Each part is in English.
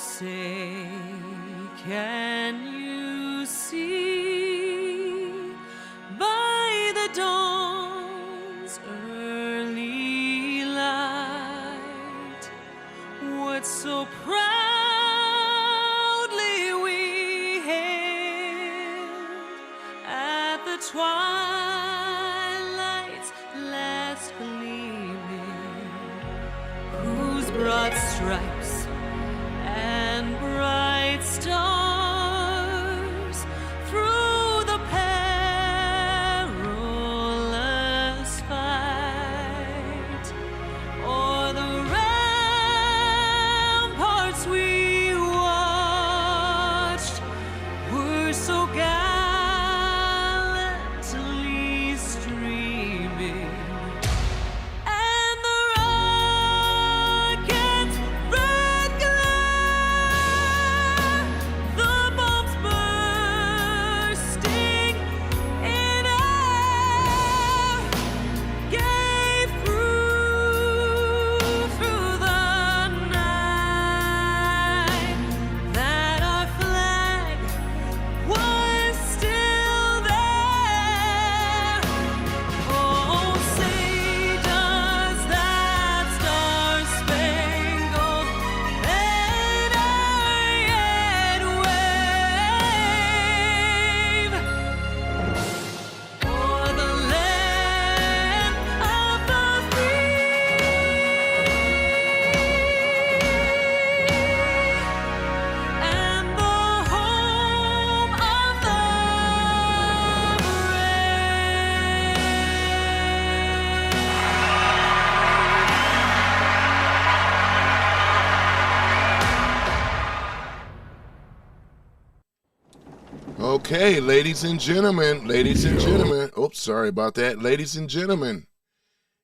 say, can you see by the dawn's early light what so proudly we hailed at the twilight's last gleaming, whose broad stripes and bright stars through the perilous fight o'er the ramparts we watched were so gallantly streaming. And the rocket's red glare, the bombs bursting in air, gave proof through the night that our flag was still there. Oh, say does that star-spangled banner yet wave o'er the land of the free and the home of the Okay, ladies and gentlemen. Oops, sorry about that. Ladies and gentlemen.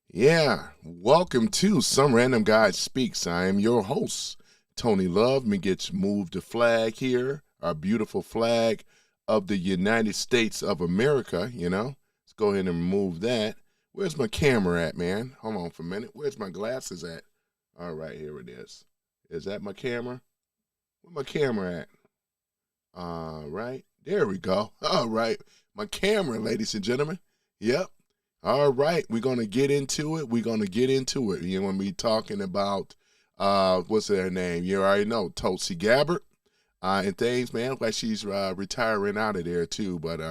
Yeah, welcome to Some Random Guy Speaks. I am your host, Tony Love. Let me move the flag here, our beautiful flag of the United States of America, you know. Let's go ahead and move that. Where's my camera at, man? Hold on for a minute. Where's my glasses at? All right, here it is. Is that my camera? Where's my camera at? All right, there we go. All right, my camera, ladies and gentlemen. Yep. All right, we're going to get into it. You're going to be talking about, what's her name? You already know, Tulsi Gabbard and things, man. Like she's retiring out of there, too. But,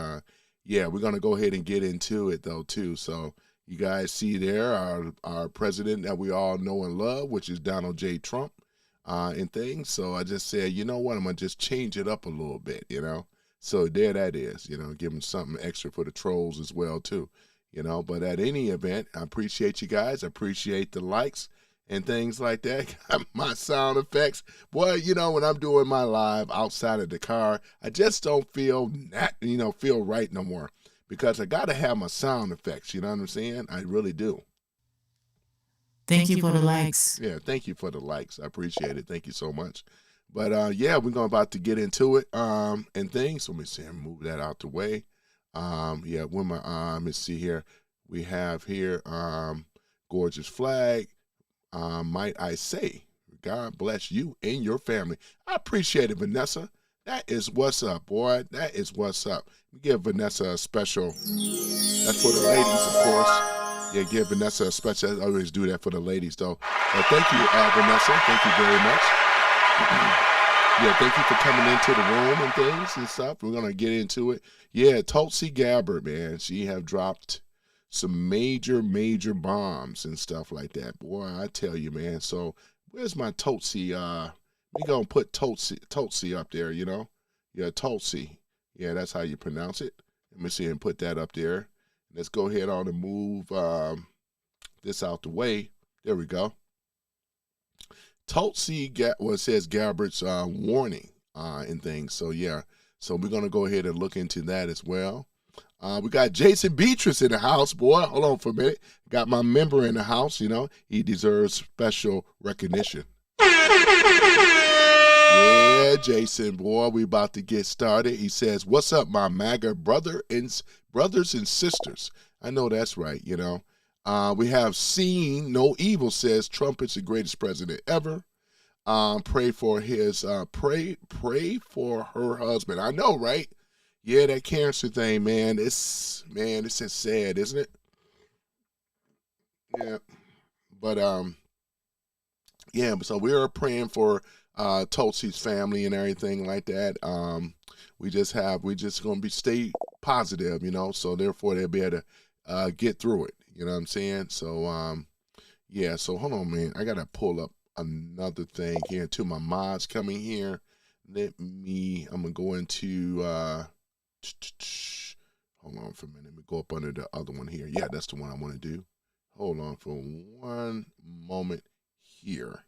yeah, we're going to go ahead and get into it, though, too. So you guys see there our president that we all know and love, which is Donald J. Trump. And things. So I just said, you know what, I'm going to just change it up a little bit, you know. So there that is, you know, give them something extra for the trolls as well, too, you know. But at any event, I appreciate you guys. I appreciate the likes and things like that. My sound effects. Boy, you know, when I'm doing my live outside of the car, I just don't feel right no more because I got to have my sound effects. You know what I'm saying? I really do. Thank you for the likes. Yeah, thank you for the likes. I appreciate it. Thank you so much. But yeah, we're about to get into it and things. So let me see, move that out the way. Yeah, when my let's see here. We have here gorgeous flag. Might I say, God bless you and your family. I appreciate it, Vanessa. That is what's up, boy. That is what's up. We give Vanessa a special. That's for the ladies, of course. Yeah, give Vanessa a special. I always do that for the ladies, though. Thank you, Vanessa. Thank you very much. Yeah, thank you for coming into the room and things and stuff. We're going to get into it. Yeah, Tulsi Gabbard, man. She have dropped some major bombs and stuff like that. Boy, I tell you, man. So where's my Tulsi? We going to put Tulsi up there, you know. Yeah, Tulsi. Yeah, that's how you pronounce it. Let me see and put that up there. Let's go ahead on and move this out the way. There we go. Tulsi says Gabbard's warning and things. So, yeah. So we're going to go ahead and look into that as well. We got Jason Beatrice in the house, boy. Hold on for a minute. Got my member in the house, you know. He deserves special recognition. Yeah, Jason, boy, we about to get started. He says, what's up, my MAGA brothers and sisters? I know that's right, you know. We have seen no evil, says Trump is the greatest president ever. Pray for his pray for her husband. I know, right? Yeah, that cancer thing, man. It's just sad, isn't it? Yeah. But yeah, so we are praying for Tulsi's family and everything like that. We just gonna stay positive, so therefore they'll be able to get through it. You know what I'm saying? So yeah, so hold on, man. I gotta pull up another thing here to my mods coming here. I'm gonna go into hold on for a minute. Let me go up under the other one here. Yeah, that's the one I want to do. Hold on for one moment here.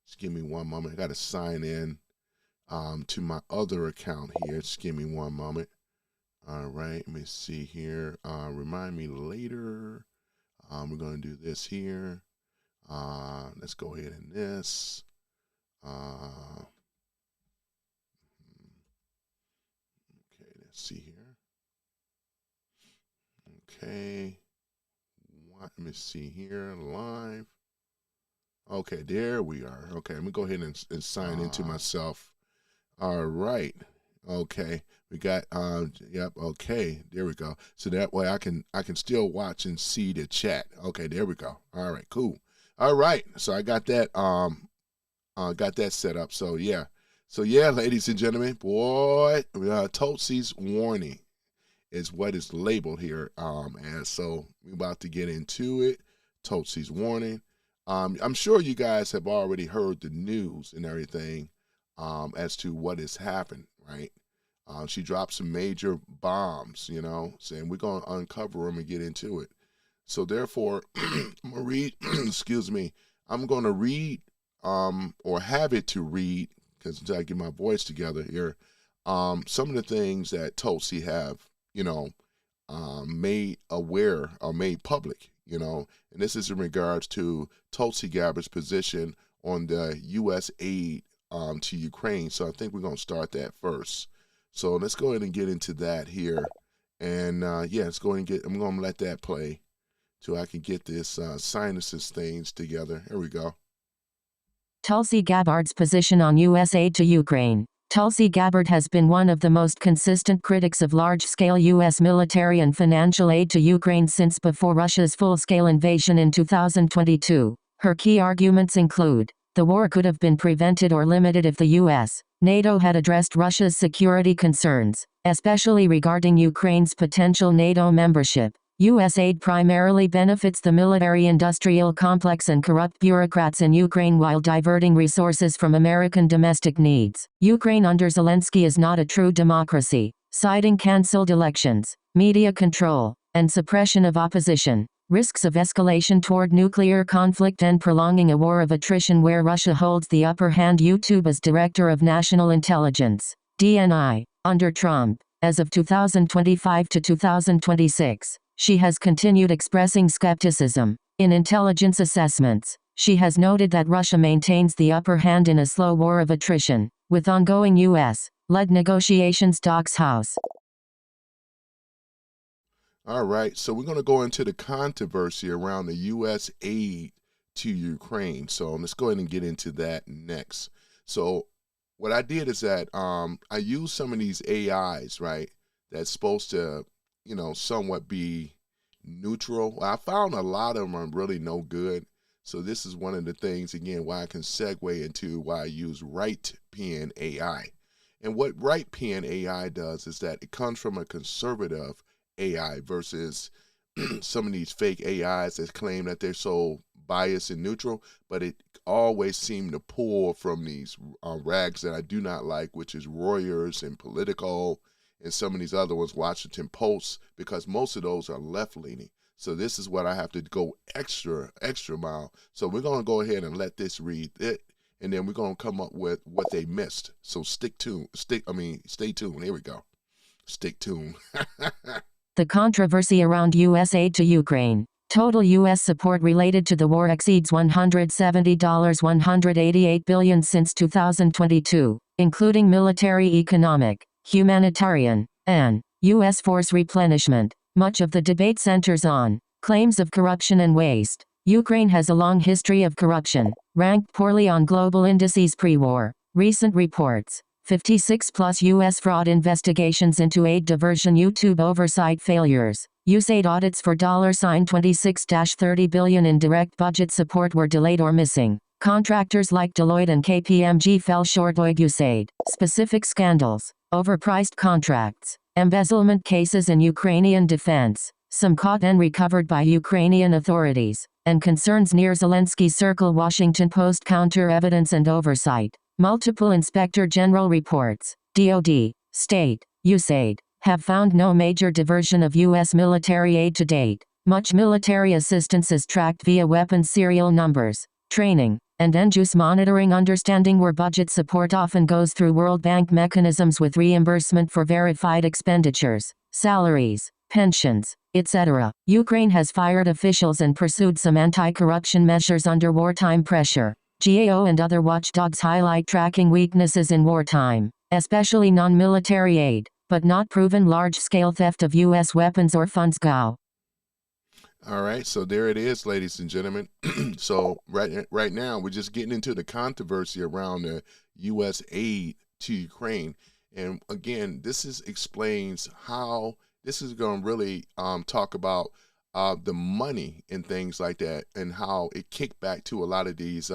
Just give me one moment. I gotta sign in to my other account here. Just give me one moment. All right, let me see here. Remind me later. We're gonna do this here. Let's go ahead and this. Okay, let's see here. Okay, let me see here, live. Okay, there we are. Okay, let me go ahead and sign into myself. All right. Okay, we got yep. Okay, there we go. So that way I can still watch and see the chat. Okay, there we go. All right, cool. All right, so I got that set up. So yeah, ladies and gentlemen, boy, Tulsi's warning is what is labeled here. And so we're about to get into it. Tulsi's warning. I'm sure you guys have already heard the news and everything as to what has happened, right? She dropped some major bombs, saying we're going to uncover them and get into it. So therefore, I'm going to read, excuse me, I'm going to read or have it to read, because until I get my voice together here, some of the things that Tulsi have, made aware or made public, and this is in regards to Tulsi Gabbard's position on the U.S. aid to Ukraine. So I think we're going to start that first. So let's go ahead and get into that here. And yeah, let's go ahead and I'm going to let that play so I can get this sinuses things together. Here we go. Tulsi Gabbard's position on U.S. aid to Ukraine. Tulsi Gabbard has been one of the most consistent critics of large-scale U.S. military and financial aid to Ukraine since before Russia's full-scale invasion in 2022. Her key arguments include, the war could have been prevented or limited if the U.S., NATO had addressed Russia's security concerns, especially regarding Ukraine's potential NATO membership. U.S. aid primarily benefits the military-industrial complex and corrupt bureaucrats in Ukraine while diverting resources from American domestic needs. Ukraine under Zelensky is not a true democracy, citing cancelled elections, media control, and suppression of opposition, risks of escalation toward nuclear conflict and prolonging a war of attrition where Russia holds the upper hand. YouTube as Director of National Intelligence, DNI, under Trump, as of 2025 to 2026. She has continued expressing skepticism. In intelligence assessments, she has noted that Russia maintains the upper hand in a slow war of attrition, with ongoing U.S.-led negotiations. Doc's House. All right, so we're going to go into the controversy around the U.S. aid to Ukraine. So let's go ahead and get into that next. So what I did is that I used some of these AIs, right, that's supposed to somewhat be neutral. I found a lot of them are really no good. So this is one of the things, again, why I can segue into why I use right pen AI. And what right pen AI does is that it comes from a conservative AI versus some of these fake AIs that claim that they're so biased and neutral, but it always seem to pull from these rags that I do not like, which is Reuters and Politico, and some of these other ones, Washington Post, because most of those are left-leaning. So this is what I have to go extra mile. So we're going to go ahead and let this read it, and then we're going to come up with what they missed. So stay tuned. Stay tuned. Here we go. Stick tuned. The controversy around U.S. aid to Ukraine. Total U.S. support related to the war exceeds $170.188 billion since 2022, including military, economic, humanitarian, and U.S. force replenishment. Much of the debate centers on claims of corruption and waste. Ukraine has a long history of corruption, ranked poorly on global indices pre-war. Recent reports. 56 plus U.S. fraud investigations into aid diversion. YouTube oversight failures. USAID audits for $26-30 billion in direct budget support were delayed or missing. Contractors like Deloitte and KPMG fell short. USAID. Specific scandals. Overpriced contracts. Embezzlement cases in Ukrainian defense. Some caught and recovered by Ukrainian authorities. And concerns near Zelensky circle. Washington Post. Counter evidence and oversight. Multiple Inspector General reports, DoD, State, USAID, have found no major diversion of U.S. military aid to date. Much military assistance is tracked via weapons serial numbers, training, and end-use monitoring. Understanding where budget support often goes through World Bank mechanisms with reimbursement for verified expenditures, salaries, pensions, etc. Ukraine has fired officials and pursued some anti-corruption measures under wartime pressure. GAO and other watchdogs highlight tracking weaknesses in wartime, especially non-military aid, but not proven large-scale theft of U.S. weapons or funds. GAO. All right, so there it is, ladies and gentlemen. So right now, we're just getting into the controversy around the U.S. aid to Ukraine. And again, explains how this is going to really talk about the money and things like that, and how it kicked back to a lot of these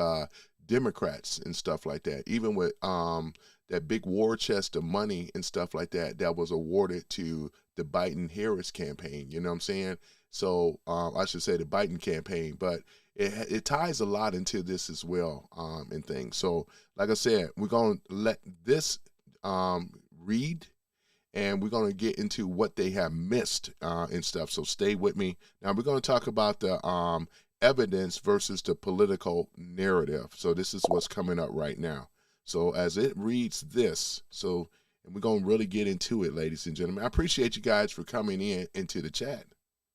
Democrats and stuff like that, even with that big war chest of money and stuff like that that was awarded to the Biden-Harris campaign. You know what I'm saying? So I should say the Biden campaign, but it ties a lot into this as well, and things. So like I said, we're going to let this read, and we're going to get into what they have missed and stuff. So stay with me. Now we're going to talk about the evidence versus the political narrative. So this is what's coming up right now. So as it reads this, and we're going to really get into it, ladies and gentlemen. I appreciate you guys for coming into the chat.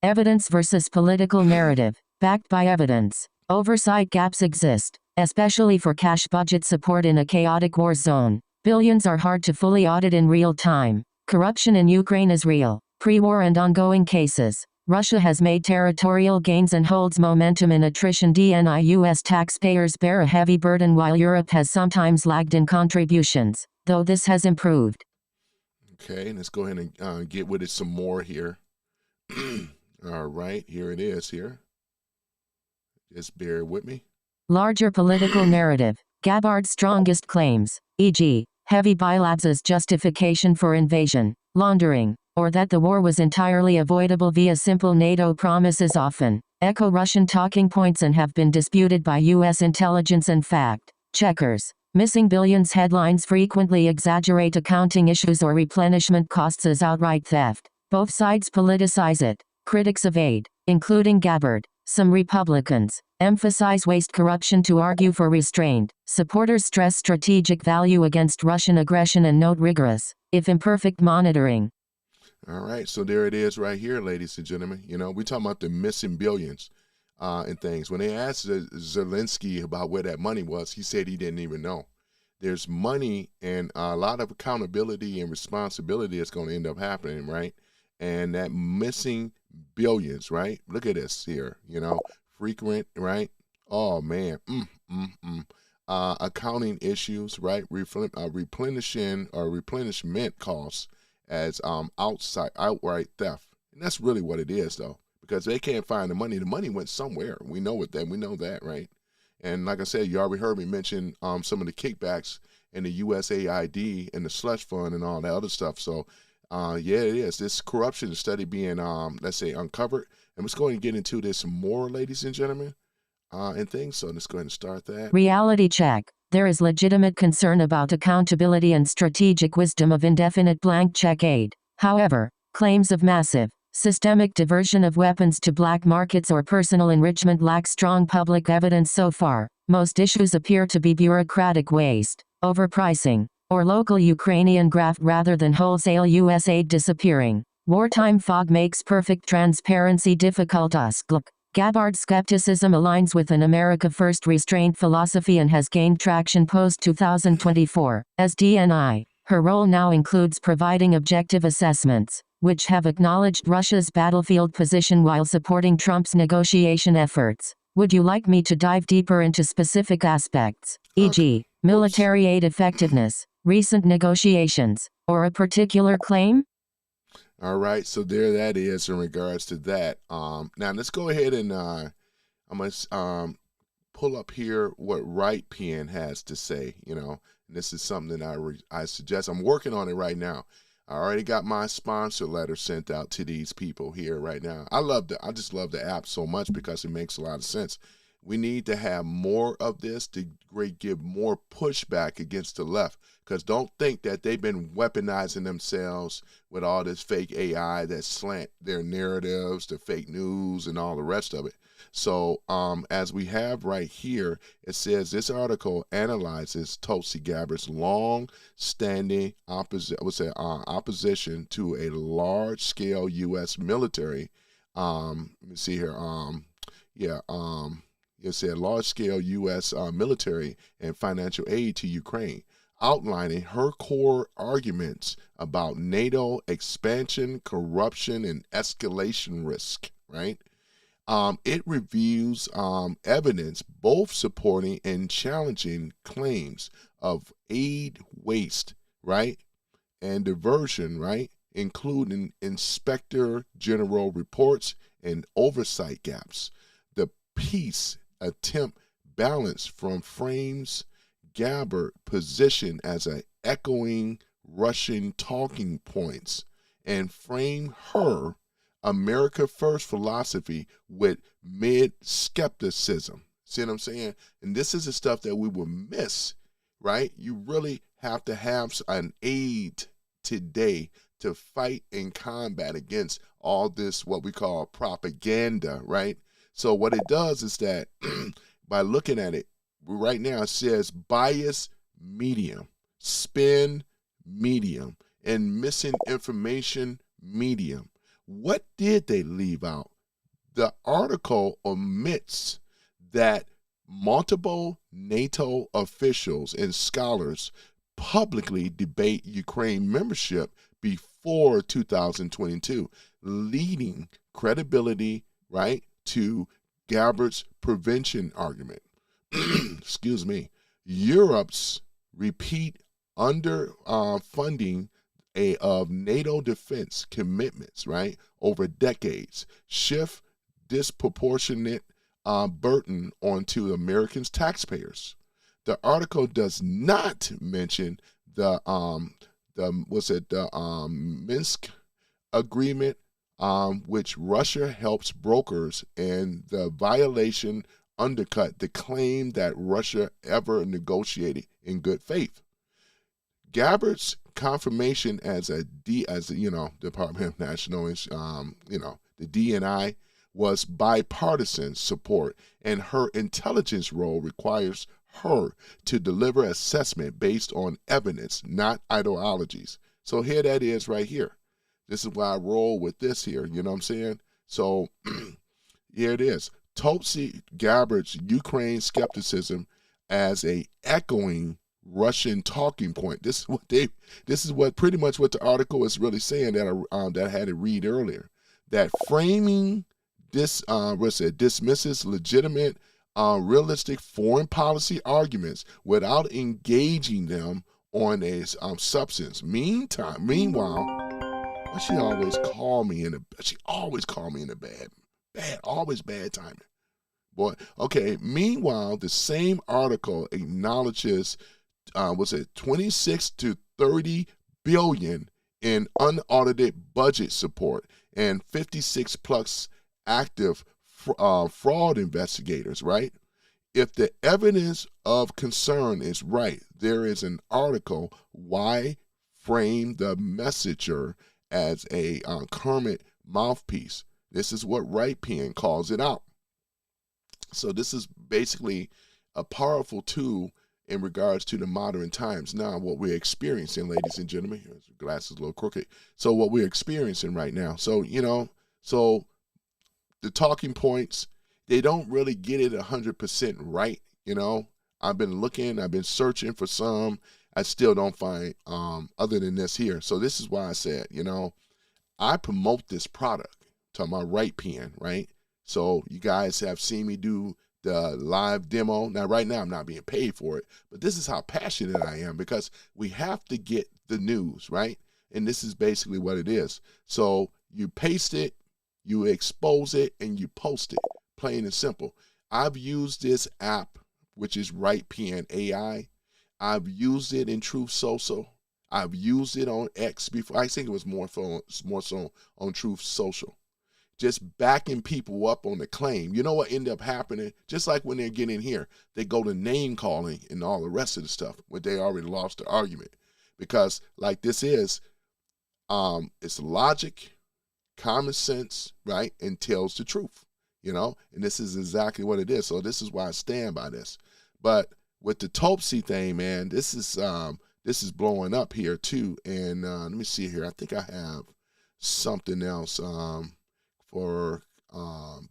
Evidence versus political narrative, backed by evidence. Oversight gaps exist, especially for cash budget support in a chaotic war zone. Billions are hard to fully audit in real time. Corruption in Ukraine is real, pre-war and ongoing cases. Russia has made territorial gains and holds momentum in attrition. DNI U.S. taxpayers bear a heavy burden while Europe has sometimes lagged in contributions, though this has improved. Okay, let's go ahead and get with it some more here. All right, here it is here. Just bear with me. Larger political narrative. Gabbard's strongest claims, e.g., heavy bilabs as justification for invasion, laundering, or that the war was entirely avoidable via simple NATO promises often echo Russian talking points and have been disputed by U.S. intelligence and fact checkers. Missing billions headlines frequently exaggerate accounting issues or replenishment costs as outright theft. Both sides politicize it. Critics of aid, including Gabbard, some Republicans, emphasize waste corruption to argue for restraint. Supporters stress strategic value against Russian aggression and note rigorous, if imperfect, monitoring. All right, so there it is right here, ladies and gentlemen. You know, we're talking about the missing billions and things. When they asked Zelensky about where that money was, he said he didn't even know. There's money and a lot of accountability and responsibility that's going to end up happening, right? And that missing billions, right? Look at this here, you know, frequent, right? Oh, man. Accounting issues, right? Replenishing or replenishment costs as outright theft. And that's really what it is, though, because they can't find the money. The money went somewhere. We know it. We know that, right? And like I said, you already heard me mention some of the kickbacks in the USAID and the Slush fund and all that other stuff. So, yeah, it is. This corruption study being, let's say, uncovered. And let's go ahead and get into this more, ladies and gentlemen, and things. So let's go ahead and start that. Reality check. There is legitimate concern about accountability and strategic wisdom of indefinite blank check aid. However, claims of massive, systemic diversion of weapons to black markets or personal enrichment lack strong public evidence so far. Most issues appear to be bureaucratic waste, overpricing, or local Ukrainian graft rather than wholesale U.S. aid disappearing. Wartime fog makes perfect transparency difficult. Gabbard's skepticism aligns with an America First restraint philosophy and has gained traction post-2024. As DNI, her role now includes providing objective assessments, which have acknowledged Russia's battlefield position while supporting Trump's negotiation efforts. Would you like me to dive deeper into specific aspects, e.g., military aid effectiveness, recent negotiations, or a particular claim? All right, so there that is in regards to that. Now let's go ahead and I'm gonna pull up here what Right Pen has to say. And this is something that I suggest. I'm working on it right now. I already got my sponsor letter sent out to these people here right now. I just love the app so much because it makes a lot of sense. We need to have more of this to give more pushback against the left, because don't think that they've been weaponizing themselves with all this fake AI that slant their narratives, the fake news, and all the rest of it. So as we have right here, it says this article analyzes Tulsi Gabbard's long-standing opposition to a large-scale U.S. military. Let me see here. It said large-scale U.S. Military and financial aid to Ukraine, outlining her core arguments about NATO expansion, corruption, and escalation risk, right? It reviews evidence both supporting and challenging claims of aid waste, right, and diversion, right, including Inspector General reports and oversight gaps. The piece attempt balance frames Gabbard position as a echoing Russian talking points and frame her America First philosophy with mid-skepticism. See what I'm saying? And this is the stuff that we will miss, right? You really have to have an aid today to fight and combat against all this, what we call propaganda, right? So what it does is that by looking at it, right now it says bias medium, spin medium, and missing information medium. What did they leave out? The article omits that multiple NATO officials and scholars publicly debate Ukraine membership before 2022, leading credibility, right, to Gabbard's prevention argument. Excuse me. Europe's repeat underfunding of NATO defense commitments, right, over decades, shift disproportionate burden onto Americans' taxpayers. The article does not mention the Minsk agreement, which Russia helps brokers, and the violation undercut the claim that Russia ever negotiated in good faith. Gabbard's confirmation as Department of National, the DNI was bipartisan support, and her intelligence role requires her to deliver assessment based on evidence, not ideologies. So here that is right here. This is why I roll with this here, you know what I'm saying? So here it is. Tulsi Gabbard's Ukraine skepticism as a echoing Russian talking point. This is what pretty much what the article is really saying that I had to read earlier. That framing this dismisses legitimate, realistic foreign policy arguments without engaging them on a substance. Meanwhile, she always call me in a always bad timing. Boy, okay. Meanwhile, the same article acknowledges 26 to 30 billion in unaudited budget support and 56 plus active fraud investigators, right? If the evidence of concern is right, there is an article, why frame the messenger as a current mouthpiece. This is what Right Pen calls it out. So this is basically a powerful tool in regards to the modern times. Now, what we're experiencing, ladies and gentlemen, here's the glasses a little crooked. So what we're experiencing right now. So, so the talking points, they don't really get it 100% right. I've been searching for some. I still don't find other than this here. So this is why I said, I promote this product, talking about Right Pen, right? So you guys have seen me do the live demo. Now, right now, I'm not being paid for it, but this is how passionate I am because we have to get the news, right? And this is basically what it is. So you paste it, you expose it, and you post it, plain and simple. I've used this app, which is WritePN AI. I've used it in Truth Social. I've used it on X before. I think it was more so on Truth Social. Just backing people up on the claim. You know what ended up happening? Just like when they're getting here, they go to name calling and all the rest of the stuff when they already lost the argument. Because like this is, it's logic, common sense, right, and tells the truth, you know? And this is exactly what it is. So this is why I stand by this. But with the Tulsi thing, man, this is blowing up here too. And let me see here. I think I have something else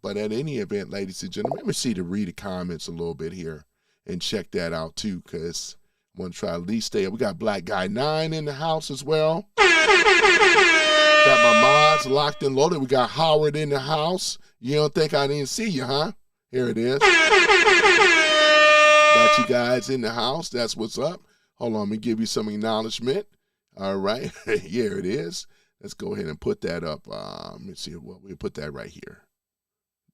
but at any event, ladies and gentlemen, let me see to read the comments a little bit here and check that out too, because I'm going to try to at least stay. We got Black Guy 9 in the house as well. Got my mods locked and loaded. We got Howard in the house. You don't think I didn't see you, huh? Here it is. Got you guys in the house. That's what's up. Hold on, let me give you some acknowledgement. All right, here it is. Let's go ahead and put that up. Let me see. Well, we'll put that right here.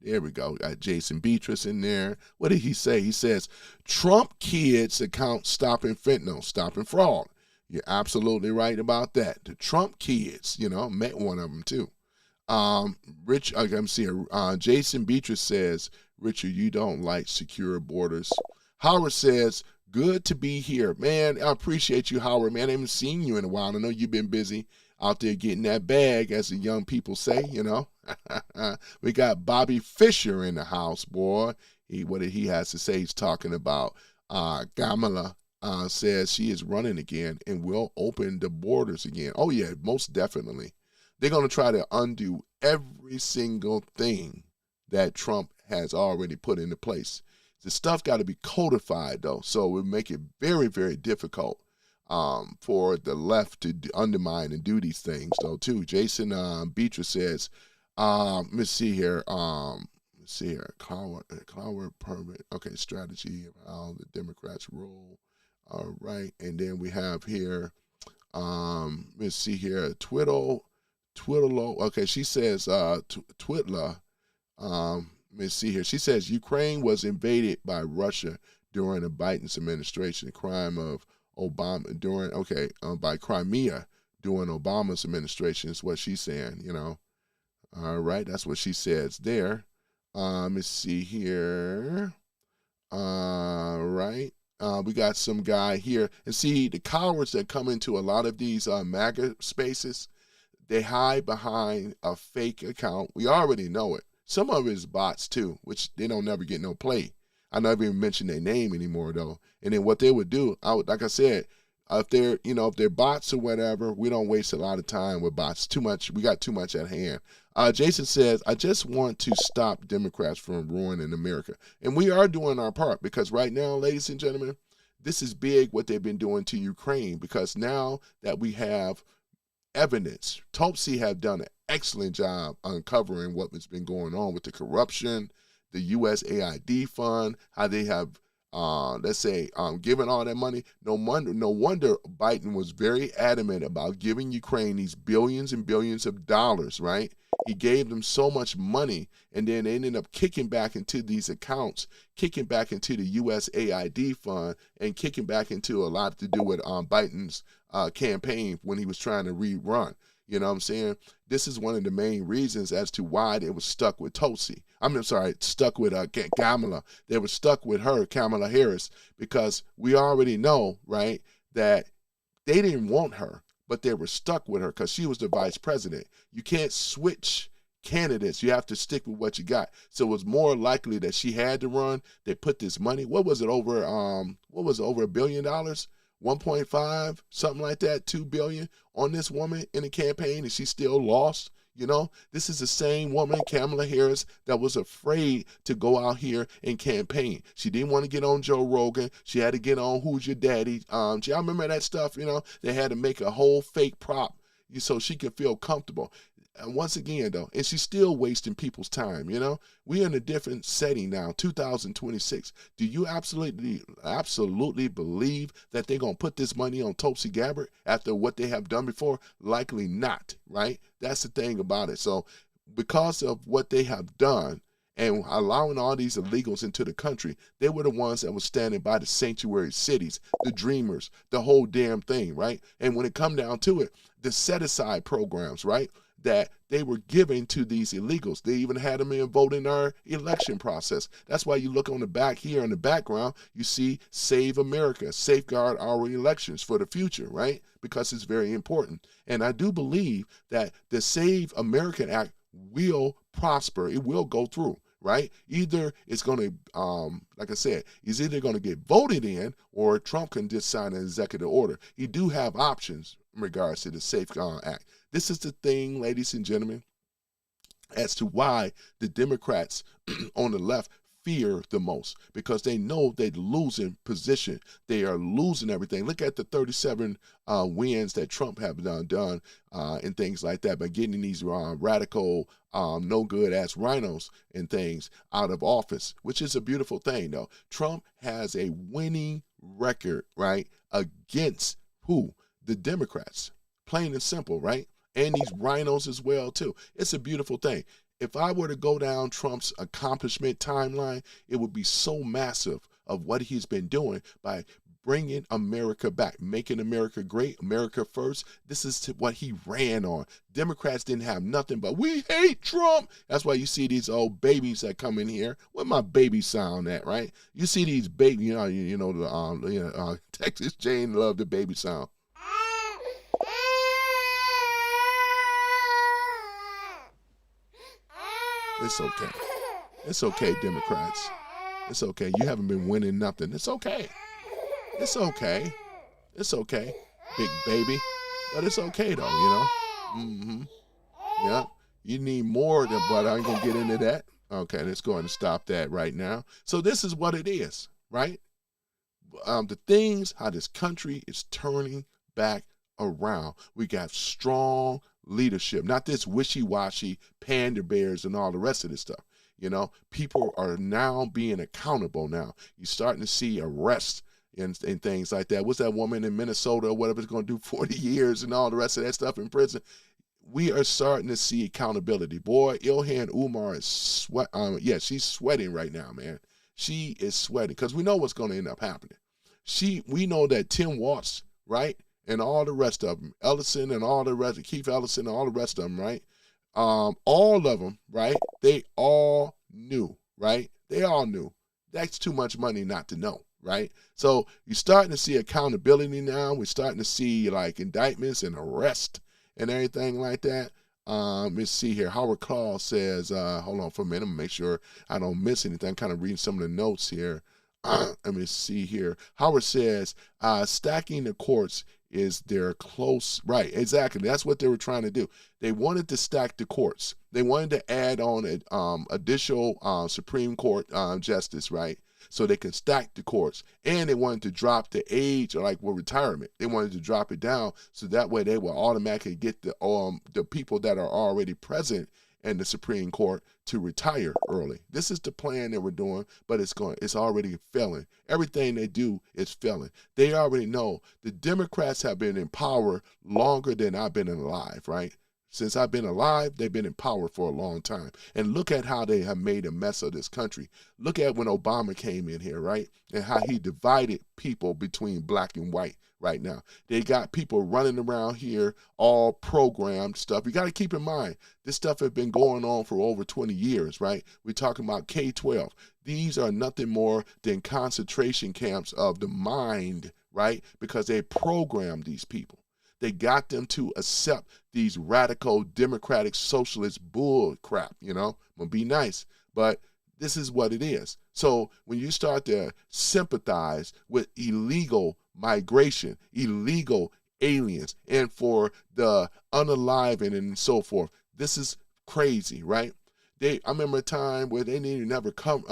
There we go. Got Jason Beatrice in there. What did he say? He says, Trump kids account stopping fentanyl, stopping fraud. You're absolutely right about that. The Trump kids, you know, met one of them too. Jason Beatrice says, Richard, you don't like secure borders. Howard says, good to be here. Man, I appreciate you, Howard. Man, I haven't seen you in a while. I know you've been busy out there getting that bag, as the young people say, you know. We got Bobby Fischer in the house, boy. What he has to say, he's talking about Kamala says she is running again and will open the borders again. Oh, yeah, most definitely. They're going to try to undo every single thing that Trump has already put into place. The stuff got to be codified, though, so it would make it very, very difficult for the left to undermine and do these things, though, too. Jason Beatrice says, let's see here, Clower permit, okay, strategy of how the Democrats roll, all right, and then we have here, let's see here, Twiddle, okay, she says, Twitla, let's see here, she says, Ukraine was invaded by Russia during the Biden's administration, crime of Obama by Crimea during Obama's administration is what she's saying, you know. All right, that's what she says there. Let's see here. All right. We got some guy here. And see, the cowards that come into a lot of these MAGA spaces, they hide behind a fake account. We already know it. Some of it is bots too, which they don't never get no play. I never even mention their name anymore though. And then what they would do, like I said, if they're bots or whatever, we don't waste a lot of time with bots. Too much, we got too much at hand. Jason says, I just want to stop Democrats from ruining America. And we are doing our part, because right now, ladies and gentlemen, this is big what they've been doing to Ukraine, because now that we have evidence, Tulsi have done an excellent job uncovering what has been going on with the corruption, the USAID fund, how they have given all that money. No wonder Biden was very adamant about giving Ukraine these billions and billions of dollars, right? He gave them so much money, and then they ended up kicking back into these accounts, kicking back into the USAID fund, and kicking back into a lot to do with Biden's campaign when he was trying to rerun. You know what I'm saying? This is one of the main reasons as to why they were stuck with Tulsi. Stuck with Kamala. They were stuck with her, Kamala Harris, because we already know, right, that they didn't want her, but they were stuck with her because she was the vice president. You can't switch candidates. You have to stick with what you got. So it was more likely that she had to run. They put this money, over $1 billion? 1.5, something like that, 2 billion on this woman in the campaign, and she still lost. You know, this is the same woman, Kamala Harris, that was afraid to go out here and campaign. She didn't want to get on Joe Rogan. She had to get on Who's Your Daddy. Y'all remember that stuff? You know, they had to make a whole fake prop so she could feel comfortable. And once again, though, and she's still wasting people's time, you know? We're in a different setting now, 2026. Do you absolutely believe that they're going to put this money on Tulsi Gabbard after what they have done before? Likely not, right? That's the thing about it. So because of what they have done and allowing all these illegals into the country, they were the ones that were standing by the sanctuary cities, the dreamers, the whole damn thing, right? And when it come down to it, the set-aside programs, right, that they were giving to these illegals. They even had them involved in our election process. That's why you look on the back here in the background, you see Save America, safeguard our elections for the future, right? Because it's very important. And I do believe that the Save America Act will prosper. It will go through, right? Either it's going to, like I said, it's either going to get voted in or Trump can just sign an executive order. You do have options in regards to the Safeguard Act. This is the thing, ladies and gentlemen, as to why the Democrats on the left fear the most, because they know they're losing position. They are losing everything. Look at the 37 wins that Trump have done and things like that by getting these radical, no good ass rhinos and things out of office, which is a beautiful thing, though. Trump has a winning record, right, against who? The Democrats. Plain and simple, right? And these rhinos as well, too. It's a beautiful thing. If I were to go down Trump's accomplishment timeline, it would be so massive of what he's been doing by bringing America back, making America great, America first. This is what he ran on. Democrats didn't have nothing but, we hate Trump. That's why you see these old babies that come in here. Where my baby sound at, right? You see these baby, Texas Jane love the baby sound. It's okay. It's okay, Democrats. It's okay. You haven't been winning nothing. It's okay. It's okay. It's okay, big baby. But it's okay, though, you know? Mm-hmm. Yeah. You need more, but I ain't going to get into that. Okay, let's go ahead and stop that right now. So this is what it is, right? The things, how this country is turning back around. We got strong leadership, not this wishy-washy panda bears and all the rest of this stuff. You know, people are now being accountable now. You're starting to see arrests and things like that. What's that woman in Minnesota or whatever is going to do 40 years and all the rest of that stuff in prison? We are starting to see accountability. Boy, Ilhan Umar is she's sweating right now, man. She is sweating because we know what's going to end up happening. We know that Tim Walz, right, and all the rest of them, Ellison and all the rest, Keith Ellison and all the rest of them, right? All of them, right? They all knew, right? They all knew. That's too much money not to know, right? So you're starting to see accountability now. We're starting to see like indictments and arrest and everything like that. Let's see here. Howard Claus says, hold on for a minute, I'm gonna make sure I don't miss anything. I'm kind of reading some of the notes here. Let me see here. Howard says, stacking the courts is their close, right, exactly. That's what they were trying to do. They wanted to stack the courts. They wanted to add on additional Supreme Court justice, right, so they can stack the courts. And they wanted to drop the age, like with retirement. They wanted to drop it down so that way they will automatically get the people that are already present in the Supreme Court to retire early. This is the plan that we're doing, but it's already failing. Everything they do is failing. They already know the Democrats have been in power longer than I've been alive, right? Since I've been alive, they've been in power for a long time. And look at how they have made a mess of this country. Look at when Obama came in here, right? And how he divided people between black and white right now. They got people running around here, all programmed stuff. You got to keep in mind, this stuff has been going on for over 20 years, right? We're talking about K-12. These are nothing more than concentration camps of the mind, right? Because they programmed these people. They got them to accept these radical democratic socialist bull crap, you know? I'm going to be nice, but this is what it is. So when you start to sympathize with illegal migration, illegal aliens, and for the unalive and so forth, this is crazy, right? I remember a time where they didn't never come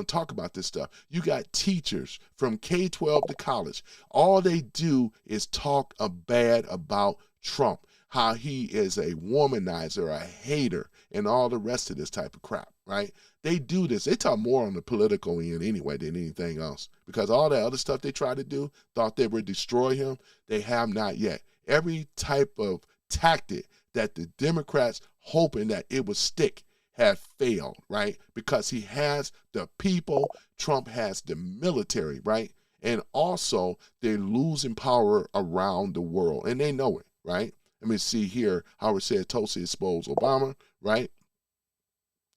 talk about this stuff. You got teachers from K-12 to college. All they do is talk bad about Trump. how he is a womanizer, a hater, and all the rest of this type of crap, right? They do this. They talk more on the political end anyway than anything else, because all that other stuff they tried to do, thought they would destroy him, they have not yet. Every type of tactic that the Democrats hoping that it would stick have failed, right? Because he has the people, Trump has the military, right? And also they're losing power around the world, and they know it, right? Let me see here. Howard said Tulsi exposed Obama, right?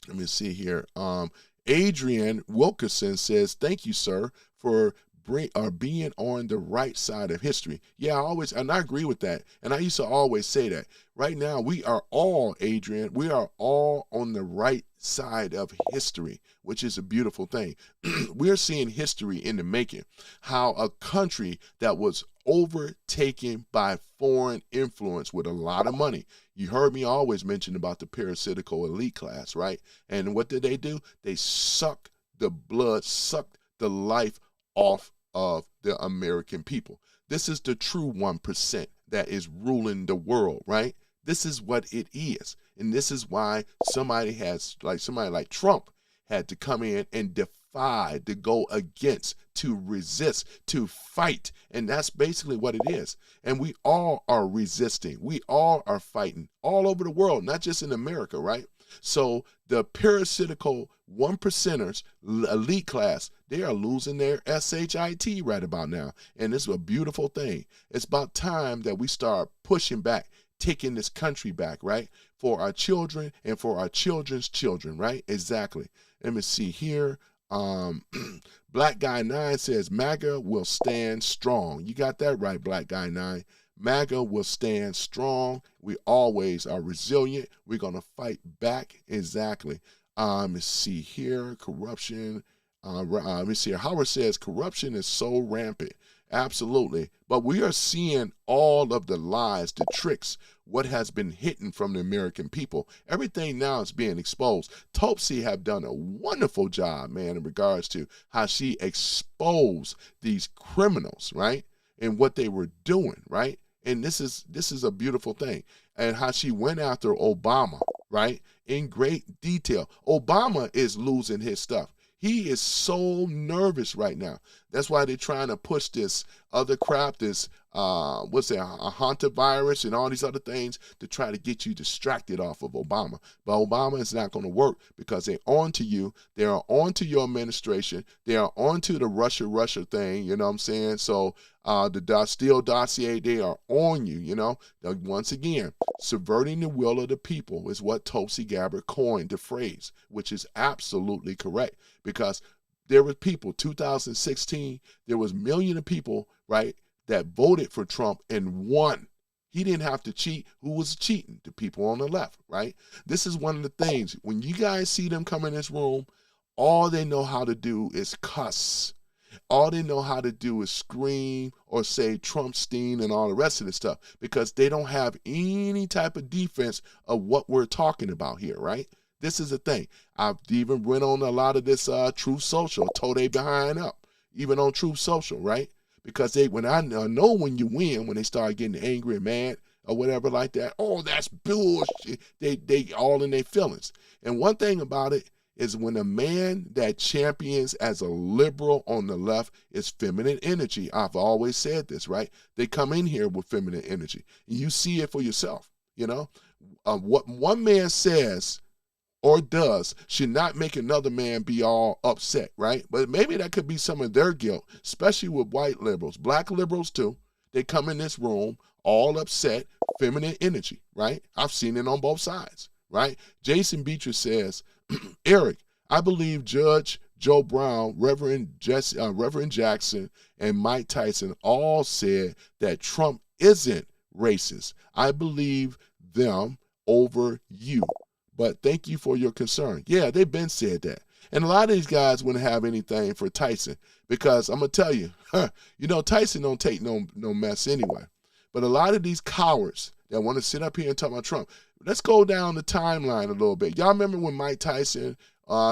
Let me see here. Adrian Wilkerson says, thank you, sir, for being on the right side of history. Yeah, and I agree with that. And I used to always say that. Right now, we are all, Adrian, we are all on the right side of history, which is a beautiful thing. We're seeing history in the making. How a country that was overtaken by foreign influence with a lot of money. You heard me always mention about the parasitical elite class, right? And what did? They sucked the blood, sucked the life off of the American people. This is the true 1% that is ruling the world, right? This is what it is. And this is why somebody like Trump had to come in and defy, to go against, to resist, to fight. And that's basically what it is. And we all are resisting. We all are fighting all over the world, not just in America, right? So the parasitical 1%ers, elite class, they are losing their SHIT right about now. And it's a beautiful thing. It's about time that we start pushing back, taking this country back, right? For our children and for our children's children, right? Exactly. Let me see here. Black Guy 9 says MAGA will stand strong. You got that right, Black Guy 9. MAGA will stand strong. We always are resilient. We're going to fight back. Exactly. Let's see here. Corruption. Let me see here. Howard says corruption is so rampant. Absolutely. But we are seeing all of the lies, the tricks, what has been hidden from the American people. Everything now is being exposed. Tulsi have done a wonderful job, man, in regards to how she exposed these criminals, right? And what they were doing, right? And this is a beautiful thing. And how she went after Obama, right? In great detail. Obama is losing his stuff. He is so nervous right now. That's why they're trying to push this other crap, this, a hantavirus and all these other things to try to get you distracted off of Obama. But Obama is not going to work because they're on to you. They are on to your administration. They are on to the Russia thing, you know what I'm saying? So the Steele dossier, they are on you, you know? Once again, subverting the will of the people is what Tulsi Gabbard coined the phrase, which is absolutely correct, because there were people, 2016, there was millions of people, right, that voted for Trump and won. He didn't have to cheat. Who was cheating? The people on the left, right? This is one of the things. When you guys see them come in this room, all they know how to do is cuss. All they know how to do is scream or say Trumpstein and all the rest of this stuff, because they don't have any type of defense of what we're talking about here, right? This is the thing. I've even went on a lot of this Truth Social, told they behind up, even on Truth Social, right? Because when I know when you win, when they start getting angry and mad or whatever like that, oh, that's bullshit. They all in their feelings. And one thing about it is, when a man that champions as a liberal on the left is feminine energy, I've always said this, right? They come in here with feminine energy. You see it for yourself, you know? What one man says or does should not make another man be all upset, right? But maybe that could be some of their guilt, especially with white liberals, black liberals too. They come in this room all upset, feminine energy, right? I've seen it on both sides, right? Jason Beatrice says, Eric, I believe Judge Joe Brown, Reverend Jackson, and Mike Tyson all said that Trump isn't racist. I believe them over you. But thank you for your concern. Yeah, they've been said that. And a lot of these guys wouldn't have anything for Tyson, because I'm going to tell you, you know, Tyson don't take no mess anyway. But a lot of these cowards that want to sit up here and talk about Trump, let's go down the timeline a little bit. Y'all remember when Mike Tyson,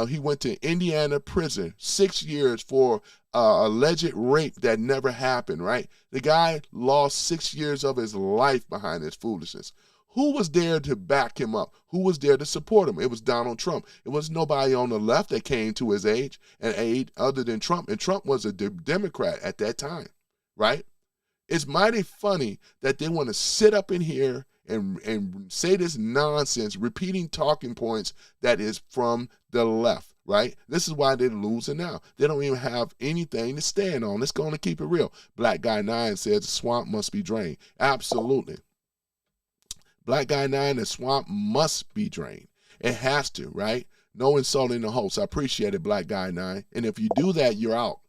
he went to Indiana prison 6 years for alleged rape that never happened, right? The guy lost 6 years of his life behind this foolishness. Who was there to back him up? Who was there to support him? It was Donald Trump. It was nobody on the left that came to his aid other than Trump. And Trump was a Democrat at that time, right? It's mighty funny that they want to sit up in here and say this nonsense, repeating talking points that is from the left, right? This is why they're losing now. They don't even have anything to stand on. Let's go on and keep it real. Black Guy 9 says the swamp must be drained. Absolutely. Black Guy 9, the swamp must be drained. It has to, right? No insulting the host. I appreciate it, Black Guy 9. And if you do that, you're out.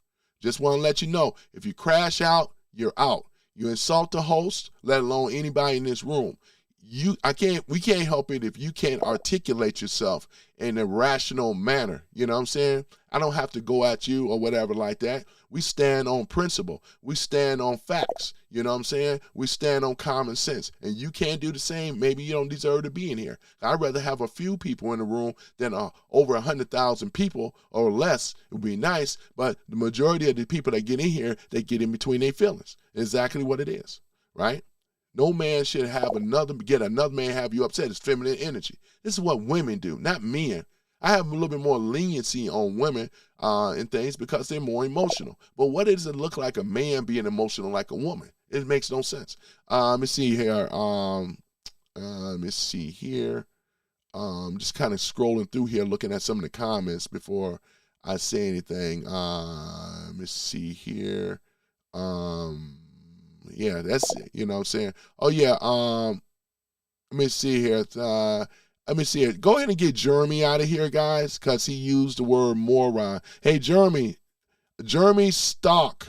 Just want to let you know, if you crash out, you're out. You insult the host, let alone anybody in this room. We can't help it if you can't articulate yourself in a rational manner. You know what I'm saying? I don't have to go at you or whatever like that. We stand on principle. We stand on facts. You know what I'm saying? We stand on common sense. And you can't do the same. Maybe you don't deserve to be in here. I'd rather have a few people in the room than over 100,000 people or less. It would be nice. But the majority of the people that get in here, they get in between their feelings. Exactly what it is, right? No man should get another man have you upset. It's feminine energy. This is what women do, not men. I have a little bit more leniency on women and things because they're more emotional. But what does it look like a man being emotional like a woman? It makes no sense. Let me see here. Just kind of scrolling through here, looking at some of the comments before I say anything. Let me see here. Yeah, that's it. You know what I'm saying? Oh, yeah. Let me see here. Let me see it. Go ahead and get Jeremy out of here, guys, because he used the word moron. Hey, Jeremy Stark,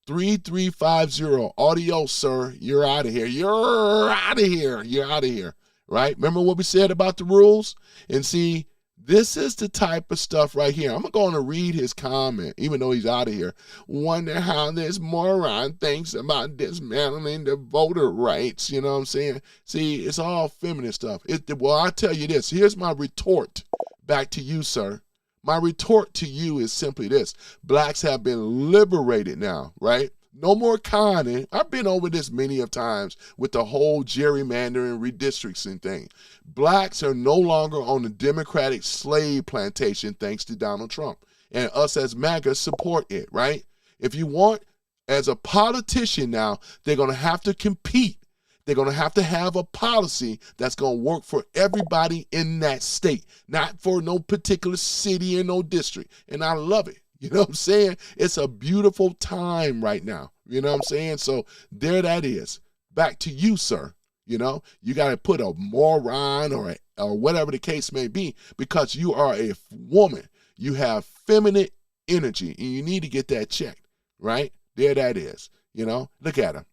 3350, audio, sir. You're out of here. You're out of here. You're out of here, right? Remember what we said about the rules? And see, this is the type of stuff right here. I'm going to read his comment, even though he's out of here. Wonder how this moron thinks about dismantling the voter rights. You know what I'm saying? See, it's all feminist stuff. Well, I tell you this. Here's my retort back to you, sir. My retort to you is simply this. Blacks have been liberated now, right? No more conning. I've been over this many of times with the whole gerrymandering, redistricting thing. Blacks are no longer on the Democratic slave plantation thanks to Donald Trump. And us as MAGA support it, right? If you want, as a politician now, they're going to have to compete. They're going to have a policy that's going to work for everybody in that state, not for no particular city or no district. And I love it. You know what I'm saying? It's a beautiful time right now. You know what I'm saying? So there that is. Back to you, sir. You know, you got to put a moron or whatever the case may be because you are a woman. You have feminine energy and you need to get that checked, right? There that is. You know, look at him.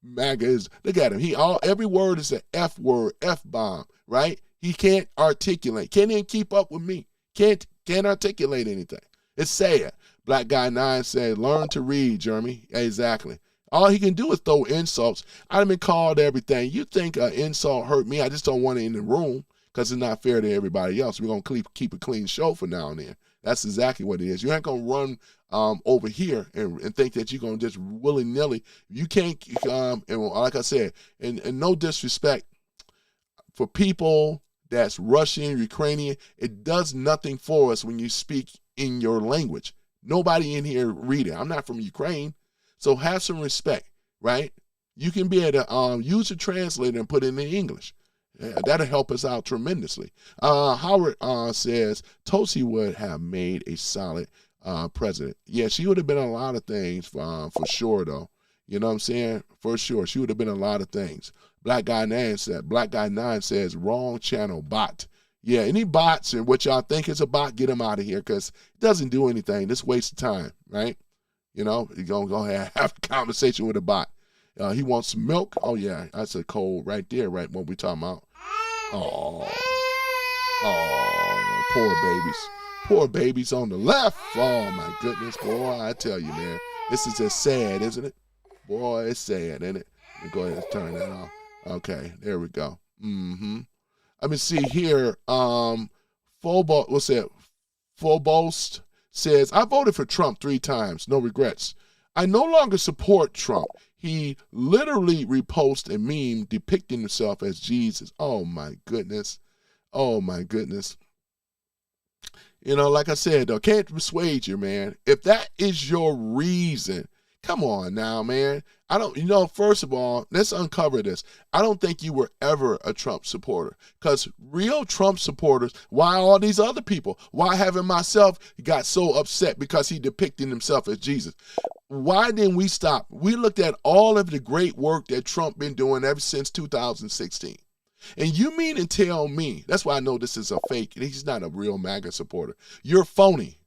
MAGA is, look at him. Every word is an F word, F-bomb, right? He can't articulate. Can't even keep up with me. Can't articulate anything. It's sad. Black Guy 9 said, learn to read, Jeremy. Exactly. All he can do is throw insults. I've been called everything. You think an insult hurt me? I just don't want it in the room because it's not fair to everybody else. We're going to keep a clean show for now and then. That's exactly what it is. You ain't going to run over here and think that you're going to just willy-nilly. You can't, and like I said, and no disrespect for people that's Russian, Ukrainian, it does nothing for us when you speak in your language. Nobody in here read it. I'm not from Ukraine, so have some respect, right? You can be able to use a translator and put it in English. That'll help us out tremendously. Howard says Tulsi would have made a solid president. Yeah, she would have been a lot of things for sure, though. You know what I'm saying? For sure, she would have been a lot of things. Black Guy 9 says wrong channel bot. Yeah, any bots and what y'all think is a bot, get them out of here because it doesn't do anything. This waste of time, right? You know, you're going to go ahead and have a conversation with a bot. He wants some milk. Oh, yeah, that's a code right there, right, what we talking about. Oh, poor babies. Poor babies on the left. Oh, my goodness, boy, I tell you, man. This is just sad, isn't it? Boy, it's sad, isn't it? Let me go ahead and turn that off. Okay, there we go. Let me see here. Fobost says, I voted for Trump 3 times. No regrets. I no longer support Trump. He literally reposted a meme depicting himself as Jesus. Oh my goodness. Oh my goodness. You know, like I said, though, can't persuade you, man. If that is your reason, come on now, man. I don't, first of all, let's uncover this. I don't think you were ever a Trump supporter, because real Trump supporters, why all these other people? Why haven't myself got so upset because he depicted himself as Jesus? Why didn't we stop? We looked at all of the great work that Trump been doing ever since 2016. And you mean to tell me, that's why I know this is a fake, he's not a real MAGA supporter. You're phony.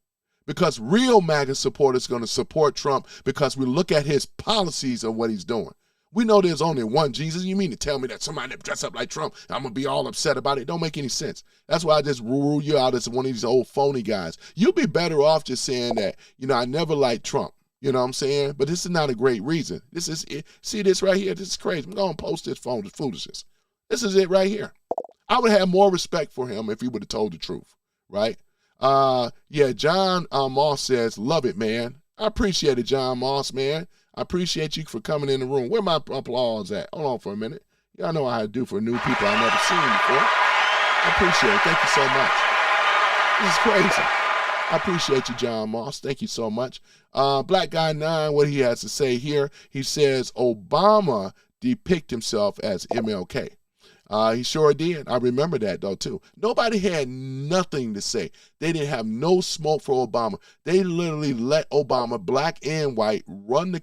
Because real MAGA supporters going to support Trump because we look at his policies and what he's doing. We know there's only one Jesus. You mean to tell me that somebody that dress up like Trump, I'm going to be all upset about it? Don't make any sense. That's why I just rule you out as one of these old phony guys. You'll be better off just saying that, I never liked Trump. You know what I'm saying? But this is not a great reason. This is, see this right here? This is crazy. I'm going to post this phone to foolishness. This is it right here. I would have more respect for him if he would have told the truth, right? Yeah, John Moss says, love it, man. I appreciate it, John Moss, man. I appreciate you for coming in the room. Where my applause at? Hold on for a minute. Y'all know how to do for new people I've never seen before. I appreciate it. Thank you so much. This is crazy. I appreciate you, John Moss. Thank you so much. Black Guy 9, what he has to say here, he says, Obama depict himself as MLK. He sure did. I remember that, though, too. Nobody had nothing to say. They didn't have no smoke for Obama. They literally let Obama, black and white, run the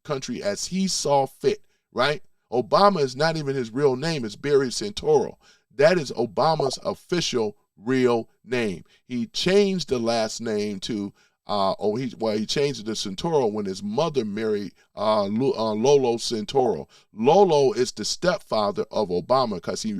country as he saw fit, right? Obama is not even his real name. It's Barry Santoro. That is Obama's official real name. He changed the last name to he changed it to Santoro when his mother married Lolo Santoro. Lolo is the stepfather of Obama because he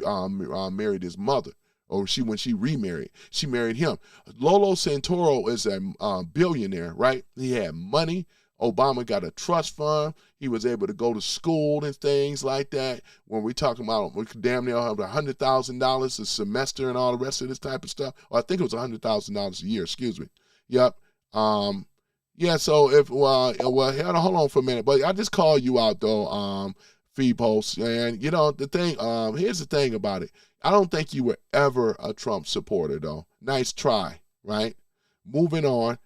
married his mother, or when she remarried, she married him. Lolo Santoro is a billionaire, right? He had money. Obama got a trust fund. He was able to go to school and things like that. When we talking about, we could damn near have $100,000 a semester and all the rest of this type of stuff. Or I think it was $100,000 a year. Excuse me. Yep. Yeah, so if hold on for a minute, but I just call you out though, Feepos, and the thing, here's the thing about it. I don't think you were ever a Trump supporter though. Nice try, right? Moving on.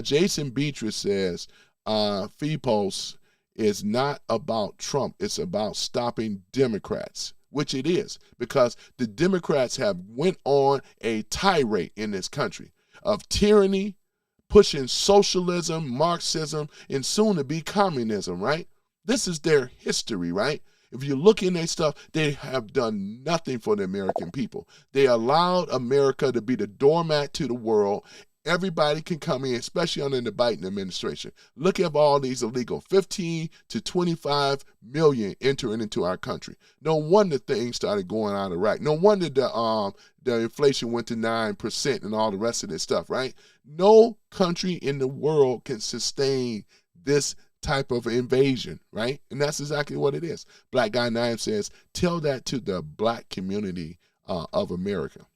Jason Beatrice says, Feepos is not about Trump, it's about stopping Democrats, which it is, because the Democrats have went on a tirade in this country of tyranny, pushing socialism, Marxism, and soon to be communism, right? This is their history, right? If you look in their stuff, they have done nothing for the American people. They allowed America to be the doormat to the world. Everybody can come in, especially under the Biden administration. Look at all these illegal, 15 to 25 million entering into our country. No wonder things started going out of whack. No wonder the inflation went to 9% and all the rest of this stuff, right? No country in the world can sustain this type of invasion, right? And that's exactly what it is. Black Guy 9 says, tell that to the black community of America.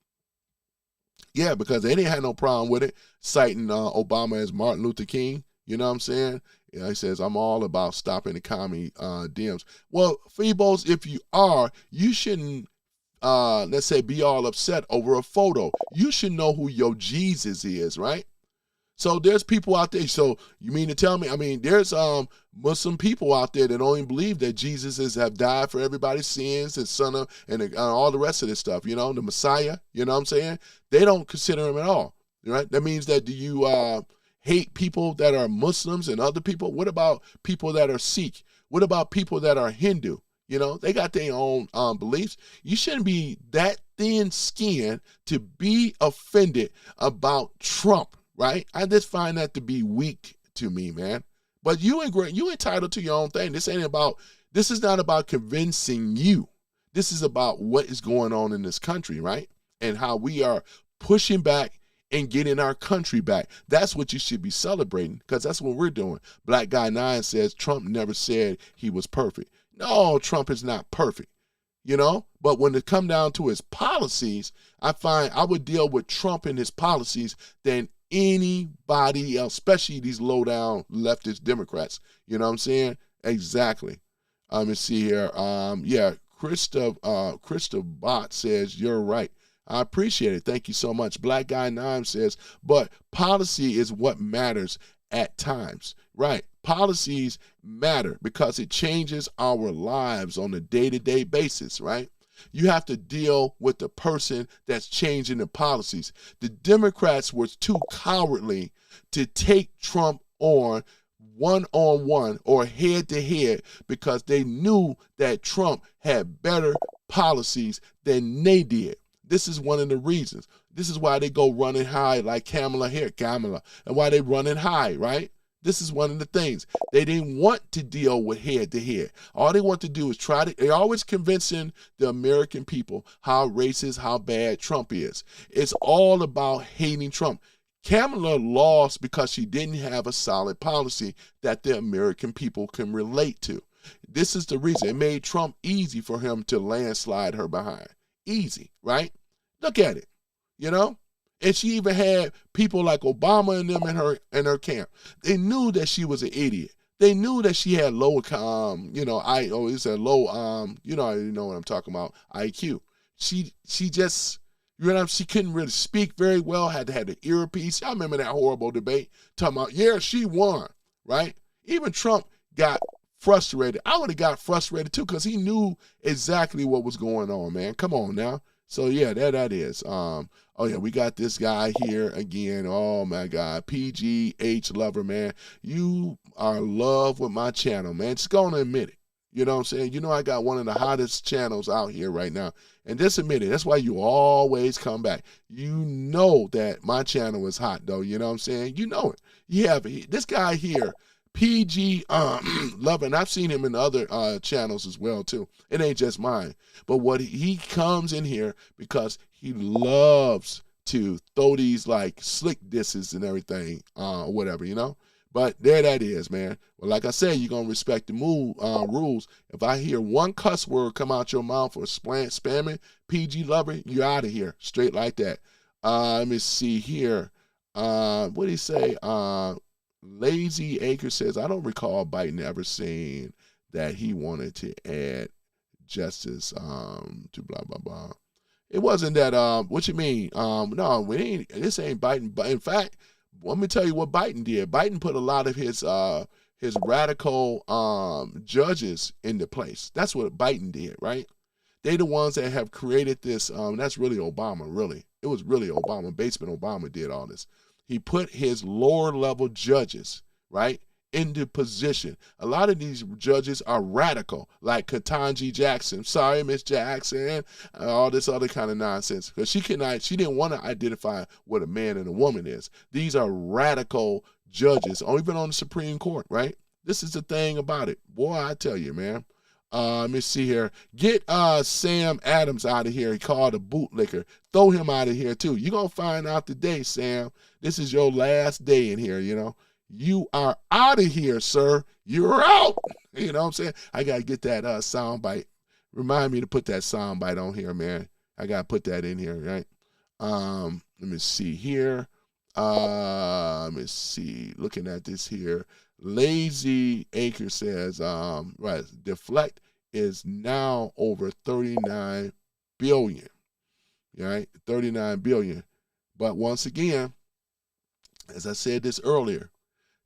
Yeah, because they didn't have no problem with it, citing Obama as Martin Luther King. You know what I'm saying? Yeah, he says, I'm all about stopping the commie Dems. Well, Phoebos, if you are, you shouldn't, let's say, be all upset over a photo. You should know who your Jesus is, right? So there's people out there. So you mean to tell me, there's Muslim people out there that don't even believe that Jesus have died for everybody's sins and son of, and all the rest of this stuff, the Messiah, you know what I'm saying? They don't consider him at all, right? That means that do you hate people that are Muslims and other people? What about people that are Sikh? What about people that are Hindu? They got their own beliefs. You shouldn't be that thin-skinned to be offended about Trump. Right? I just find that to be weak to me, man. But you entitled to your own thing. This is not about convincing you. This is about what is going on in this country, right? And how we are pushing back and getting our country back. That's what you should be celebrating, because that's what we're doing. Black Guy 9 says Trump never said he was perfect. No, Trump is not perfect. But when it come down to his policies, I find I would deal with Trump and his policies than anybody else, especially these low down leftist Democrats. You know what I'm saying? Exactly. Let me see here. Yeah, Krista Bot says, you're right. I appreciate it. Thank you so much. Black Guy 9 says, but policy is what matters at times. Right. Policies matter because it changes our lives on a day-to-day basis, right? You have to deal with the person that's changing the policies. The Democrats were too cowardly to take Trump on one-on-one or head-to-head because they knew that Trump had better policies than they did. This is one of the reasons. This is why they go running high like Kamala, and why they running high, right? This is one of the things. They didn't want to deal with head-to-head. All they want to do is they're always convincing the American people how racist, how bad Trump is. It's all about hating Trump. Kamala lost because she didn't have a solid policy that the American people can relate to. This is the reason. It made Trump easy for him to landslide her behind. Easy, right? Look at it, you know? And she even had people like Obama and them in her camp. They knew that she was an idiot. They knew that she had low, you know what I'm talking about, IQ. She just, she couldn't really speak very well, had to have the earpiece. I remember that horrible debate talking about, yeah, she won, right? Even Trump got frustrated. I would have got frustrated too because he knew exactly what was going on, man. Come on now. So yeah, that is. Oh yeah, we got this guy here again. Oh my God, PGH Lover, man. You are in love with my channel, man. Just gonna admit it. You know what I'm saying? You know I got one of the hottest channels out here right now. And just admit it. That's why you always come back. You know that my channel is hot though. You know what I'm saying? You know it. You have this guy here, PG Lover, and I've seen him in other channels as well too. It ain't just mine. But what he comes in here because he loves to throw these like slick disses and everything, or whatever, you know. But there that is, man. Well, like I said, you're gonna respect the rules. If I hear one cuss word come out your mouth or spamming PG Lover, you're out of here, straight like that. Let me see here. What did he say? Lazy Acre says, I don't recall Biden ever saying that he wanted to add justice to blah blah blah. It wasn't that what you mean? No, this ain't Biden. But in fact, let me tell you what Biden did. Biden put a lot of his radical judges into place. That's what Biden did, right? They the ones that have created this. That's really Obama, really. It was really Obama. Basement Obama did all this. He put his lower level judges, right, into position. A lot of these judges are radical, like Ketanji Jackson. Sorry, Miss Jackson, all this other kind of nonsense. Because she didn't want to identify what a man and a woman is. These are radical judges, or even on the Supreme Court, right? This is the thing about it. Boy, I tell you, man. Let me see here. Get Sam Adams out of here. He called a bootlicker. Throw him out of here, too. You're going to find out today, Sam. This is your last day in here, you know. You are out of here, sir. You're out. You know what I'm saying? I got to get that sound bite. Remind me to put that sound bite on here, man. I got to put that in here, right? Let me see here. Let me see. Looking at this here. Lazy Acre says, right, deflect is now over 39 billion, right? 39 billion. But once again, as I said this earlier,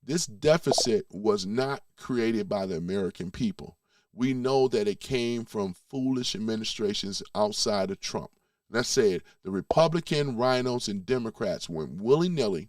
this deficit was not created by the American people. We know that it came from foolish administrations outside of Trump. Let's say it, the Republican, Rhinos, and Democrats went willy-nilly,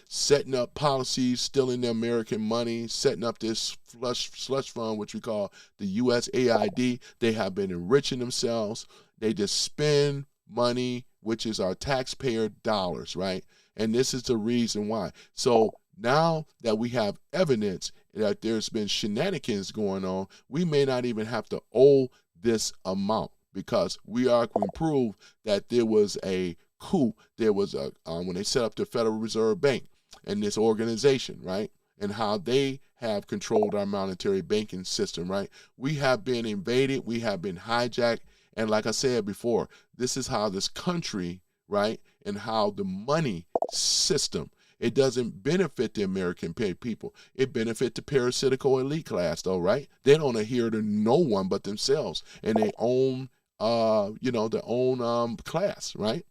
setting up policies, stealing the American money, setting up this slush fund, which we call the USAID. They have been enriching themselves. They just spend money, which is our taxpayer dollars, right? And this is the reason why. So now that we have evidence that there's been shenanigans going on, we may not even have to owe this amount because we are going to prove that there was a coup. There was a when they set up the Federal Reserve Bank and this organization, right, and how they have controlled our monetary banking system, right? We have been invaded, we have been hijacked, and like I said before, this is how this country, right, and how the money system It doesn't benefit the American people. It benefits the parasitical elite class, though, right? They don't adhere to no one but themselves and their own, their own class, right?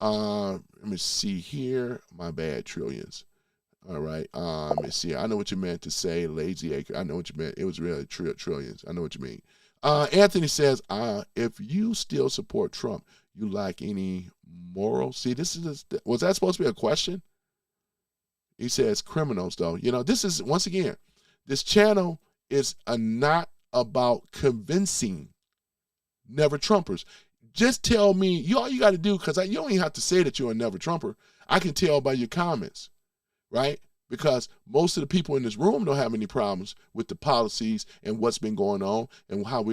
Let me see here. My bad, trillions. All right. Let me see. I know what you meant to say, lazy acre. I know what you meant. It was really trillions. I know what you mean. Anthony says, if you still support Trump, you lack any morals. See, was that supposed to be a question? He says criminals, though. This is, once again, this channel is not about convincing never Trumpers. Just tell me, all you got to do, because you don't even have to say that you're a never Trumper. I can tell by your comments, right? Because most of the people in this room don't have any problems with the policies and what's been going on and how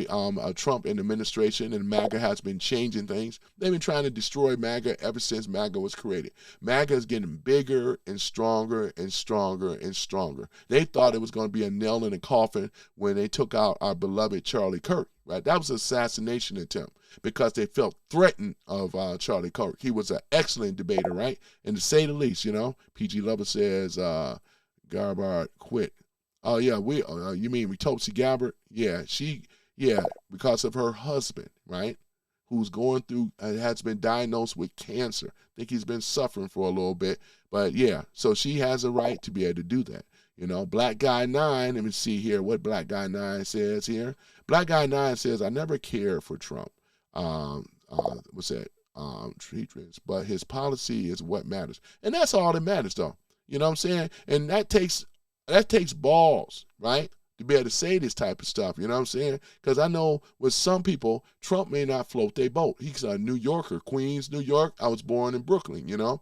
Trump and the administration and MAGA has been changing things. They've been trying to destroy MAGA ever since MAGA was created. MAGA is getting bigger and stronger and stronger and stronger. They thought it was going to be a nail in the coffin when they took out our beloved Charlie Kirk, right? That was an assassination attempt because they felt threatened of Charlie Kirk. He was an excellent debater, right? And to say the least, PG Lover says, Gabbard quit. Oh, yeah, you mean Tulsi Gabbard? Yeah, because of her husband, right? Who's going through, has been diagnosed with cancer. I think he's been suffering for a little bit. But yeah, so she has a right to be able to do that. Black Guy 9, let me see here what Black Guy 9 says here. Black Guy 9 says, I never cared for Trump. What's that? Treatments, but his policy is what matters. And that's all that matters, though. You know what I'm saying? And that takes balls, right? To be able to say this type of stuff, you know what I'm saying? Because I know with some people, Trump may not float their boat. He's a New Yorker, Queens, New York. I was born in Brooklyn, New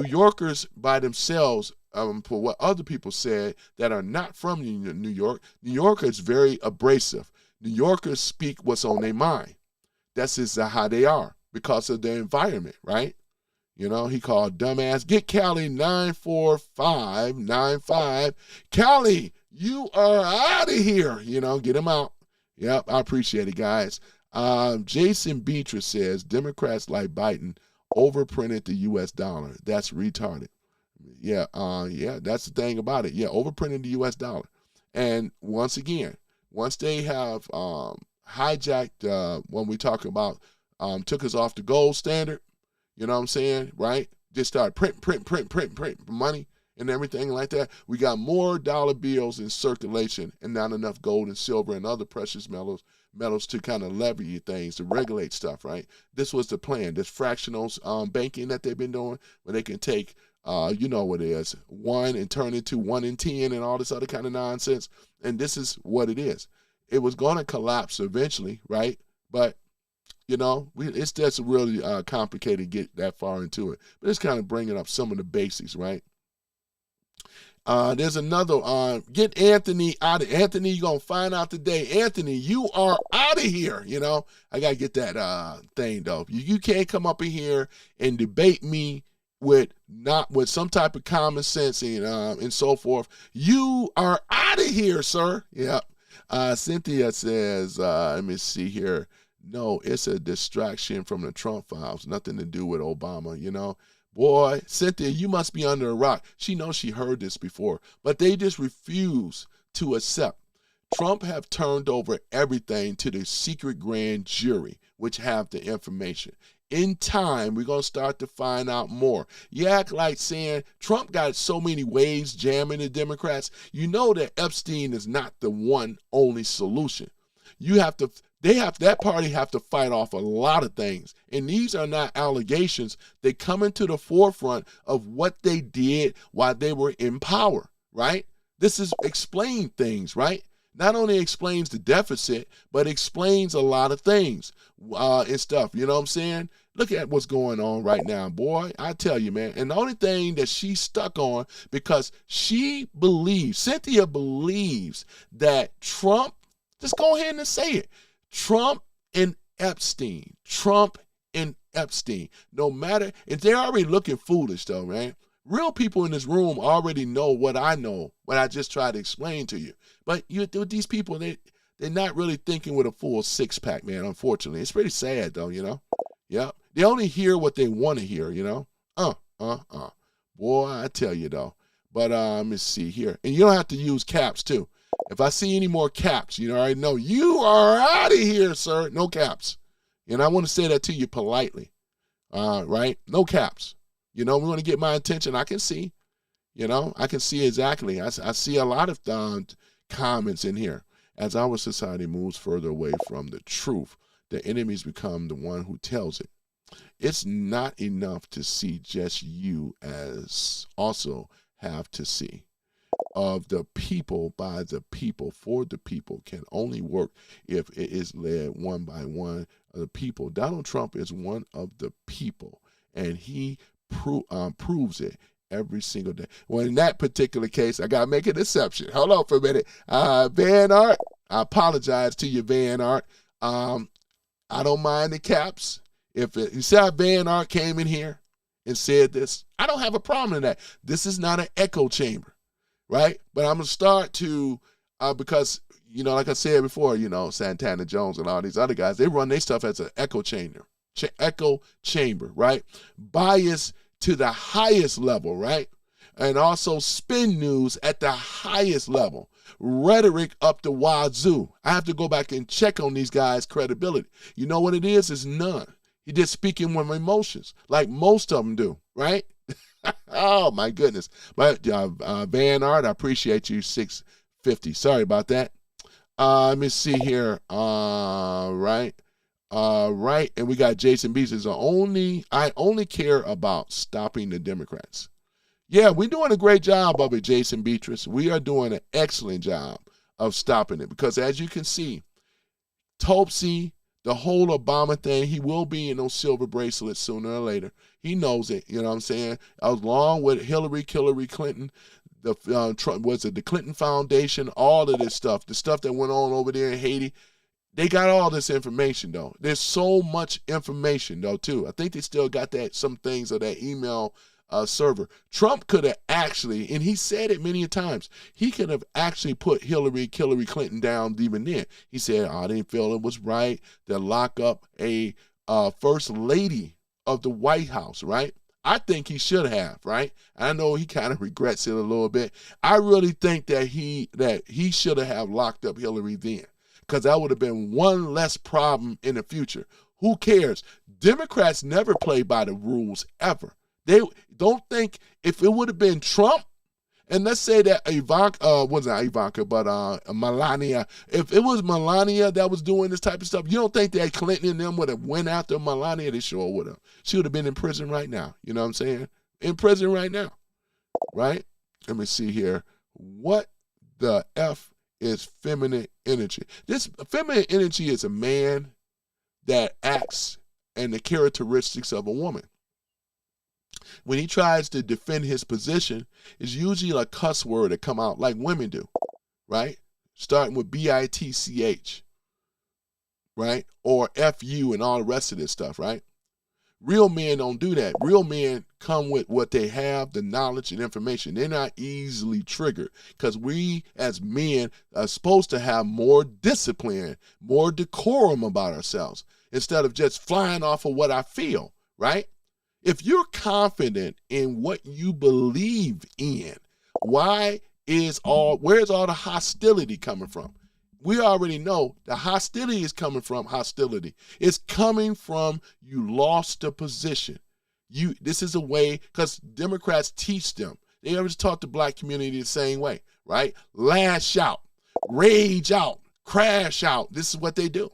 Yorkers by themselves, for what other people said that are not from New York, New Yorkers very abrasive. New Yorkers speak what's on their mind. That's just how they are because of their environment, right? He called dumbass. Get Callie 94595. Callie, you are out of here. Get him out. Yep, I appreciate it, guys. Jason Beatrice says Democrats like Biden overprinted the U.S. dollar. That's retarded. Yeah, that's the thing about it. Yeah, overprinted the U.S. dollar. And once again, once they have hijacked when we talk about took us off the gold standard, you know what I'm saying, right? Just started print money and everything like that. We got more dollar bills in circulation and not enough gold and silver and other precious metals to kind of levy things, to regulate stuff, right? This was the plan. This fractional banking that they've been doing, where they can take, you know what it is, 1 and turn it to 1 in 10 and all this other kind of nonsense. And this is what it is. It was going to collapse eventually, right? But, it's just really complicated to get that far into it. But it's kind of bringing up some of the basics, right? There's another, get Anthony out of, Anthony, you're going to find out today. Anthony, you are out of here, I got to get that thing, though. You can't come up in here and debate me with some type of common sense and so forth. You are out of here, sir. Yeah. Cynthia says, let me see here. No, it's a distraction from the Trump files. Nothing to do with Obama, Boy, Cynthia, you must be under a rock. She knows she heard this before, but they just refuse to accept. Trump have turned over everything to the secret grand jury, which have the information. In time, we're going to start to find out more. You act like saying Trump got so many ways jamming the Democrats. You know that Epstein is not the one only solution. That party have to fight off a lot of things. And these are not allegations. They come into the forefront of what they did while they were in power, right? This is explain things, right? Not only explains the deficit, but explains a lot of things and stuff. You know what I'm saying? Look at what's going on right now, boy. I tell you, man. And the only thing that she's stuck on, because Cynthia believes that Trump, just go ahead and say it, Trump and Epstein. No matter, if they're already looking foolish though, man. Real people in this room already know what I know, what I just tried to explain to you. But these people, they're not really thinking with a full six-pack, man, unfortunately. It's pretty sad though, Yeah. They only hear what they want to hear, Boy, I tell you though. But let me see here. And you don't have to use caps too. If I see any more caps, you already know you are out of here, sir. No caps. And I want to say that to you politely. Right? No caps. We want to get my attention. I can see. I can see exactly. I see a lot of comments in here. As our society moves further away from the truth, the enemies become the one who tells it. It's not enough to see just you, as also have to see. Of the people, by the people, for the people can only work if it is led one by one of the people. Donald Trump is one of the people, and he proves it every single day. Well, in that particular case, I got to make an exception. Hold on for a minute. Van Art, I apologize to you, Van Art. I don't mind the caps. If you said Van Art came in here and said this, I don't have a problem in that. This is not an echo chamber, right? But I'm going to start to, because, like I said before, Santana Jones and all these other guys, they run their stuff as an echo chamber, right? Bias to the highest level, right? And also spin news at the highest level. Rhetoric up the wazoo. I have to go back and check on these guys' credibility. You know what it is? It's none. He just speaking with emotions, like most of them do, right? Oh, my goodness. But Van Art, I appreciate you, 650. Sorry about that. Let me see here. Right. And we got Jason B says, I only care about stopping the Democrats. Yeah, we're doing a great job of it, Jason Beatrice. We are doing an excellent job of stopping it because, as you can see, Tulsi, the whole Obama thing, he will be in those silver bracelets sooner or later. He knows it, you know what I'm saying? Along with Hillary Clinton, the Clinton Foundation, all of this stuff, the stuff that went on over there in Haiti. They got all this information, though. There's so much information, though, too. I think they still got some things of that email server. Trump could have actually, and he said it many times, he could have actually put Hillary Clinton down even then. He said, I didn't feel it was right to lock up a first lady of the White House, right? I think he should have, right? I know he kind of regrets it a little bit. I really think that he should have locked up Hillary then, because that would have been one less problem in the future. Who cares? Democrats never play by the rules ever. They don't think if it would have been Trump, and let's say that Melania, if it was Melania that was doing this type of stuff, you don't think that Clinton and them would have went after Melania? They sure would have. She would have been in prison right now. You know what I'm saying? In prison right now, right? Let me see here. What the F is feminine energy? This feminine energy is a man that acts and the characteristics of a woman. When he tries to defend his position, it's usually a cuss word that come out like women do, right? Starting with bitch, right? Or fu and all the rest of this stuff, right? Real men don't do that. Real men come with what they have, the knowledge and information. They're not easily triggered because we as men are supposed to have more discipline, more decorum about ourselves instead of just flying off of what I feel, right? If you're confident in what you believe in, where's all the hostility coming from? We already know the hostility is coming from hostility. It's coming from you lost a position. This is a way, because Democrats teach them. They always taught the black community the same way, right? Lash out, rage out, crash out. This is what they do,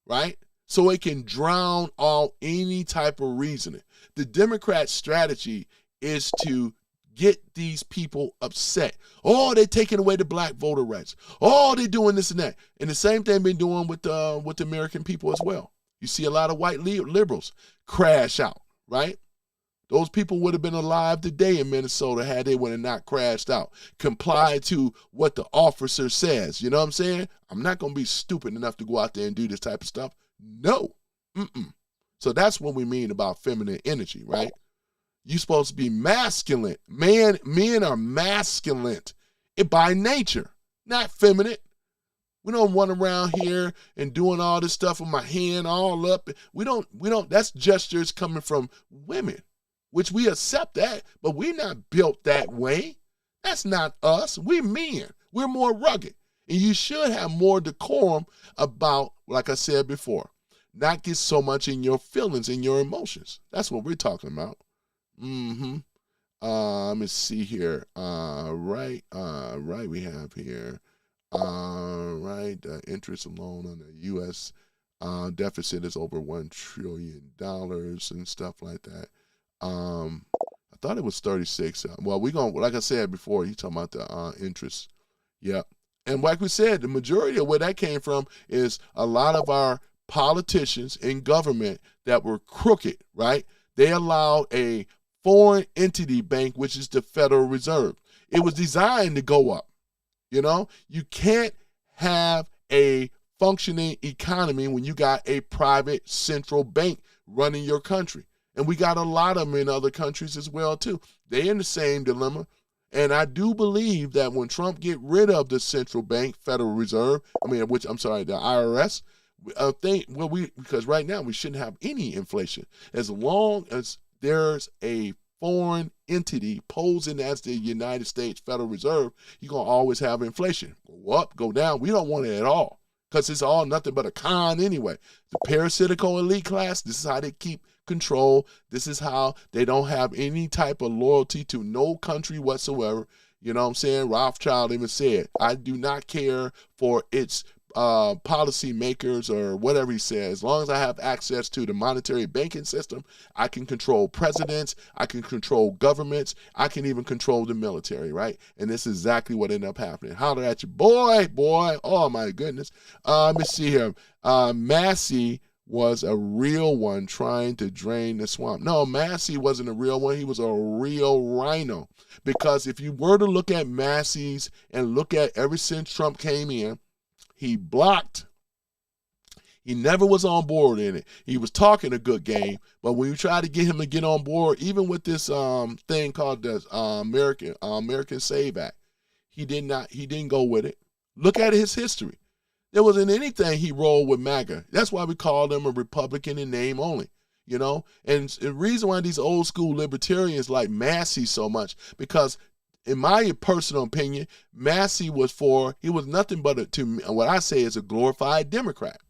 right? So it can drown out any type of reasoning. The Democrat strategy is to get these people upset. Oh, they're taking away the black voter rights. Oh, they're doing this and that. And the same thing been doing with the American people as well. You see a lot of white liberals crash out, right? Those people would have been alive today in Minnesota had they would have not crashed out. Comply to what the officer says. You know what I'm saying? I'm not going to be stupid enough to go out there and do this type of stuff. No. So that's what we mean about feminine energy, right? You're supposed to be masculine. Men are masculine by nature, not feminine. We don't run around here and doing all this stuff with my hand all up. We don't, that's gestures coming from women. which we accept that, but we're not built that way. That's not us. We're men. We're more rugged. And you should have more decorum about, like I said before, not get so much in your feelings and your emotions. That's what we're talking about. Let me see here. Right, we have here. Interest alone on the U.S. Deficit is over $1 trillion and stuff like that. I thought it was 36. Well, we're going to, like I said before, you talking about the interest. Yep. And like we said, the majority of where that came from is a lot of our politicians in government that were crooked, right? They allowed a foreign entity bank, which is the Federal Reserve. It was designed to go up. You know, you can't have a functioning economy when you got a private central bank running your country. And we got a lot of them in other countries as well, too. They're in the same dilemma. And I do believe that when Trump get rid of the central bank, Federal Reserve, the IRS, because right now we shouldn't have any inflation. As long as there's a foreign entity posing as the United States Federal Reserve, you're going to always have inflation. Go up, go down. We don't want it at all because it's all nothing but a con anyway. The parasitical elite class, this is how they keep control. This is how they don't have any type of loyalty to no country whatsoever. You know what I'm saying? Rothschild even said, I do not care for its policy makers or whatever he said. As long as I have access to the monetary banking system, I can control presidents, I can control governments, I can even control the military, right? And this is exactly what ended up happening. Holler at you, boy, oh my goodness. Let me see here. Massie was a real one trying to drain the swamp. No, Massie wasn't a real one. He was a real rhino. Because if you were to look at Massie's and look at ever since Trump came in, he blocked. He never was on board in it. He was talking a good game, but when you try to get him to get on board, even with this thing called the American Save Act, he didn't go with it. Look at his history. There wasn't anything he rolled with MAGA. That's why we call him a Republican in name only, you know? And the reason why these old school libertarians like Massie so much, because in my personal opinion, Massie was nothing but what I say is a glorified Democrat,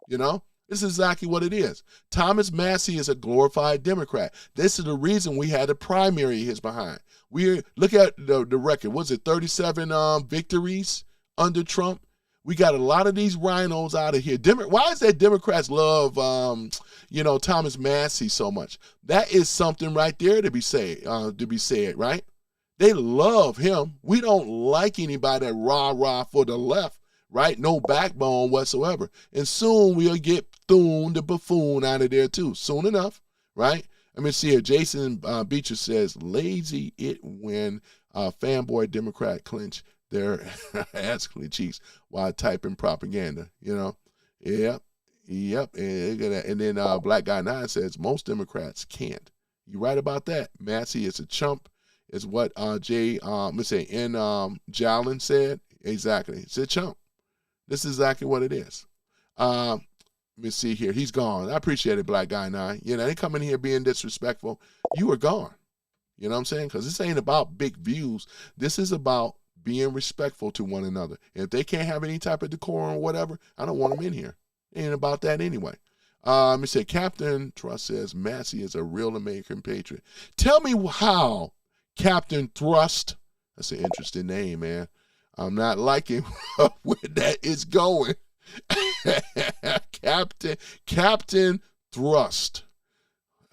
you know? This is exactly what it is. Thomas Massie is a glorified Democrat. This is the reason we had a primary his behind. Look at the record. Was it 37 victories under Trump? We got a lot of these rhinos out of here. Why is that Democrats love, Thomas Massie so much? That is something right there to be said, right? They love him. We don't like anybody that rah-rah for the left, right? No backbone whatsoever. And soon we'll get Thune the buffoon out of there too. Soon enough, right? Let me see here. Jason Beecher says, lazy it when fanboy Democrat clinch their ass-clean cheeks while typing propaganda, you know? Yep. And then Black Guy 9 says, most Democrats can't. You right about that. Massie is a chump, is what Jalen said. Exactly. It's a chump. This is exactly what it is. Let me see here. He's gone. I appreciate it, Black Guy 9. You know, they come in here being disrespectful. You are gone. You know what I'm saying? Because this ain't about big views. This is about being respectful to one another. And if they can't have any type of decorum or whatever, I don't want them in here. It ain't about that anyway. Let me say, Captain Trust says Massie is a real American patriot. Tell me how Captain Thrust, that's an interesting name, man. I'm not liking where that is going. Captain Thrust.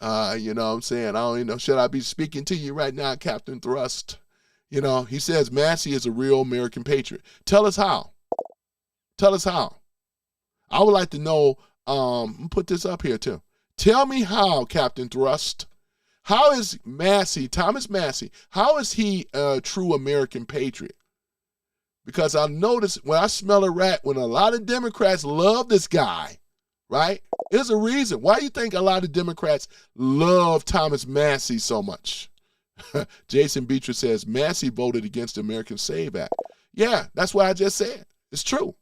You know what I'm saying? I don't even know. Should I be speaking to you right now, Captain Thrust? You know, he says Massie is a real American patriot. Tell us how. I would like to know, put this up here too. Tell me how, Captain Thrust. How is Thomas Massie, how is he a true American patriot? Because I noticed when I smell a rat, when a lot of Democrats love this guy, right? There's a reason. Why do you think a lot of Democrats love Thomas Massie so much? Jason Beecher says, Massie voted against the American Save Act. Yeah, that's what I just said. It's true.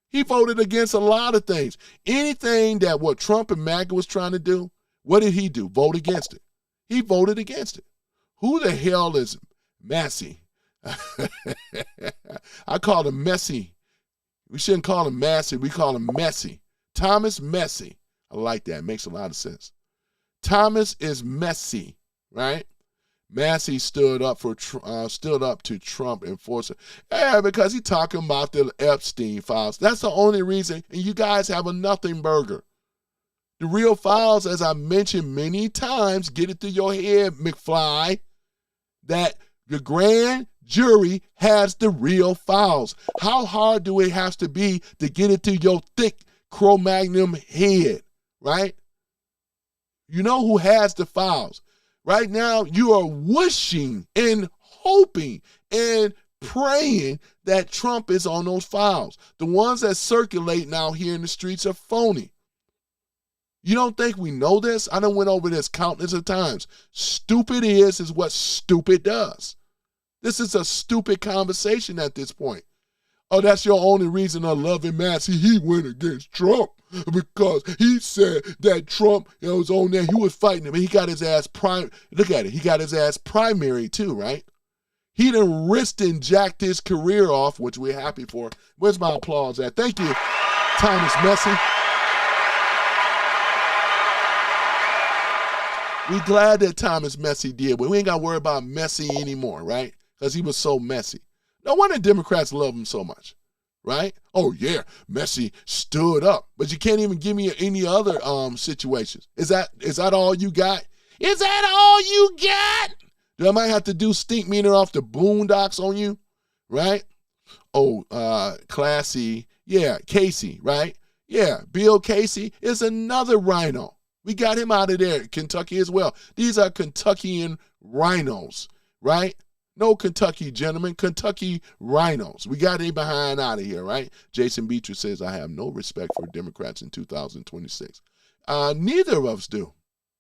He voted against a lot of things. Anything that what Trump and MAGA was trying to do, what did he do? Vote against it. He voted against it. Who the hell is Massie? I call him Messy. We shouldn't call him Massie. We call him Messy. Thomas Massie. I like that. It makes a lot of sense. Thomas is messy, right? Massie stood up to Trump enforcer. Yeah, because he's talking about the Epstein files. That's the only reason. And you guys have a nothing burger. The real files, as I mentioned many times, get it through your head, McFly, that the grand jury has the real files. How hard do it have to be to get it to your thick Cro-Magnon head, right? You know who has the files. Right now, you are wishing and hoping and praying that Trump is on those files. The ones that circulate now here in the streets are phony. You don't think we know this? I done went over this countless of times. Stupid is what stupid does. This is a stupid conversation at this point. Oh, that's your only reason of loving Massie. He went against Trump because he said that Trump was on there. He was fighting him. And he got his ass look at it. He got his ass primary too, right? He done risked and jacked his career off, which we're happy for. Where's my applause at? Thank you, Thomas Massie. We glad that Thomas Massie did, but we ain't got to worry about Massie anymore, right? Because he was so messy. No wonder Democrats love him so much, right? Oh, yeah, Massie stood up. But you can't even give me any other situations. Is that all you got? Is that all you got? I might have to do stink meter off the boondocks on you, right? Oh, classy. Yeah, Casey, right? Yeah, Bill Casey is another rhino. We got him out of there, Kentucky as well. These are Kentuckian rhinos, right? No Kentucky gentlemen, Kentucky rhinos. We got him behind out of here, right? Jason Beatrice says, I have no respect for Democrats in 2026. Neither of us do.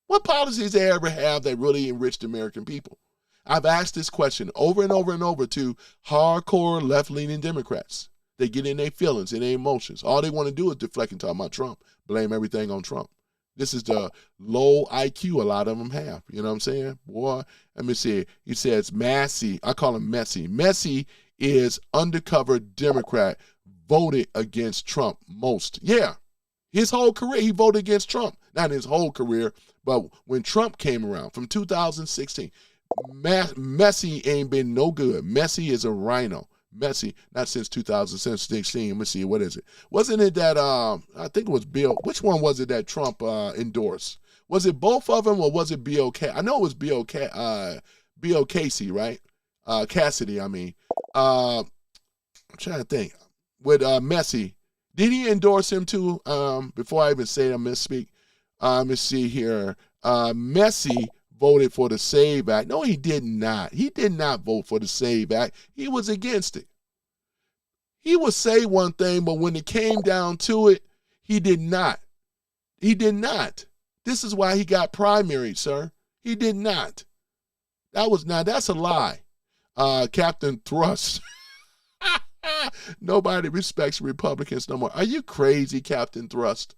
What policies they ever have that really enrich the American people? I've asked this question over and over and over to hardcore left-leaning Democrats. They get in their feelings and their emotions. All they want to do is deflect and talk about Trump, blame everything on Trump. This is the low IQ a lot of them have. You know what I'm saying? Boy, let me see. He says Massie. I call him Messy. Messy is undercover Democrat, voted against Trump most. Yeah. His whole career, he voted against Trump. Not his whole career, but when Trump came around from 2016, Massie ain't been no good. Massie is a rhino. Massie, not since 2016. Let me see, what is it? Wasn't it that, I think it was Bill, which one was it that Trump endorsed? Was it both of them or was it B.O.K.? I know it was B.O. Casey, right? Cassidy, I mean. I'm trying to think. With Massie, did he endorse him too? Before I even say I misspeak, let me see here. Massie voted for the SAVE Act. No, he did not. He did not vote for the SAVE Act. He was against it. He would say one thing, but when it came down to it, he did not. He did not. This is why he got primaried, sir. He did not. That's a lie. Captain Thrust. Nobody respects Republicans no more. Are you crazy, Captain Thrust?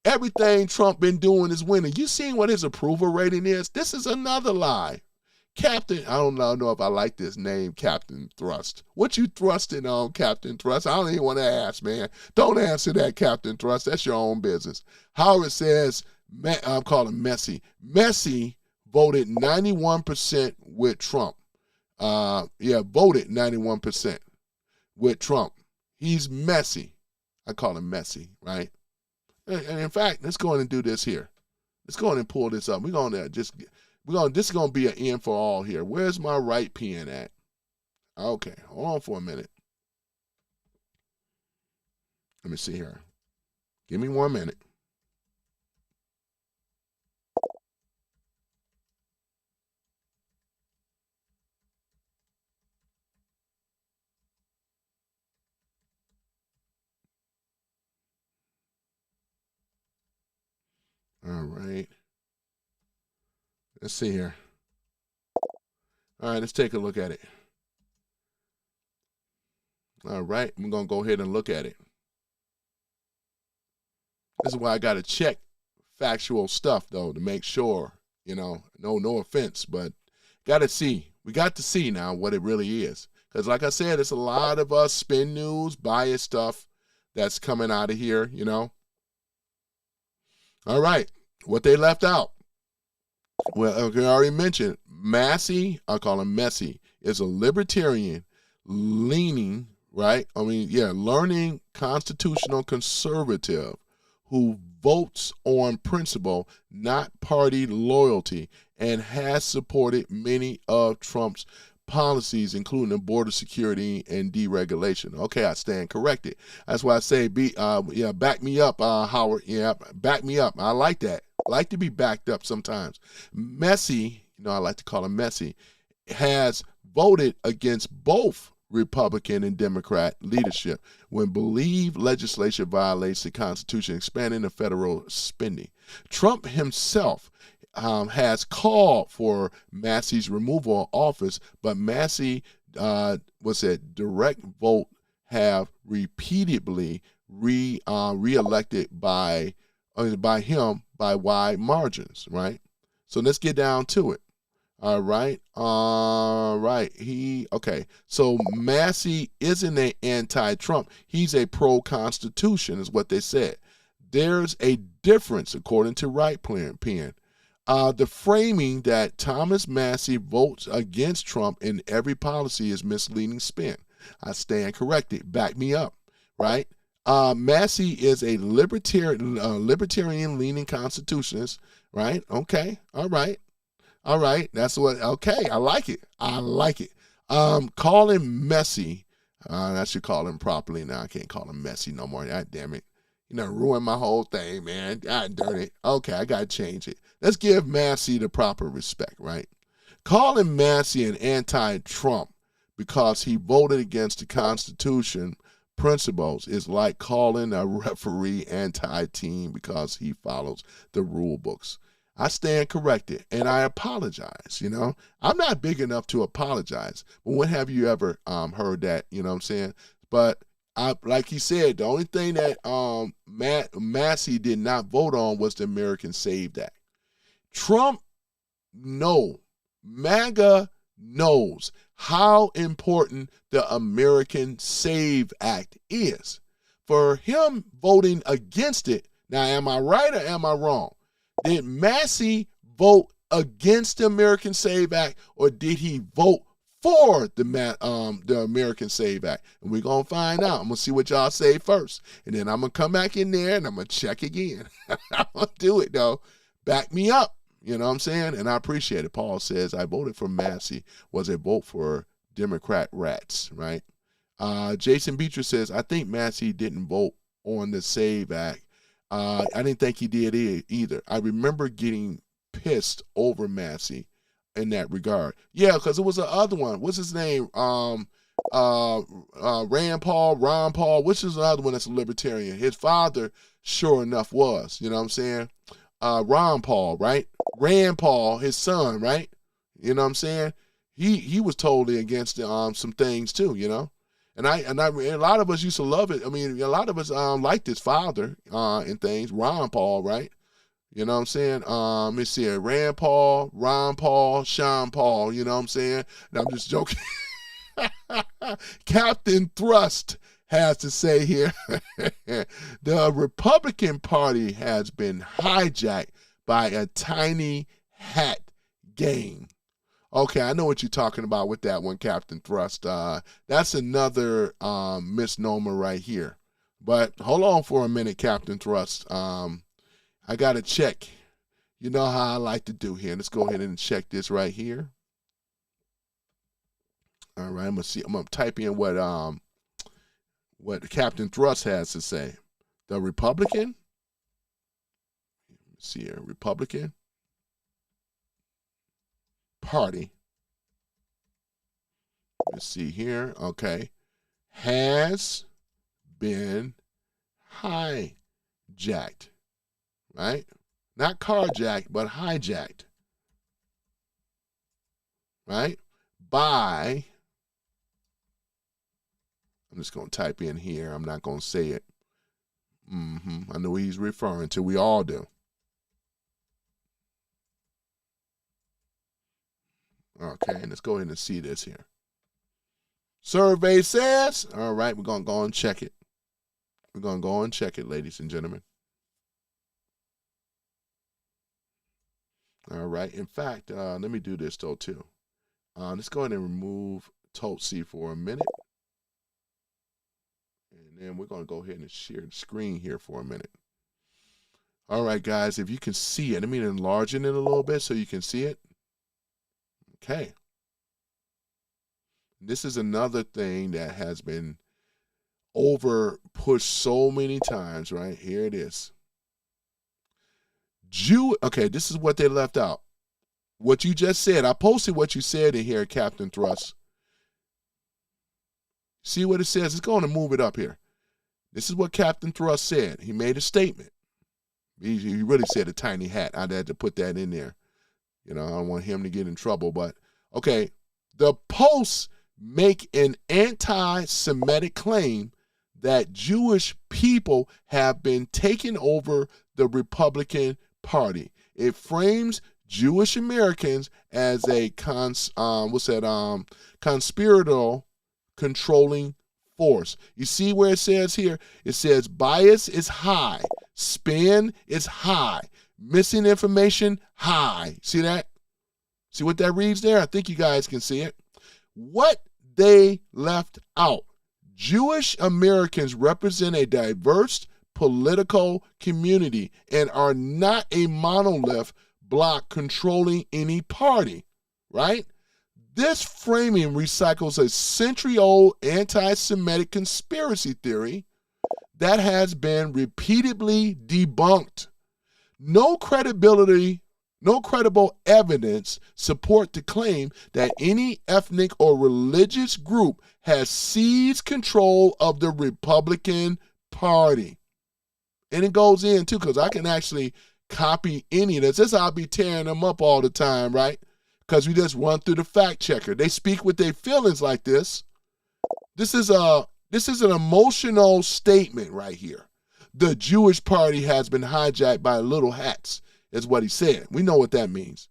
Everything Trump been doing is winning. You seen what his approval rating is? This is another lie. Captain, I don't know if I like this name, Captain Thrust. What you thrusting on, Captain Thrust? I don't even want to ask, man. Don't answer that, Captain Thrust. That's your own business. Howard says, I'm calling Massie. Massie voted 91% with Trump. Voted 91% with Trump. He's messy. I call him messy, right? And in fact, let's go in and do this here. Let's go in and pull this up. This is gonna be an end for all here. Where's my right pen at? Okay, hold on for a minute. Let me see here. Give me 1 minute. All right. Let's see here. All right, let's take a look at it. All right, we're going to go ahead and look at it. This is why I got to check factual stuff, though, to make sure You know, no offense, but got to see. We got to see now what it really is. Because like I said, it's a lot of us spin news, bias stuff that's coming out of here, you know. All right, what they left out. Well, I already mentioned, Massie, I call him Messi, is a libertarian leaning, right? Learning constitutional conservative who votes on principle, not party loyalty, and has supported many of Trump's policies, including border security and deregulation. Okay, I stand corrected. That's why I say, back me up, Howard. Yeah, back me up. I like that. I like to be backed up sometimes. Messi, I like to call him Messi, has voted against both Republican and Democrat leadership when believed legislation violates the Constitution, expanding the federal spending. Trump himself has called for Massie's removal of office, but Massie direct vote have repeatedly reelected by him by wide margins, right? So let's get down to it. All right. So Massie isn't an anti-Trump. He's a pro-Constitution, is what they said. There's a difference, according to Right Pen. The framing that Thomas Massie votes against Trump in every policy is misleading spin. I stand corrected. Back me up, right? Massie is a libertarian-leaning constitutionalist, right? Okay, all right. That's what. Okay, I like it. Call him Messi. I should call him properly now. I can't call him Messi no more. God damn it. Ruin my whole thing, man. God darn it. Okay, I got to change it. Let's give Massie the proper respect, right? Calling Massie an anti-Trump because he voted against the Constitution principles is like calling a referee anti-team because he follows the rule books. I stand corrected, and I apologize, I'm not big enough to apologize. But when have you ever heard that, you know what I'm saying? But like he said, the only thing that Massie did not vote on was the American Saved Act. Trump, no. MAGA knows how important the American Save Act is. For him voting against it, now am I right or am I wrong? Did Massie vote against the American Save Act, or did he vote for the American Save Act? And we're going to find out. I'm going to see what y'all say first. And then I'm going to come back in there and I'm going to check again. I'm going to do it, though. Back me up. You know what I'm saying? And I appreciate it. Paul says, I voted for Massie. Was a vote for Democrat rats, right? Jason Beecher says, I think Massie didn't vote on the Save Act. I didn't think he did either. I remember getting pissed over Massie in that regard. Yeah, because it was the other one. What's his name? Ron Paul. Which is the other one that's a libertarian? His father, sure enough, was. You know what I'm saying? Ron Paul, right? Rand Paul, his son, right? You know what I'm saying? He was totally against some things too, And a lot of us used to love it. I mean, a lot of us liked his father and things. Ron Paul, right? You know what I'm saying? Let me see it. Rand Paul, Ron Paul, Sean Paul. You know what I'm saying? And I'm just joking. Captain Thrust has to say here, the Republican Party has been hijacked by a tiny hat gang. Okay, I know what you're talking about with that one, Captain Thrust. That's another misnomer right here. But hold on for a minute, Captain Thrust. I got to check. You know how I like to do here. Let's go ahead and check this right here. All right, I'm going to type in what Captain Thrust has to say. The Republican? Let's see here. Republican Party. Let's see here. Okay. Has been hijacked. Right? Not carjacked, but hijacked. Right? By, I'm just going to type in here. I'm not going to say it. I know what he's referring to. We all do. Okay, let's go ahead and see this here. Survey says, all right, we're going to go and check it. We're going to go and check it, ladies and gentlemen. All right. In fact, let me do this, though, too. Let's go ahead and remove Tulsi for a minute. And then we're going to go ahead and share the screen here for a minute. All right, guys, if you can see it, let me enlarge it a little bit so you can see it. Okay. This is another thing that has been over pushed so many times, right? Here it is. Okay, this is what they left out. What you just said, I posted what you said in here, Captain Thrust. See what it says? It's going to move it up here. This is what Captain Thrust said. He made a statement. He really said a tiny hat. I had to put that in there. You know, I don't want him to get in trouble, but okay. The posts make an anti-Semitic claim that Jewish people have been taking over the Republican Party. It frames Jewish Americans as a conspiratorial controlling force. You see where it says here? It says bias is high, spin is high, missing information high. See that? See what that reads there? I think you guys can see it. What they left out. Jewish Americans represent a diverse political community and are not a monolith bloc controlling any party, right? This framing recycles a century-old anti-Semitic conspiracy theory that has been repeatedly debunked. No credible evidence support the claim that any ethnic or religious group has seized control of the Republican Party. And it goes in, too, because I can actually copy any of this. This I'll be tearing them up all the time, right? Because we just run through the fact checker. They speak with their feelings like this. This is an emotional statement right here. The Jewish party has been hijacked by little hats, is what he said. We know what that means.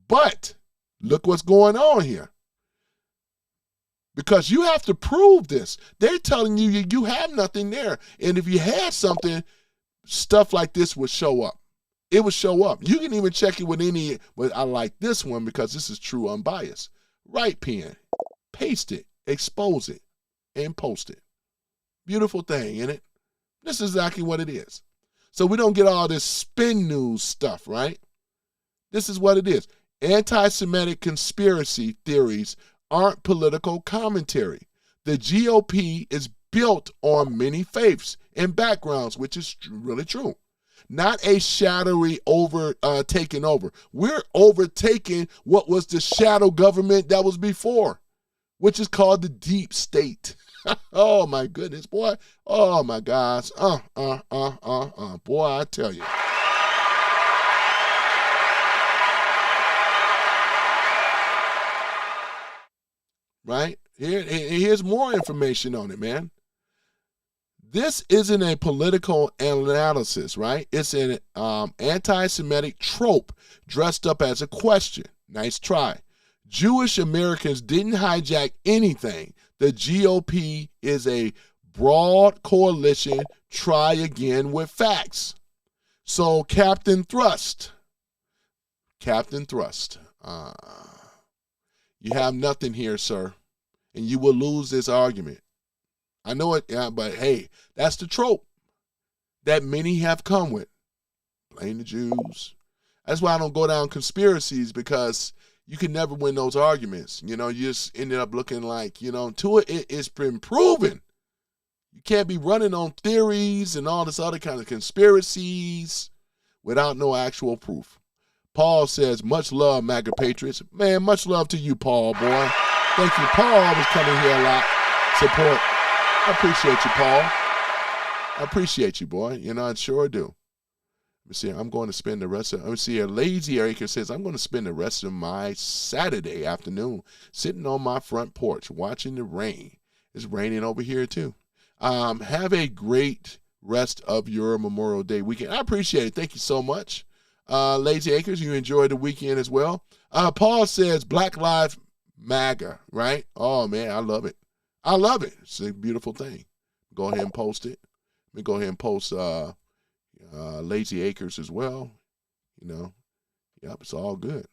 But look what's going on here. Because you have to prove this. They're telling you you have nothing there. And if you had something, stuff like this would show up. It would show up. You can even check it with any, but I like this one because this is true unbiased. Right pen, paste it, expose it, and post it. Beautiful thing, isn't it? This is exactly what it is. So we don't get all this spin news stuff, right? This is what it is. Anti-Semitic conspiracy theories aren't political commentary. The GOP is built on many faiths and backgrounds, which is really true. Not a shadowy taking over. We're overtaking what was the shadow government that was before, which is called the deep state. Oh my goodness, boy. Oh my gosh. Boy, I tell you. Right? Here's more information on it, man. This isn't a political analysis, right? It's an anti-Semitic trope dressed up as a question. Nice try. Jewish Americans didn't hijack anything. The GOP is a broad coalition. Try again with facts. So Captain Thrust, you have nothing here, sir, and you will lose this argument. I know it, but hey, that's the trope that many have come with. Blame the Jews. That's why I don't go down conspiracies, because you can never win those arguments. You know, you just ended up looking like, to it's been proven. You can't be running on theories and all this other kind of conspiracies without no actual proof. Paul says, much love, MAGA Patriots. Man, much love to you, Paul, boy. Thank you. Paul always coming here a lot. Support. I appreciate you, Paul. I appreciate you, boy. I sure do. Let me see. I'm going to spend the rest of, let me see here. Lazy Erica says, I'm going to spend the rest of my Saturday afternoon sitting on my front porch watching the rain. It's raining over here, too. Have a great rest of your Memorial Day weekend. I appreciate it. Thank you so much. Lazy Acres, you enjoyed the weekend as well. Paul says Black Lives MAGA, right? Oh, man, I love it. I love it. It's a beautiful thing. Go ahead and post it. Let me go ahead and post Lazy Acres as well. You know, yep, it's all good.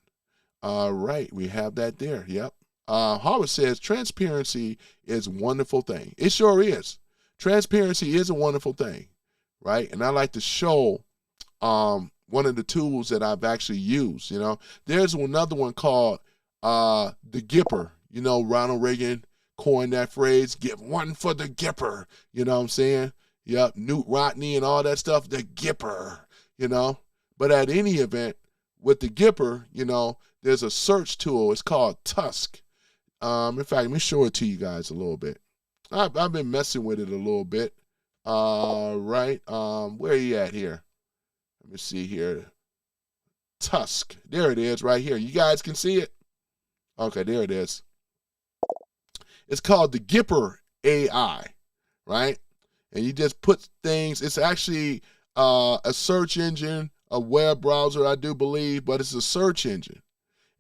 All right, we have that there. Yep. Howard says transparency is a wonderful thing. It sure is. Transparency is a wonderful thing, right? And I like to show one of the tools that I've actually used. You know, there's another one called the Gipper. You know, Ronald Reagan coined that phrase, "Give one for the Gipper." You know what I'm saying? Yep, Newt Rodney and all that stuff, the Gipper, you know. But at any event, with the Gipper, you know, there's a search tool. It's called Tusk. In fact, let me show it to you guys a little bit. I've been messing with it a little bit. Right. Where are you at here? Let me see here. Tusk. There it is right here. You guys can see it? Okay, there it is. It's called the Gipper AI, right? And you just put things, it's actually a search engine, a web browser, I do believe, but it's a search engine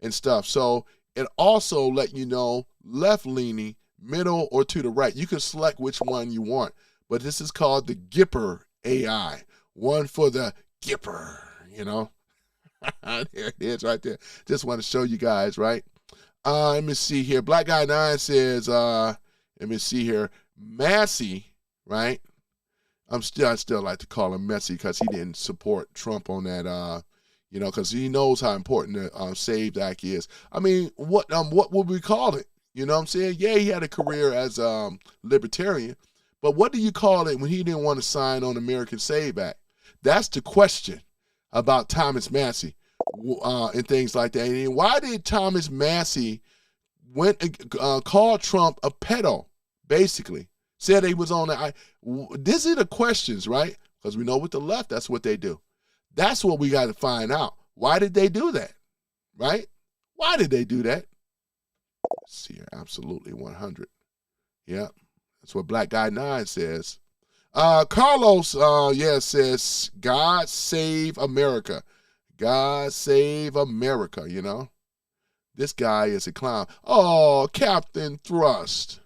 and stuff. So it also let you know left-leaning, middle, or to the right. You can select which one you want, but this is called the Gipper AI. One for the Gipper, you know. There it is right there. Just want to show you guys, right? Let me see here. Black Guy 9 says, let me see here. Massie, right? I still like to call him Messi because he didn't support Trump on that, you know, because he knows how important the SAVE Act is. I mean, what would we call it? You know what I'm saying? Yeah, he had a career as libertarian, but what do you call it when he didn't want to sign on American SAVE Act? That's the question about Thomas Massie and things like that. And why did Thomas Massie call Trump a pedo, basically? Said he was on the, these are the questions, right? Because we know with the left, that's what they do. That's what we got to find out. Why did they do that, right? Why did they do that? Let's see here, absolutely 100. Yeah, that's what Black Guy 9 says. Carlos, says, God save America. God save America, you know. This guy is a clown. Oh, Captain Thrust.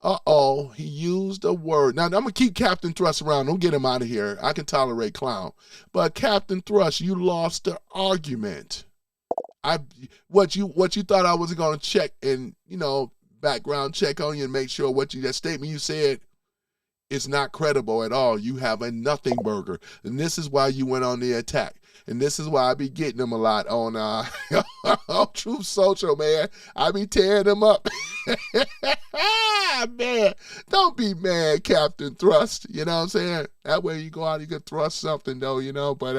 Uh-oh, he used a word. Now, I'm going to keep Captain Thrust around. Don't get him out of here. I can tolerate clown. But Captain Thrust, you lost the argument. What you thought I was going to check and, you know, background check on you and make sure that statement you said is not credible at all. You have a nothing burger. And this is why you went on the attack. And this is why I be getting them a lot on Truth Social, man. I be tearing them up. Man, don't be mad, Captain Thrust. You know what I'm saying? That way you go out, you can thrust something, though, you know. But,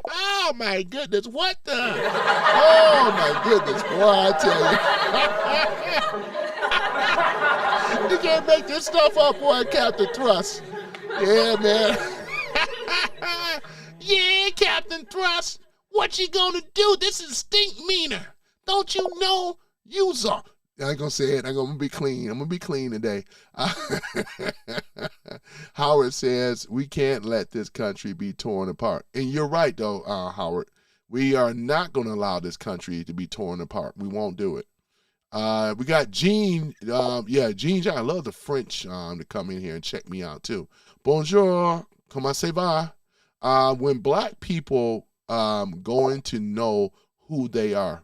oh, my goodness. What the? Oh, my goodness. Boy, I tell you. You can't make this stuff up, boy, Captain Thrust. Yeah, man. Yeah, Captain Thrust, what you gonna do? This is stink meaner. Don't you know? Use up. I ain't gonna say it. I'm gonna be clean. I'm gonna be clean today. Howard says, we can't let this country be torn apart. And you're right, though, Howard. We are not gonna allow this country to be torn apart. We won't do it. We got Gene. Gene, I love the French to come in here and check me out, too. Bonjour. Comment ça va? When black people going to know who they are,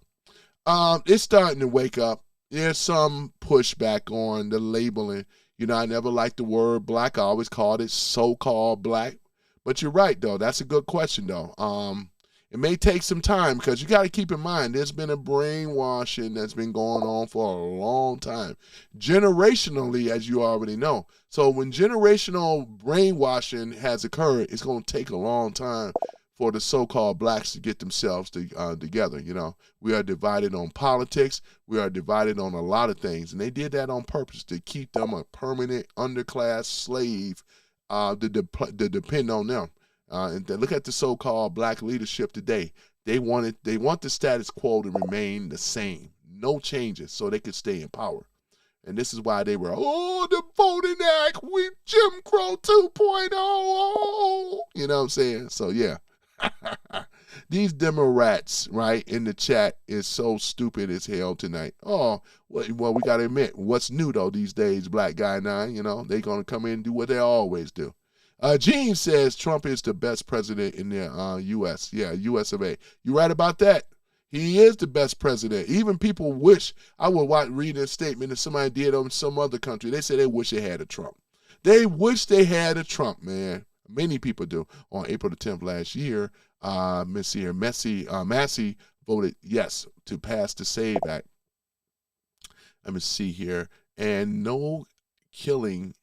it's starting to wake up. There's some pushback on the labeling. You know, I never liked the word black. I always called it so-called black. But you're right, though. That's a good question, though. It may take some time because you got to keep in mind there's been a brainwashing that's been going on for a long time. Generationally, as you already know. So when generational brainwashing has occurred, it's going to take a long time for the so-called blacks to get themselves together. You know, we are divided on politics. We are divided on a lot of things. And they did that on purpose to keep them a permanent underclass slave to depend on them. And look at the so-called black leadership today. They want the status quo to remain the same. No changes so they could stay in power. And this is why they were, the Voting Act, we Jim Crow 2.0. You know what I'm saying? So, yeah. these Democrats, right, in the chat is so stupid as hell tonight. Oh, well, we got to admit, what's new, though, these days, Black Guy 9, you know, they going to come in and do what they always do. Gene says Trump is the best president in the U.S. Yeah, U.S. of A. You right about that. He is the best president. Even people wish, I would read a statement that somebody did on some other country. They say they wish they had a Trump. They wish they had a Trump, man. Many people do. On April the 10th last year, Massie voted yes to pass the SAVE Act. Let me see here. And no killing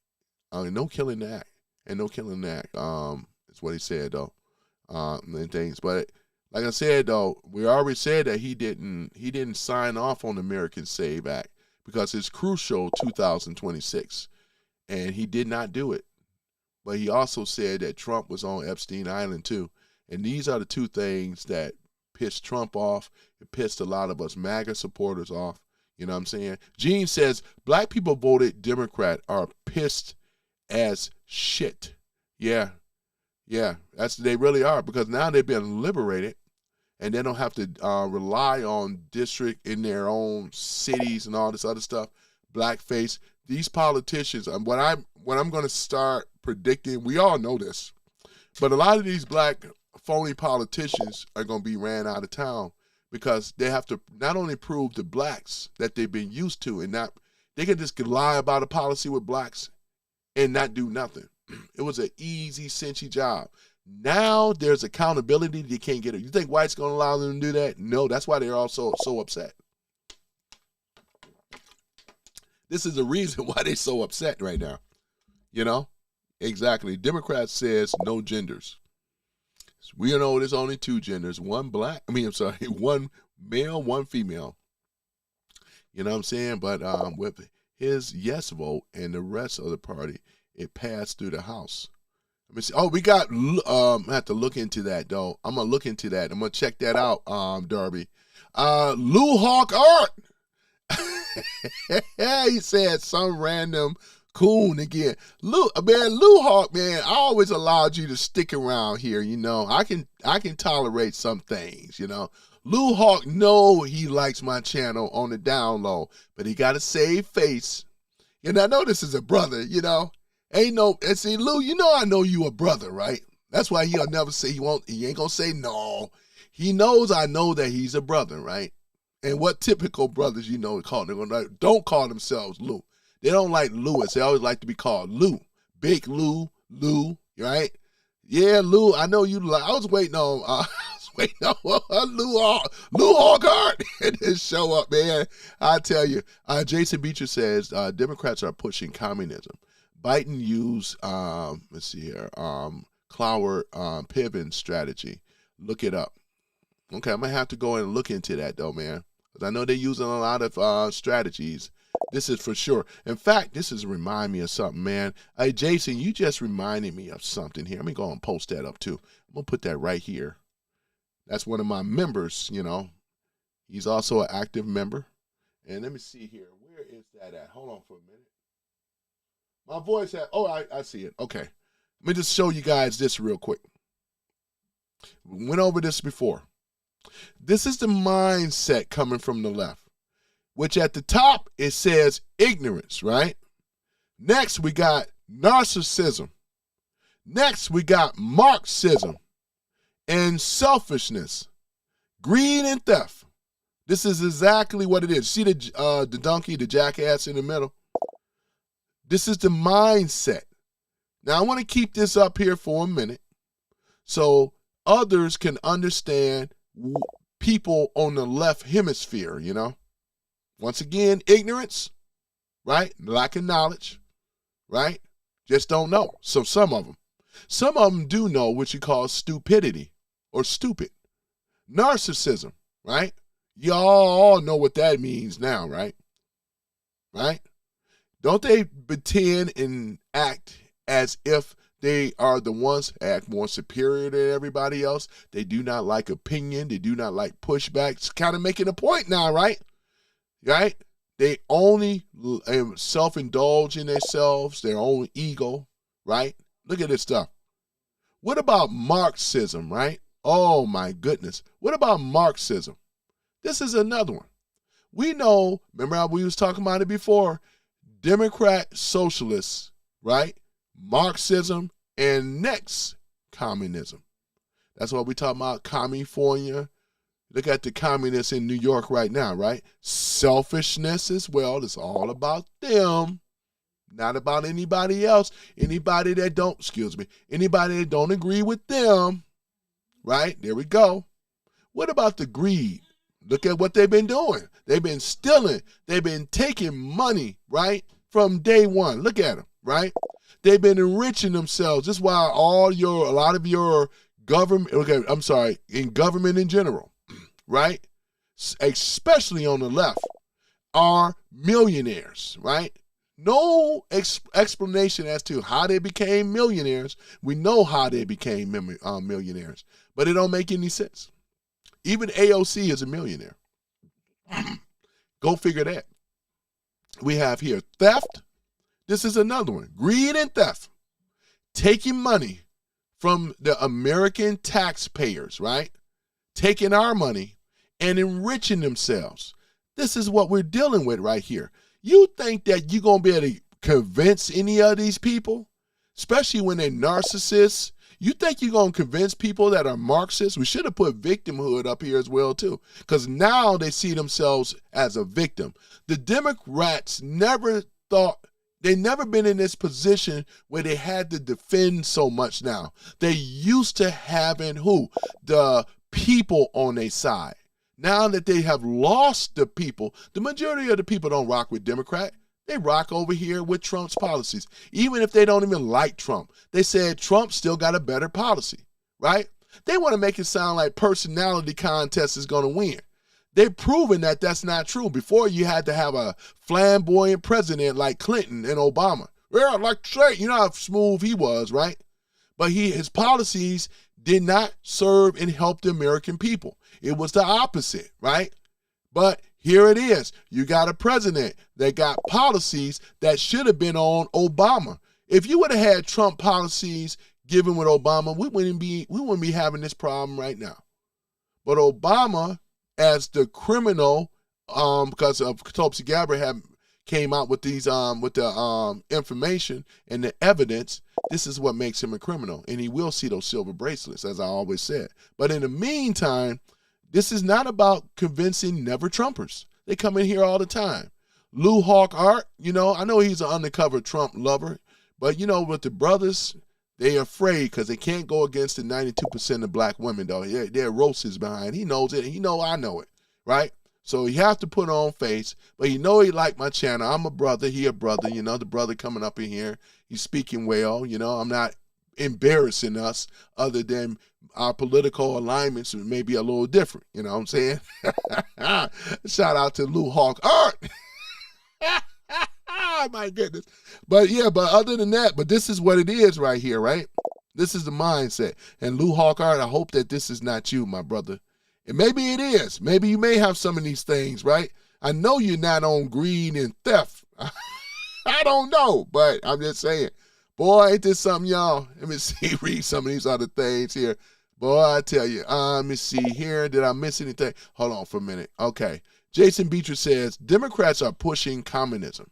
act. And no killing act. Is what he said, though. And things. But like I said, though, we already said that he didn't sign off on the American SAVE Act because it's crucial 2026. And he did not do it. But he also said that Trump was on Epstein Island, too. And these are the two things that pissed Trump off. It pissed a lot of us MAGA supporters off. You know what I'm saying? Gene says, black people voted Democrat are pissed as shit. Yeah. They really are, because now they've been liberated and they don't have to rely on district in their own cities and all this other stuff. Blackface. These politicians, what I'm going to start predicting, we all know this, but a lot of these black phony politicians are going to be ran out of town because they have to not only prove to blacks that they've been used to, and not they can just lie about a policy with blacks and not do nothing. It was an easy, cinchy job. Now there's accountability. They can't get it. You think whites going to allow them to do that? No, that's why they're all so upset. This is the reason why they're so upset right now. You know? Exactly. Democrats says no genders. We know there's only two genders. One male, one female. You know what I'm saying? But with his yes vote and the rest of the party, it passed through the House. Let me see. Oh, we got, I have to look into that, though. I'm going to look into that. I'm going to check that out, Darby. Lou Hawk Art. He said some random coon again. Lou Hawk, man, I always allowed you to stick around here, you know. I can tolerate some things, you know. Lou Hawk know he likes my channel on the down low, but he got to save face. And I know this is a brother, you know. And see, Lou, you know I know you a brother, right? That's why he'll never say he ain't gonna say no. He knows I know that he's a brother, right? And what typical brothers, you know, don't call themselves Lou. They don't like Lewis. They always like to be called Lou. Big Lou, right? Yeah, Lou, I know you like. I was waiting on Lou Hawkart to show up, man. I tell you. Jason Beecher says Democrats are pushing communism. Biden used, let's see here, Cloward Piven strategy. Look it up. Okay, I'm going to have to go and look into that, though, man. Because I know they're using a lot of strategies. This is for sure. In fact, this is remind me of something, man. Hey, Jason, you just reminded me of something here. Let me go and post that up, too. I'm going to put that right here. That's one of my members, you know. He's also an active member. And let me see here. Where is that at? Hold on for a minute. My voice had, I see it. Okay. Let me just show you guys this real quick. We went over this before. This is the mindset coming from the left, which at the top, it says ignorance, right? Next, we got narcissism. Next, we got Marxism and selfishness, greed and theft. This is exactly what it is. See the donkey, the jackass in the middle? This is the mindset. Now, I want to keep this up here for a minute so others can understand people on the left hemisphere, you know. Once again, ignorance, right? Lack of knowledge, right? Just don't know. So some of them do know what you call stupidity or stupid. Narcissism, right? Y'all all know what that means now, right? Right? Don't they pretend and act as if they are the ones act more superior than everybody else? They do not like opinion. They do not like pushback. It's kind of making a point now, right? Right? They only self-indulge in themselves, their own ego, right? Look at this stuff. What about Marxism, right? Oh my goodness. What about Marxism? This is another one. We know, remember how we was talking about it before, Democrat socialists, right? Marxism and next communism. That's what we talking about, California. Look at the communists in New York right now, right? Selfishness as well. It's all about them, not about anybody else. Anybody that don't agree with them, right? There we go. What about the greed? Look at what they've been doing. They've been stealing. They've been taking money, right, from day one. Look at them, right? They've been enriching themselves. This is why a lot of your government, in government in general, right, especially on the left, are millionaires, right? No explanation as to how they became millionaires. We know how they became millionaires, but it don't make any sense. Even AOC is a millionaire. Go figure that. We have here theft. This is another one. Greed and theft. Taking money from the American taxpayers, right? Taking our money and enriching themselves. This is what we're dealing with right here. You think that you're going to be able to convince any of these people, especially when they're narcissists? You think you're going to convince people that are Marxists? We should have put victimhood up here as well, too, because now they see themselves as a victim. The Democrats never been in this position where they had to defend so much now. They used to having who? The people on their side. Now that they have lost the people, the majority of the people don't rock with Democrat. They rock over here with Trump's policies. Even if they don't even like Trump. They said Trump still got a better policy, right? They want to make it sound like personality contest is going to win. They've proven that that's not true. Before, you had to have a flamboyant president like Clinton and Obama. Yeah, like straight, you know how smooth he was, right? But his policies did not serve and help the American people. It was the opposite, right? But here it is. You got a president that got policies that should have been on Obama. If you would have had Trump policies given with Obama, we wouldn't be having this problem right now. But Obama, as the criminal, because of Tulsi Gabbard came out with these with the information and the evidence, this is what makes him a criminal, and he will see those silver bracelets, as I always said. But in the meantime, this is not about convincing never Trumpers. They come in here all the time. Lou Hawk Art, I know he's an undercover Trump lover, but with the brothers, they afraid because they can't go against the 92% of black women, though. They're roasts behind. He knows it. I know it, right? So you have to put on face, but he like my channel. I'm a brother. He a brother. The brother coming up in here. He's speaking well. I'm not embarrassing us other than our political alignments may be a little different. You know what I'm saying? Shout out to Lou Hawk Art. My goodness. But other than that, but this is what it is right here, right? This is the mindset. And Lou Hawk Art, I hope that this is not you, my brother. And maybe it is. Maybe you may have some of these things, right? I know you're not on greed and theft. I don't know, but I'm just saying. Boy, ain't this something, y'all? Let me see, read some of these other things here. Boy, I tell you. Let me see here. Did I miss anything? Hold on for a minute. Okay. Jason Beecher says, Democrats are pushing communism.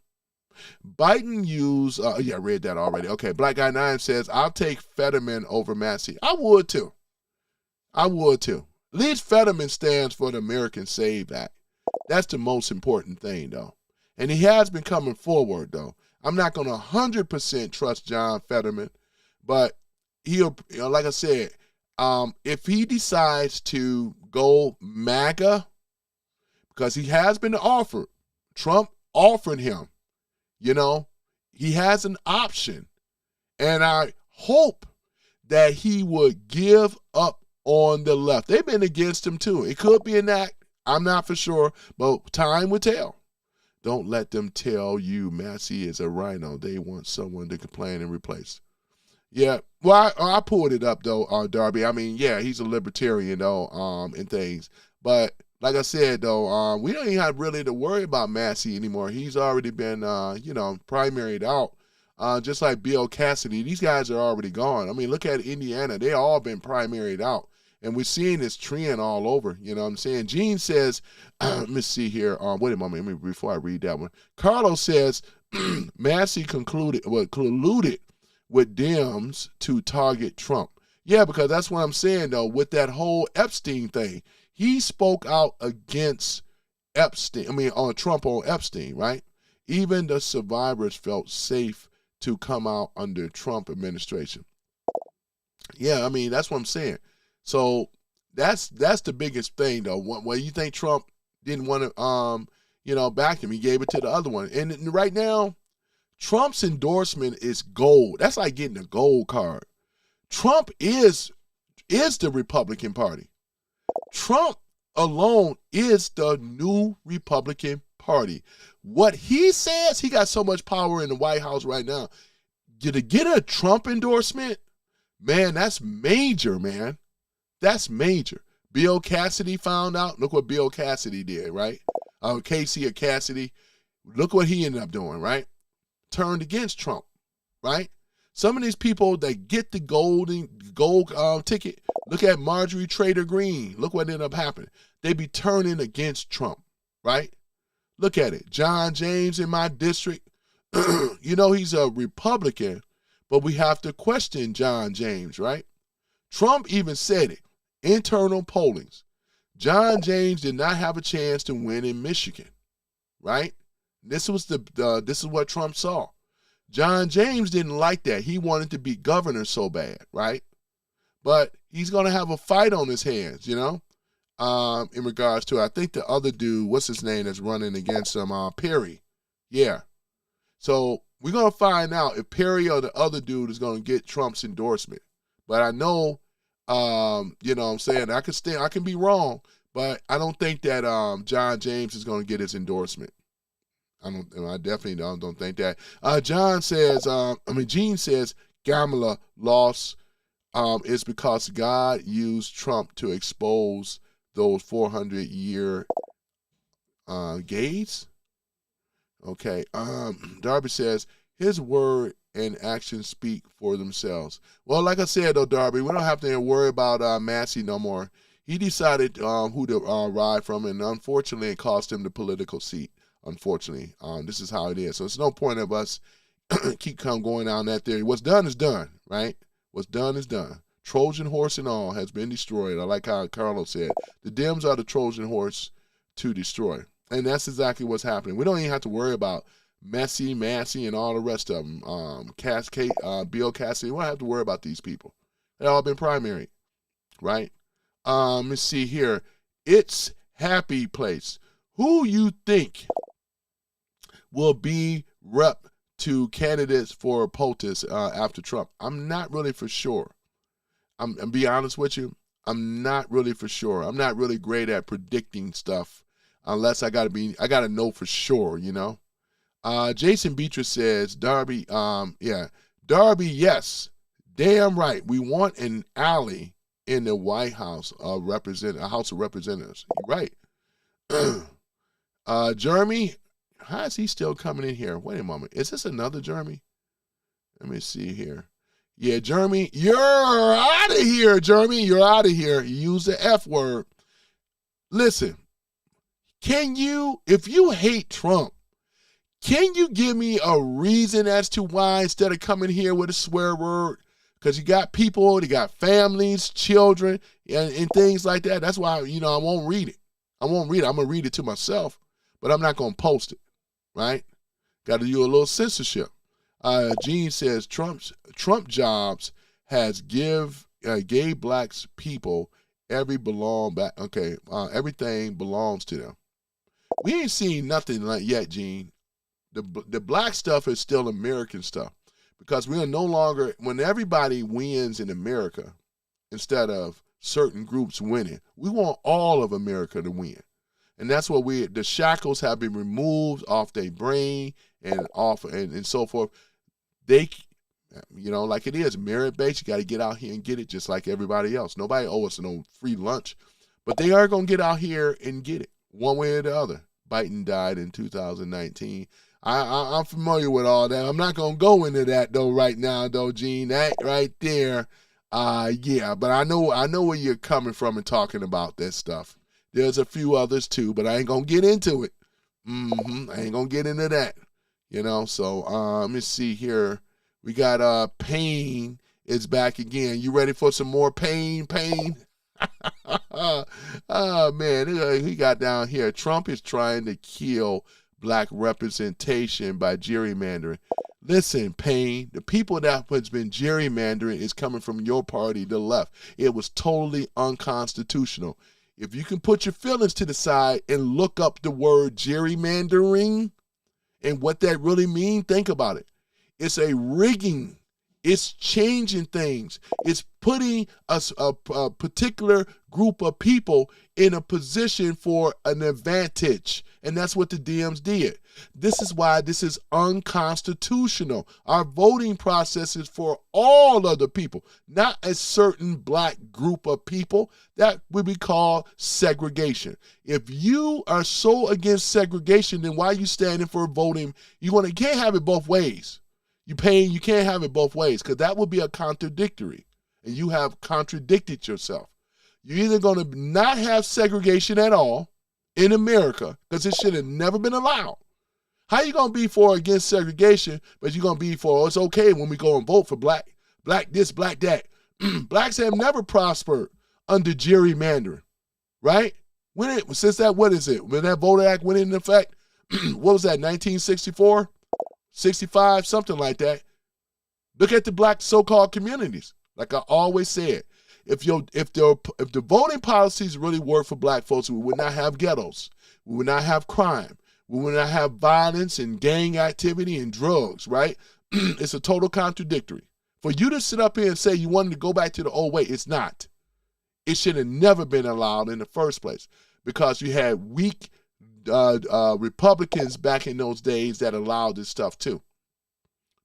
Biden used, I read that already. Okay. Black Guy 9 says, I'll take Fetterman over Massie. I would too. At least Fetterman stands for the American Save Act. That's the most important thing, though. And he has been coming forward, though. I'm not going to 100% trust John Fetterman, but he'll, like I said, if he decides to go MAGA, because he has been offered, Trump offered him, he has an option. And I hope that he would give up on the left. They've been against him too. It could be an act. I'm not for sure, but time will tell. Don't let them tell you Massie is a rhino. They want someone to complain and replace. Yeah, well, I pulled it up, though, Darby. I mean, yeah, he's a libertarian, though, and things. But like I said, though, we don't even have really to worry about Massie anymore. He's already been, primaried out. Just like Bill Cassidy, these guys are already gone. I mean, look at Indiana. They all been primaried out. And we're seeing this trend all over. You know what I'm saying? Gene says, let me see here. Wait a moment. Before I read that one. Carlos says, Massie colluded with Dems to target Trump. Yeah, because that's what I'm saying, though, with that whole Epstein thing. He spoke out against on Trump on Epstein, right? Even the survivors felt safe to come out under Trump administration. Yeah, I mean, that's what I'm saying. So that's the biggest thing, though. Well, you think Trump didn't want to, back him? He gave it to the other one. And right now, Trump's endorsement is gold. That's like getting a gold card. Trump is the Republican Party. Trump alone is the new Republican Party. What he says, he got so much power in the White House right now. To get a Trump endorsement, man, that's major, man. That's major. Bill Cassidy found out. Look what Bill Cassidy did, right? Casey or Cassidy. Look what he ended up doing, right? Turned against Trump, right? Some of these people that get the gold ticket, look at Marjorie Traitor Greene. Look what ended up happening. They be turning against Trump, right? Look at it. John James in my district, he's a Republican, but we have to question John James, right? Trump even said it. Internal pollings. John James did not have a chance to win in Michigan, right? This is what Trump saw. John James didn't like that. He wanted to be governor so bad, right? But he's going to have a fight on his hands, in regards to, I think the other dude, what's his name that's running against him, Perry. Yeah. So we're going to find out if Perry or the other dude is going to get Trump's endorsement. But I know, what I'm saying, I can be wrong, but I don't think that John James is going to get his endorsement. I definitely don't think that. Gene says Kamala lost is because God used Trump to expose those 400-year gays. Okay. Darby says his word and action speak for themselves. Well, like I said, though, Darby, we don't have to worry about Massie no more. He decided who to ride from, and unfortunately, it cost him the political seat. Unfortunately, this is how it is. So it's no point of us keep going down that theory. What's done is done, right? What's done is done. Trojan horse and all has been destroyed. I like how Carlos said. The Dems are the Trojan horse to destroy. And that's exactly what's happening. We don't even have to worry about Massie, and all the rest of them. Bill Cassidy. We don't have to worry about these people. They've all been primary, right? Let's see here. It's Happy Place. Who you think will be rep to candidates for POTUS after Trump? I'm not really for sure. I'm be honest with you. I'm not really for sure. I'm not really great at predicting stuff unless I gotta know for sure, Jason Beatrice says, Darby, Darby, yes. Damn right. We want an ally in the White House, a House of Representatives. You're right. Jeremy, how is he still coming in here? Wait a moment. Is this another Jeremy? Let me see here. Yeah, Jeremy, you're out of here, Jeremy. You're out of here. You use the F word. Listen, if you hate Trump, can you give me a reason as to why instead of coming here with a swear word? Because you got people, they got families, children, and things like that. That's why, I won't read it. I'm going to read it to myself, but I'm not going to post it, right? Got to do a little censorship. Gene says Trump jobs has give gay blacks people everything belongs to them. We ain't seen nothing like yet, Gene. The black stuff is still American stuff because we are no longer, when everybody wins in America instead of certain groups winning, we want all of America to win. And that's what the shackles have been removed off their brain and off and so forth. They, like it is, merit-based, you got to get out here and get it just like everybody else. Nobody owes us no free lunch, but they are going to get out here and get it one way or the other. Biden died in 2019. I'm familiar with all that. I'm not going to go into that, though, right now, though, Gene. That right there, Yeah, but I know where you're coming from and talking about that stuff. There's a few others too, but I ain't gonna get into it. I ain't gonna get into that. So let me see here. We got Pain is back again. You ready for some more Pain? Oh man, he got down here. Trump is trying to kill black representation by gerrymandering. Listen, Payne, the people that has been gerrymandering is coming from your party, the left. It was totally unconstitutional. If you can put your feelings to the side and look up the word gerrymandering and what that really means, think about it. It's a rigging. It's changing things. It's putting a particular group of people in a position for an advantage. And that's what the Dems did. This is why this is unconstitutional. Our voting process is for all of the people, not a certain black group of people. That would be called segregation. If you are so against segregation, then why are you standing for voting? You can't have it both ways. You can't have it both ways, because that would be a contradictory, and you have contradicted yourself. You're either going to not have segregation at all in America, because it should have never been allowed. How you going to be for or against segregation, but you're going to be for, it's okay when we go and vote for black this, black that. Blacks have never prospered under gerrymandering, right? When that Voter Act went into effect, what was that, 1964? 65, something like that. Look at the black so-called communities. Like I always said, if the voting policies really work for black folks, we would not have ghettos. We would not have crime. We would not have violence and gang activity and drugs, right? It's a total contradictory. For you to sit up here and say you wanted to go back to the old way, it's not. It should have never been allowed in the first place, because you had weak Republicans back in those days that allowed this stuff too.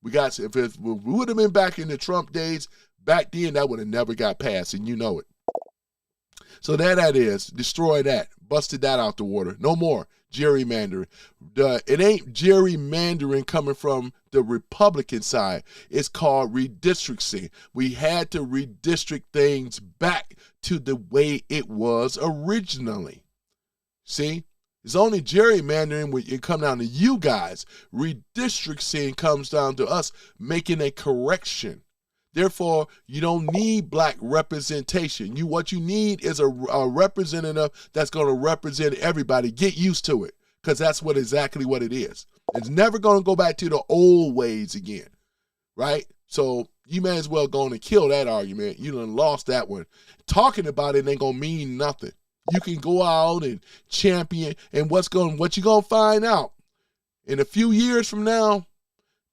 If we would have been back in the Trump days, back then that would have never got passed, and you know it. So that is, destroy that, busted that out the water. No more gerrymandering. It ain't gerrymandering coming from the Republican side. It's called redistricting. We had to redistrict things back to the way it was originally. See? It's only gerrymandering when it comes down to you guys. Redistricting comes down to us making a correction. Therefore, you don't need black representation. What you need is a representative that's going to represent everybody. Get used to it, because that's exactly what it is. It's never going to go back to the old ways again, right? So you may as well go on and kill that argument. You done lost that one. Talking about it ain't going to mean nothing. You can go out and champion, and what you gonna find out in a few years from now,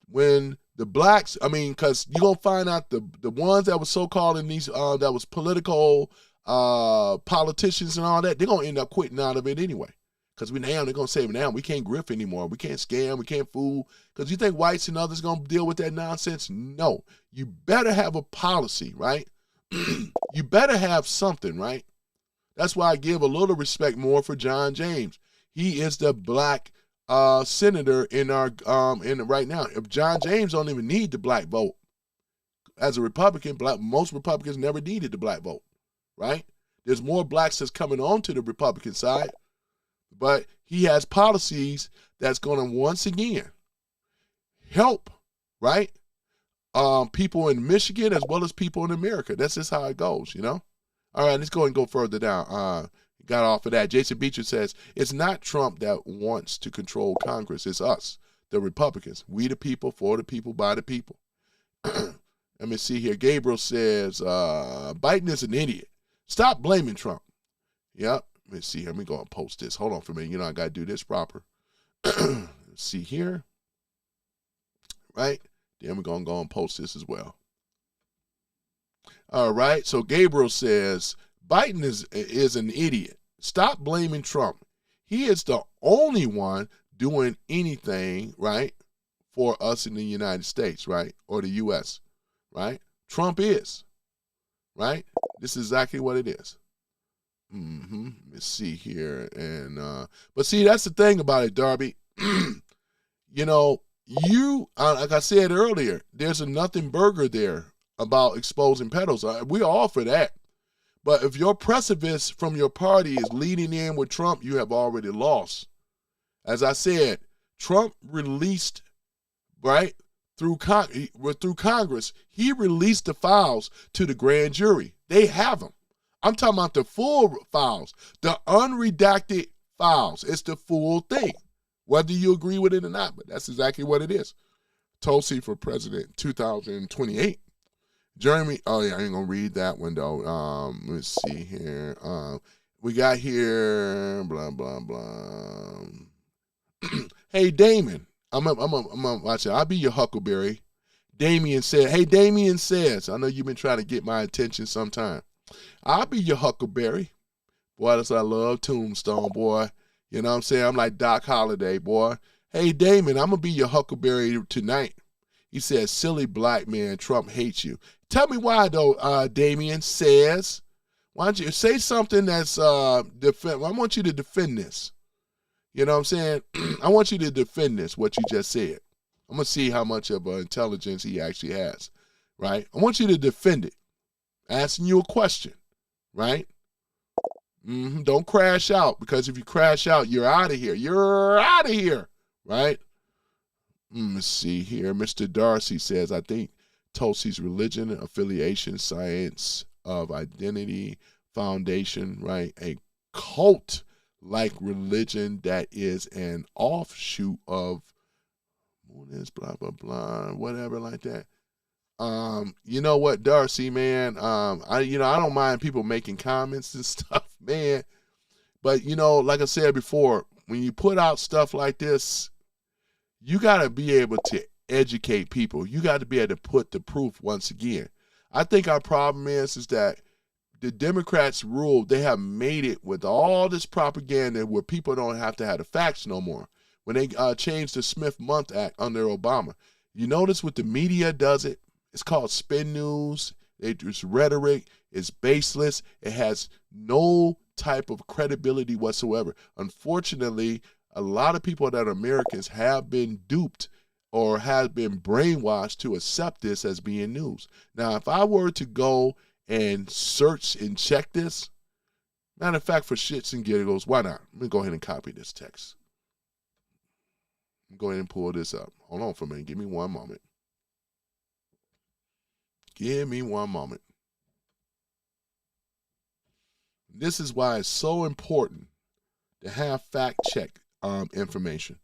when the blacks, because you're gonna find out the ones that were so-called in these that was political politicians and all that, they're gonna end up quitting out of it anyway. Because they're gonna say, now we can't grift anymore, we can't scam, we can't fool. Because you think whites and others gonna deal with that nonsense? No, you better have a policy, right? You better have something, right? That's why I give a little respect more for John James. He is the black senator in right now. If John James don't even need the black vote, as a Republican, most Republicans never needed the black vote, right? There's more blacks that's coming onto the Republican side, but he has policies that's going to once again help, right? People in Michigan as well as people in America. That's just how it goes, All right, let's go and go further down. Got off of that. Jason Beecher says, it's not Trump that wants to control Congress. It's us, the Republicans. We the people, for the people, by the people. Let me see here. Gabriel says, Biden is an idiot. Stop blaming Trump. Yep. Let me see here. Let me go and post this. Hold on for a minute. I got to do this proper. Let's see here. Right? Then we're going to go and post this as well. All right, so Gabriel says, Biden is an idiot. Stop blaming Trump. He is the only one doing anything, right, for us in the United States, right, or the U.S., right? Trump is, right? This is exactly what it is. Let's see here. But see, that's the thing about it, Darby. Like I said earlier, there's a nothing burger there about exposing pedos. We're all for that. But if your precipice from your party is leading in with Trump, you have already lost. As I said, Trump released, right, through Congress, he released the files to the grand jury. They have them. I'm talking about the full files, the unredacted files. It's the full thing, whether you agree with it or not, but that's exactly what it is. Tulsi for president 2028. Jeremy, oh yeah, I ain't gonna read that one though. Let's see here. We got here, blah, blah, blah. Hey, Damon, I'm gonna watch it. I'll be your Huckleberry. Damien said, hey, Damien says, I know you've been trying to get my attention sometime. I'll be your Huckleberry. Boy, that's what I love Tombstone, boy. You know what I'm saying? I'm like Doc Holliday, boy. Hey, Damon, I'm going to be your Huckleberry tonight. He says, silly black man, Trump hates you. Tell me why, though, Damien says. Why don't you say something that's, I want you to defend this. You know what I'm saying? I want you to defend this, what you just said. I'm going to see how much of intelligence he actually has, right? I want you to defend it. Asking you a question, right? Don't crash out, because if you crash out, you're out of here. You're out of here, right? Let's see here. Mr. Darcy says, I think Tulsi's religion, affiliation, science of identity, foundation, right? A cult-like religion that is an offshoot of blah, blah, blah, whatever like that. You know what, Darcy, man, I don't mind people making comments and stuff, man. But, like I said before, when you put out stuff like this, you got to be able to educate people. You got to be able to put the proof once again. I think our problem is that the Democrats rule, they have made it with all this propaganda where people don't have to have the facts no more. When they changed the Smith-Month Act under Obama, you notice what the media does it? It's called spin news. It's rhetoric. It's baseless. It has no type of credibility whatsoever. Unfortunately, a lot of people that are Americans have been duped or have been brainwashed to accept this as being news. Now, if I were to go and search and check this, matter of fact, for shits and giggles, why not? Let me go ahead and copy this text. Go ahead and pull this up. Hold on for a minute. Give me one moment. Give me one moment. This is why it's so important to have fact-check information.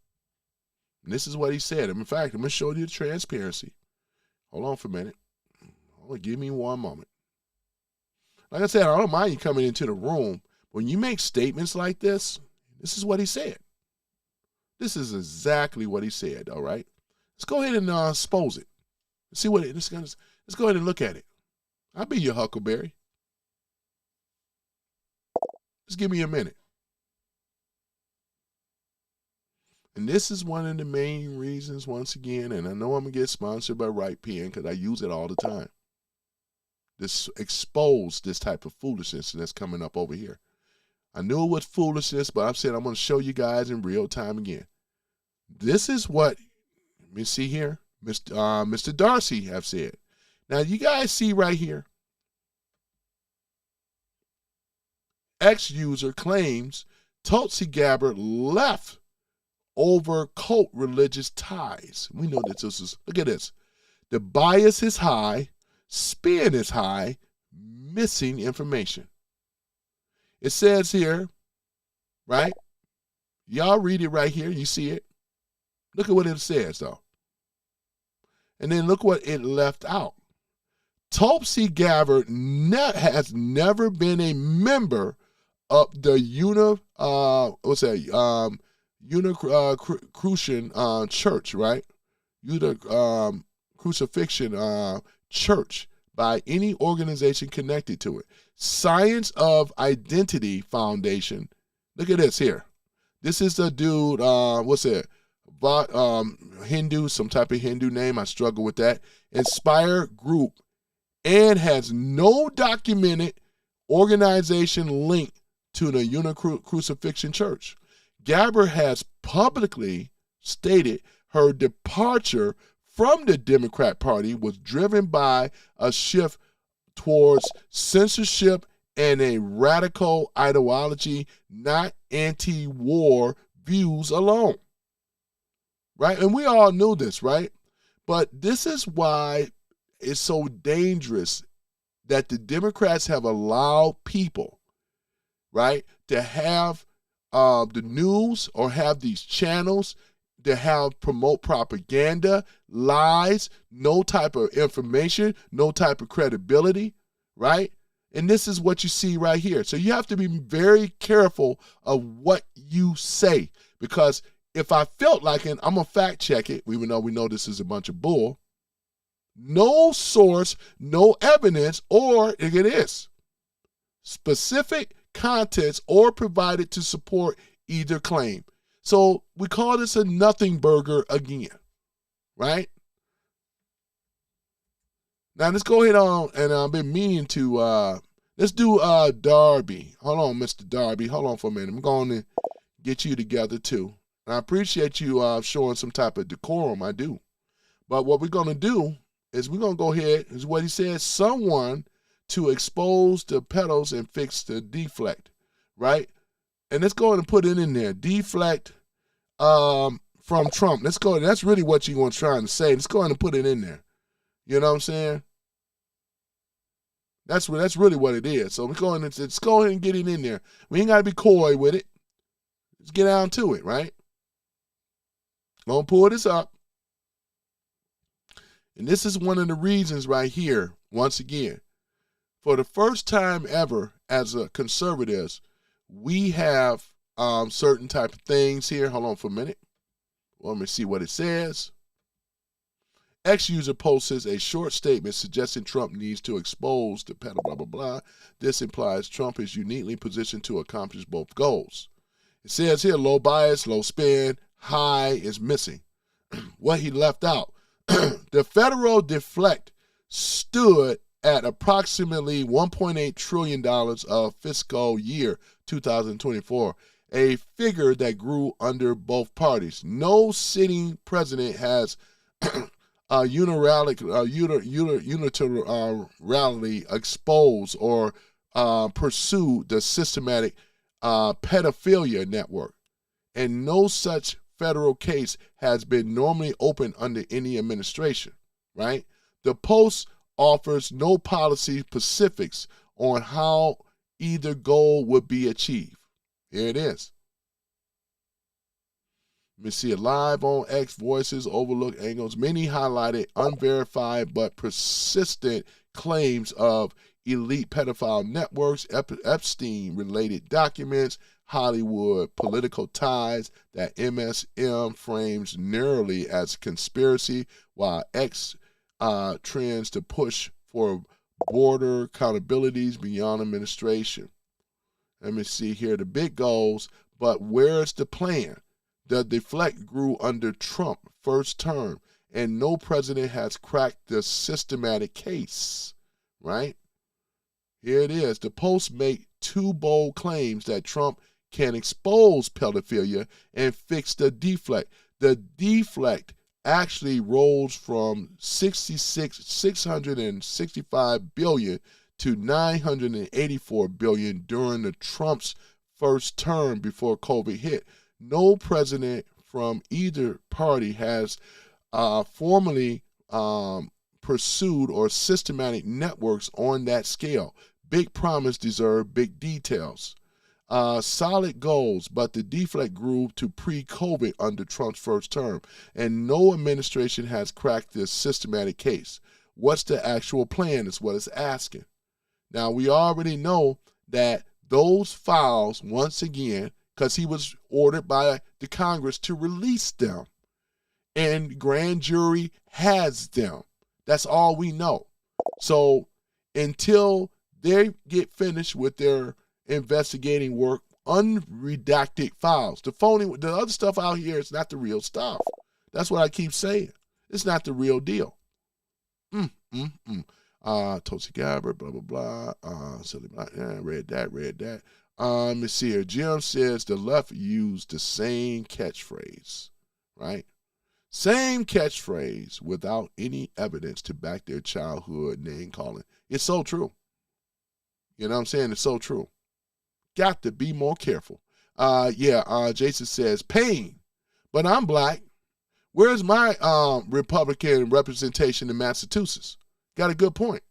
And this is what he said. In fact, I'm going to show you the transparency. Hold on for a minute. Give me one moment. Like I said, I don't mind you coming into the room. When you make statements like this, this is what he said. This is exactly what he said, all right? Let's go ahead and expose it. Let's see what it is. Let's go ahead and look at it. I'll be your Huckleberry. Just give me a minute. And this is one of the main reasons, once again, and I know I'm going to get sponsored by Right Pen because I use it all the time. This expose this type of foolishness that's coming up over here. I knew it was foolishness, but I'm saying I'm going to show you guys in real time again. This is what, let me see here, Mr. Darcy have said. Now, you guys see right here, ex-user claims Tulsi Gabbard left over cult religious ties. We know that this is, look at this. The bias is high, spin is high, missing information. It says here, right? Y'all read it right here. You see it. Look at what it says, though. And then look what it left out. Tulsi Gabbard has never been a member of the Crucian church, right? Crucifixion church by any organization connected to it. Science of Identity Foundation. Look at this here. This is the dude, what's it? Hindu, some type of Hindu name. I struggle with that. Inspire Group, and has no documented organization linked to the Crucifixion Church. Gabbard has publicly stated her departure from the Democrat Party was driven by a shift towards censorship and a radical ideology, not anti-war views alone. Right? And we all knew this, right? But this is why it's so dangerous that the Democrats have allowed people, right, to have the news or have these channels to promote propaganda, lies, no type of information, no type of credibility, right? And this is what you see right here. So you have to be very careful of what you say, because if I felt like it, I'm going to fact check it, even though we know this is a bunch of bull. No source, no evidence, or it is specific contents or provided to support either claim. So we call this a nothing burger again, right? Now let's go ahead on, and I've been meaning to, let's do Darby. Hold on, Mr. Darby. Hold on for a minute. I'm going to get you together too. And I appreciate you showing some type of decorum, I do. But what we're going to do is we're going to go ahead, is what he says, someone to expose the pedals and fix the deflect, right? And let's go ahead and put it in there. Deflect from Trump. Let's go. That's really what you're going to try and say. Let's go ahead and put it in there. You know what I'm saying? That's really what it is. So let's go ahead and get it in there. We ain't got to be coy with it. Let's get down to it, right? Gonna pull this up. And this is one of the reasons right here, once again, for the first time ever as a conservatives, we have certain type of things here. Hold on for a minute. Well, let me see what it says. X-user posts a short statement suggesting Trump needs to expose the pedal, blah, blah, blah. This implies Trump is uniquely positioned to accomplish both goals. It says here, low bias, low spin, high is missing. What he left out. The federal deflect stood at approximately $1.8 trillion of fiscal year 2024, a figure that grew under both parties. No sitting president has unilaterally exposed or pursued the systematic pedophilia network, and no such federal case has been normally opened under any administration, right? The Post offers no policy specifics on how either goal would be achieved. Here it is. Let me see it live on X. Voices overlook angles. Many highlighted unverified but persistent claims of elite pedophile networks, Epstein-related documents, Hollywood political ties that MSM frames narrowly as conspiracy, while X trends to push for border accountabilities beyond administration. Let me see here the big goals, but where's the plan? The deflect grew under Trump first term, and no president has cracked the systematic case, right? Here it is. The Post make two bold claims that Trump can expose pedophilia and fix the deflect. The deflect actually rose from $665 billion to $984 billion during the Trump's first term before COVID hit. No president from either party has formally pursued or systematic networks on that scale. Big promise deserve big details. Solid goals, but the deflect grew to pre-COVID under Trump's first term, and no administration has cracked this systematic case. What's the actual plan is what it's asking. Now, we already know that those files, once again, because he was ordered by the Congress to release them, and grand jury has them. That's all we know. So until they get finished with their investigating work, unredacted files, the other stuff out here is not the real stuff. That's what I keep saying. It's not the real deal. Tulsi Gabbard, blah, blah, blah. Read that. Let me see here. Jim says the left used the same catchphrase, right? Same catchphrase without any evidence to back their childhood name calling. It's so true. You know what I'm saying? It's so true. Got to be more careful. Jason says, pain, but I'm black. Where's my Republican representation in Massachusetts? Got a good point.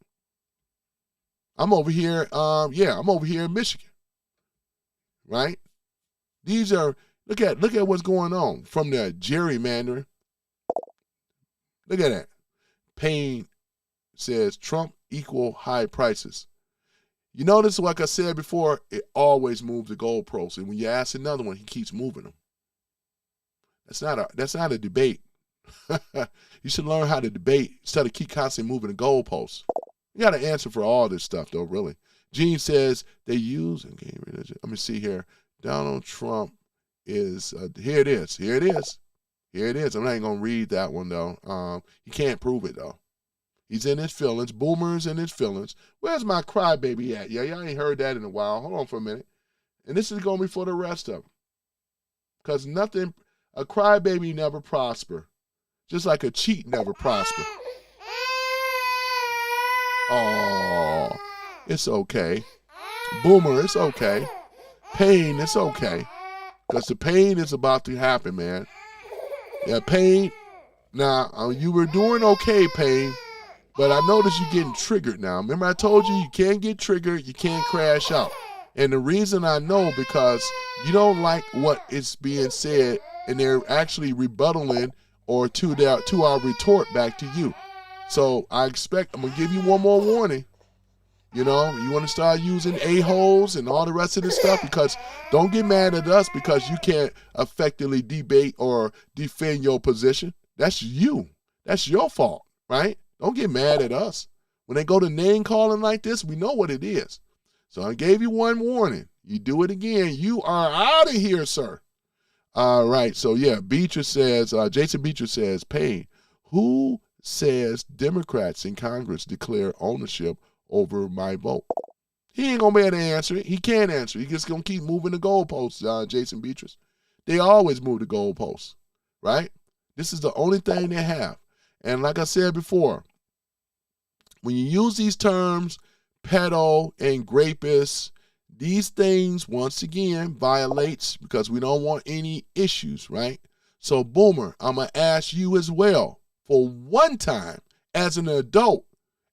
I'm over here, I'm over here in Michigan. Right? These are, look at what's going on from the gerrymandering. Look at that. Payne says Trump equal high prices. You notice, like I said before, it always moves the goalposts. And when you ask another one, he keeps moving them. That's not a debate. You should learn how to debate instead of keep constantly moving the goalposts. You got to answer for all this stuff, though, really. Gene says they use, okay, let me see here. Donald Trump is, here it is. I'm not even going to read that one, though. He can't prove it, though. He's in his feelings. Boomer's in his feelings. Where's my crybaby at? Yeah, y'all ain't heard that in a while. Hold on for a minute. And this is going to be for the rest of them. Because a crybaby never prosper. Just like a cheat never prosper. Oh, it's okay. Boomer, it's okay. Pain, it's okay. Because the pain is about to happen, man. Yeah, Pain. Now, you were doing okay, Pain. But I noticed you're getting triggered now. Remember I told you can't get triggered, you can't crash out. And the reason I know because you don't like what is being said and they're actually rebuttaling or to our retort back to you. So I'm going to give you one more warning. You know, you want to start using a-holes and all the rest of this stuff because don't get mad at us because you can't effectively debate or defend your position. That's you. That's your fault, right? Don't get mad at us. When they go to name calling like this, we know what it is. So I gave you one warning. You do it again, you are out of here, sir. All right. So, yeah, Beatrice says, Jason Beatrice says, Payne, who says Democrats in Congress declare ownership over my vote? He ain't going to be able to answer it. He can't answer it. He's just going to keep moving the goalposts, Jason Beatrice. They always move the goalposts, right? This is the only thing they have. And like I said before, when you use these terms, pedo and rapist, these things, once again, violates because we don't want any issues, right? So, Boomer, I'm going to ask you as well, for one time, as an adult,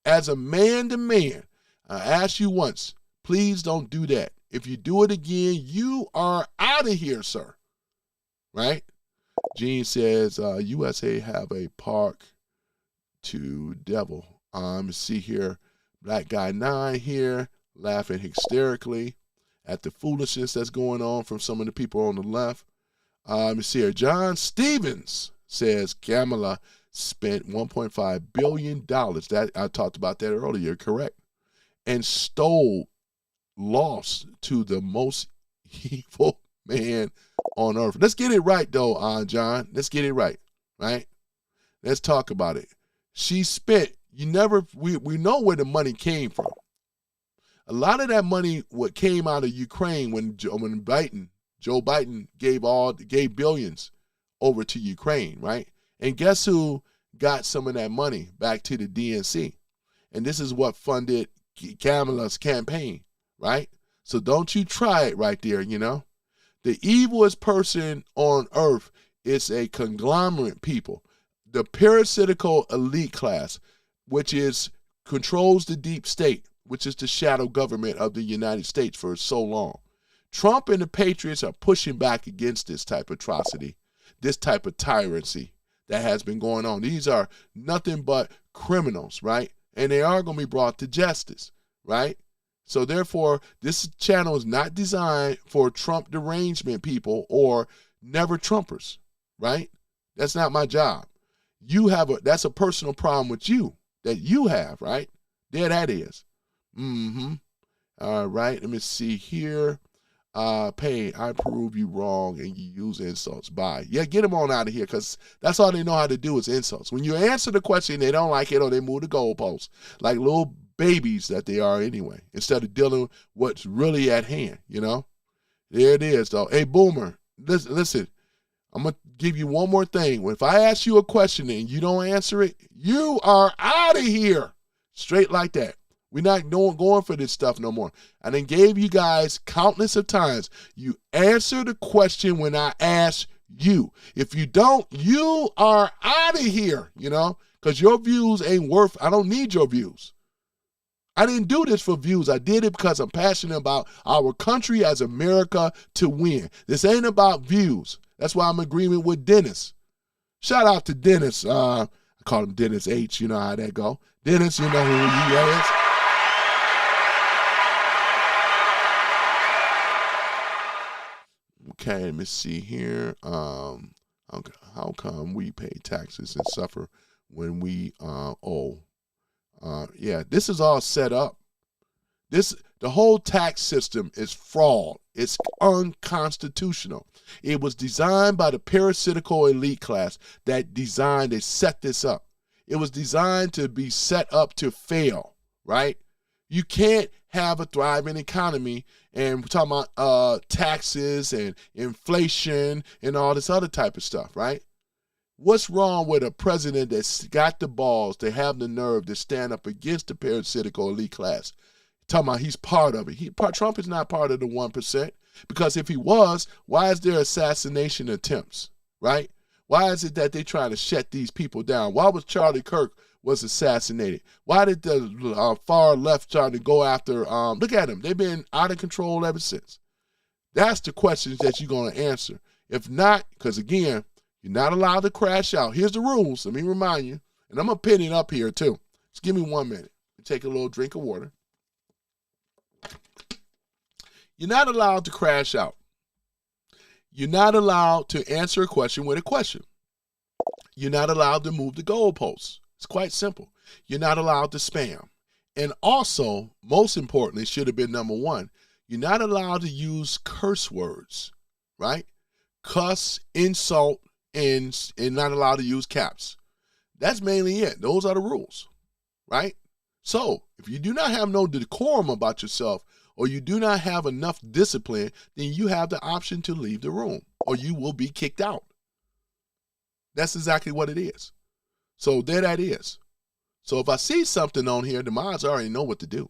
as a man to man, I ask you once, please don't do that. If you do it again, you are out of here, sir. Right? Gene says, USA have a park to devil. See here, Black Guy 9 here, laughing hysterically at the foolishness that's going on from some of the people on the left. Let me see here. John Stevens says Kamala spent $1.5 billion. That I talked about that earlier, correct? And lost to the most evil man on earth. Let's get it right, though, John. Let's get it right, right? Let's talk about it. She spent, we know where the money came from. A lot of that money came out of Ukraine when Joe Biden gave billions over to Ukraine, right? And guess who got some of that money back to the DNC? And this is what funded Kamala's campaign, right? So don't you try it right there, you know? The evilest person on earth is a conglomerate people. The parasitical elite class, which controls the deep state, which is the shadow government of the United States for so long. Trump and the Patriots are pushing back against this type of atrocity, this type of tyranny that has been going on. These are nothing but criminals, right? And they are going to be brought to justice, right? So therefore, this channel is not designed for Trump derangement people or never Trumpers, right? That's not my job. That's a personal problem with you that you have, right? There that is. All right, let me see here. Payne, I prove you wrong and you use insults. Bye. Yeah, get them on out of here because that's all they know how to do is insults. When you answer the question, they don't like it or they move the goalposts like little babies that they are anyway, instead of dealing with what's really at hand, you know? There it is, though. Hey, Boomer, listen. I'm going to give you one more thing. If I ask you a question and you don't answer it, you are out of here. Straight like that. We're not going for this stuff no more. I done gave you guys countless of times. You answer the question when I ask you. If you don't, you are out of here, because your views ain't worth, I don't need your views. I didn't do this for views. I did it because I'm passionate about our country as America to win. This ain't about views. That's why I'm in agreement with Dennis. Shout out to Dennis. I call him Dennis H. You know how that go. Dennis, you know who he is. Okay, let me see here. How come we pay taxes and suffer when we owe? Yeah, this is all set up. The whole tax system is fraud. It's unconstitutional. It was designed by the parasitical elite class that set this up. It was designed to be set up to fail, right? You can't have a thriving economy, and we're talking about taxes and inflation and all this other type of stuff, right? What's wrong with a president that's got the balls to have the nerve to stand up against the parasitical elite class? Talking about he's part of it. Trump is not part of the 1%, because if he was, why is there assassination attempts, right? Why is it that they trying to shut these people down? Why was Charlie Kirk was assassinated? Why did the far left try to go after, look at them. They've been out of control ever since. That's the questions that you're going to answer. If not, because again, you're not allowed to crash out. Here's the rules. Let me remind you. And I'm going to pin it up here too. Just give me 1 minute. Take a little drink of water. You're not allowed to crash out. You're not allowed to answer a question with a question. You're not allowed to move the goalposts. It's quite simple. You're not allowed to spam. And also, most importantly, should have been number 1, you're not allowed to use curse words, right? Cuss, insult, and not allowed to use caps. That's mainly it. Those are the rules, right? So, if you do not have no decorum about yourself, or you do not have enough discipline, then you have the option to leave the room, or you will be kicked out. That's exactly what it is. So there that is. So if I see something on here, the mods already know what to do.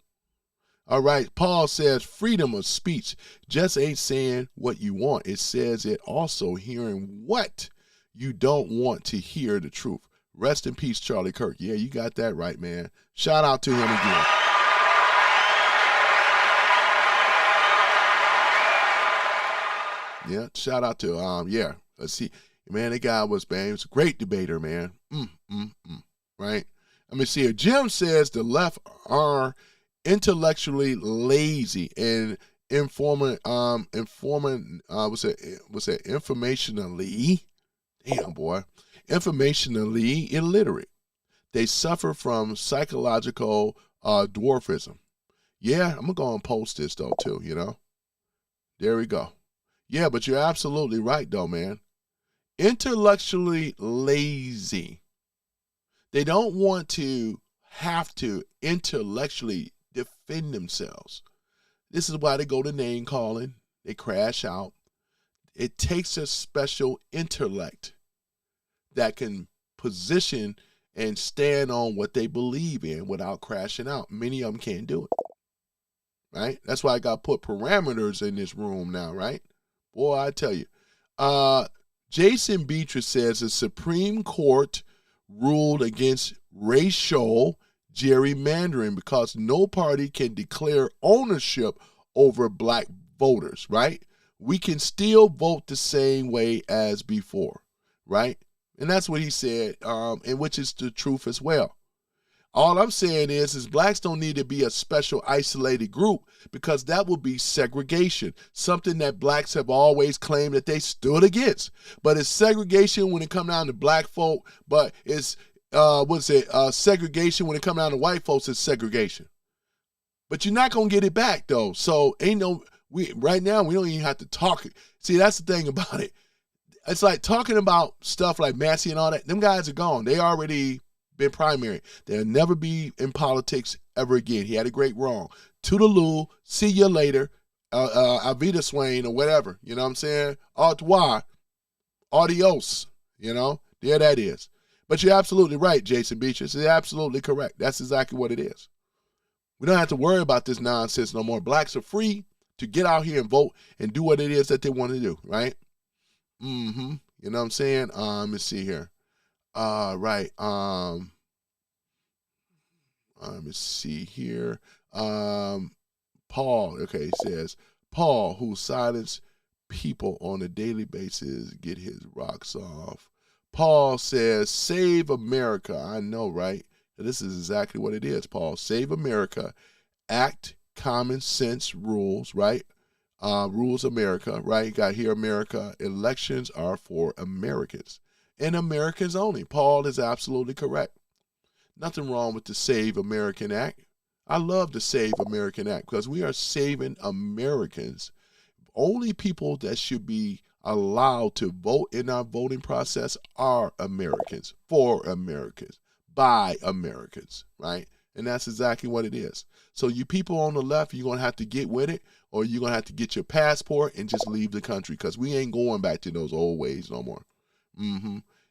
All right, Paul says freedom of speech just ain't saying what you want. It says it also hearing what you don't want to hear the truth. Rest in peace, Charlie Kirk. Yeah, you got that right, man. Shout out to him again. Yeah, shout out to, let's see. Man, that guy was, man, he was a great debater, man. Right? Let me see here. Jim says the left are intellectually lazy and informationally, informationally illiterate. They suffer from psychological dwarfism. Yeah, I'm going to go and post this, though, too, There we go. Yeah, but you're absolutely right, though, man. Intellectually lazy. They don't want to have to intellectually defend themselves. This is why they go to name calling. They crash out. It takes a special intellect that can position and stand on what they believe in without crashing out. Many of them can't do it. Right? That's why I got to put parameters in this room now, right? Boy, I tell you. Jason Beatrice says the Supreme Court ruled against racial gerrymandering because no party can declare ownership over black voters, right? We can still vote the same way as before, right? And that's what he said, and which is the truth as well. All I'm saying is blacks don't need to be a special isolated group because that would be segregation, something that blacks have always claimed that they stood against. But it's segregation when it comes down to black folk, but it's, segregation when it comes down to white folks, it's segregation. But you're not going to get it back, though. So right now, we don't even have to talk. See, that's the thing about it. It's like talking about stuff like Massie and all that. Them guys are gone. They already been primary. They'll never be in politics ever again. He had a great wrong. Toodaloo, see you later, Avita Swain or whatever. You know what I'm saying? Au revoir. Adios. There that is. But you're absolutely right, Jason Beatrice. It's absolutely correct. That's exactly what it is. We don't have to worry about this nonsense no more. Blacks are free to get out here and vote and do what it is that they want to do, right? You know what I'm saying? Let me see here. Right. Let me see here. Paul, okay, he says, Paul, who silenced people on a daily basis, get his rocks off. Paul says, save America. I know, right? This is exactly what it is, Paul. Save America. Act common sense rules, right? Rules America, right? You got here, America. Elections are for Americans and Americans only. Paul is absolutely correct. Nothing wrong with the Save American Act. I love the Save American Act because we are saving Americans. Only people that should be allowed to vote in our voting process are Americans, for Americans, by Americans, right? And that's exactly what it is. So you people on the left, you're going to have to get with it, or you're going to have to get your passport and just leave the country because we ain't going back to those old ways no more.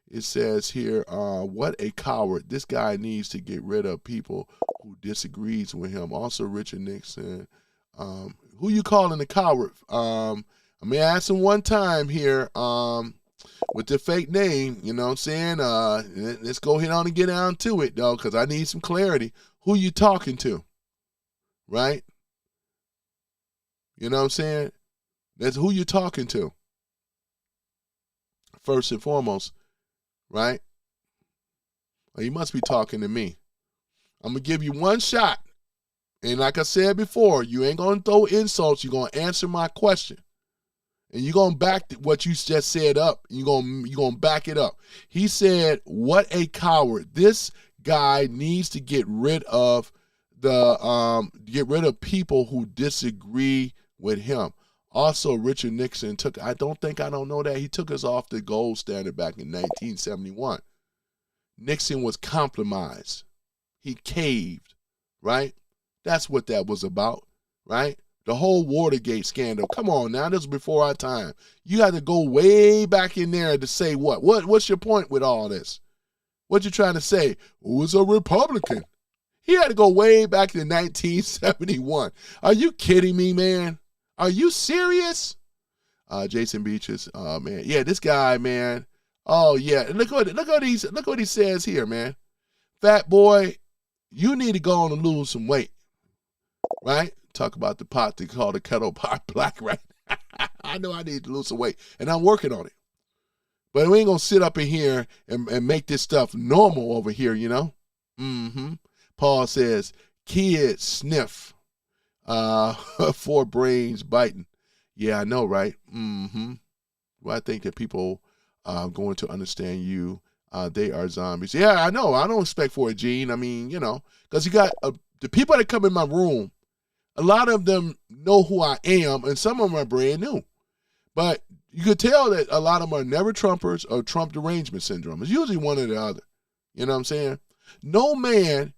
It says here, what a coward. This guy needs to get rid of people who disagrees with him. Also, Richard Nixon. Who you calling a coward? I may ask him one time here with the fake name, you know what I'm saying? Let's go ahead on and get down to it, though, because I need some clarity. Who you talking to? Right? You know what I'm saying? That's who you talking to. First and foremost, right? Well, you must be talking to me. I'm going to give you one shot. And like I said before, you ain't going to throw insults. You're going to answer my question. And you're going to back what you just said up. You're going to back it up. He said, what a coward. This guy needs to get rid of people who disagree with him. Also, Richard Nixon I don't know that. He took us off the gold standard back in 1971. Nixon was compromised. He caved, right? That's what that was about, right? The whole Watergate scandal. Come on now, this was before our time. You had to go way back in there to say what? What's your point with all this? What you trying to say? Who was a Republican? He had to go way back to 1971. Are you kidding me, man? Are you serious? Jason Beaches, man. Yeah, this guy, man. Oh, yeah. Look what he says here, man. Fat boy, you need to go on and lose some weight. Right? Talk about the pot they call the kettle pot black, right? I know I need to lose some weight, and I'm working on it. But we ain't going to sit up in here and make this stuff normal over here, you know? Paul says, kids sniff, 4 brains biting. Yeah, I know, right? Well, I think that people are going to understand you. They are zombies. Yeah, I know. I don't expect for it, Gene. I mean, you know, because you got the people that come in my room, a lot of them know who I am, and some of them are brand new. But you could tell that a lot of them are never Trumpers or Trump derangement syndrome. It's usually one or the other. You know what I'm saying? No man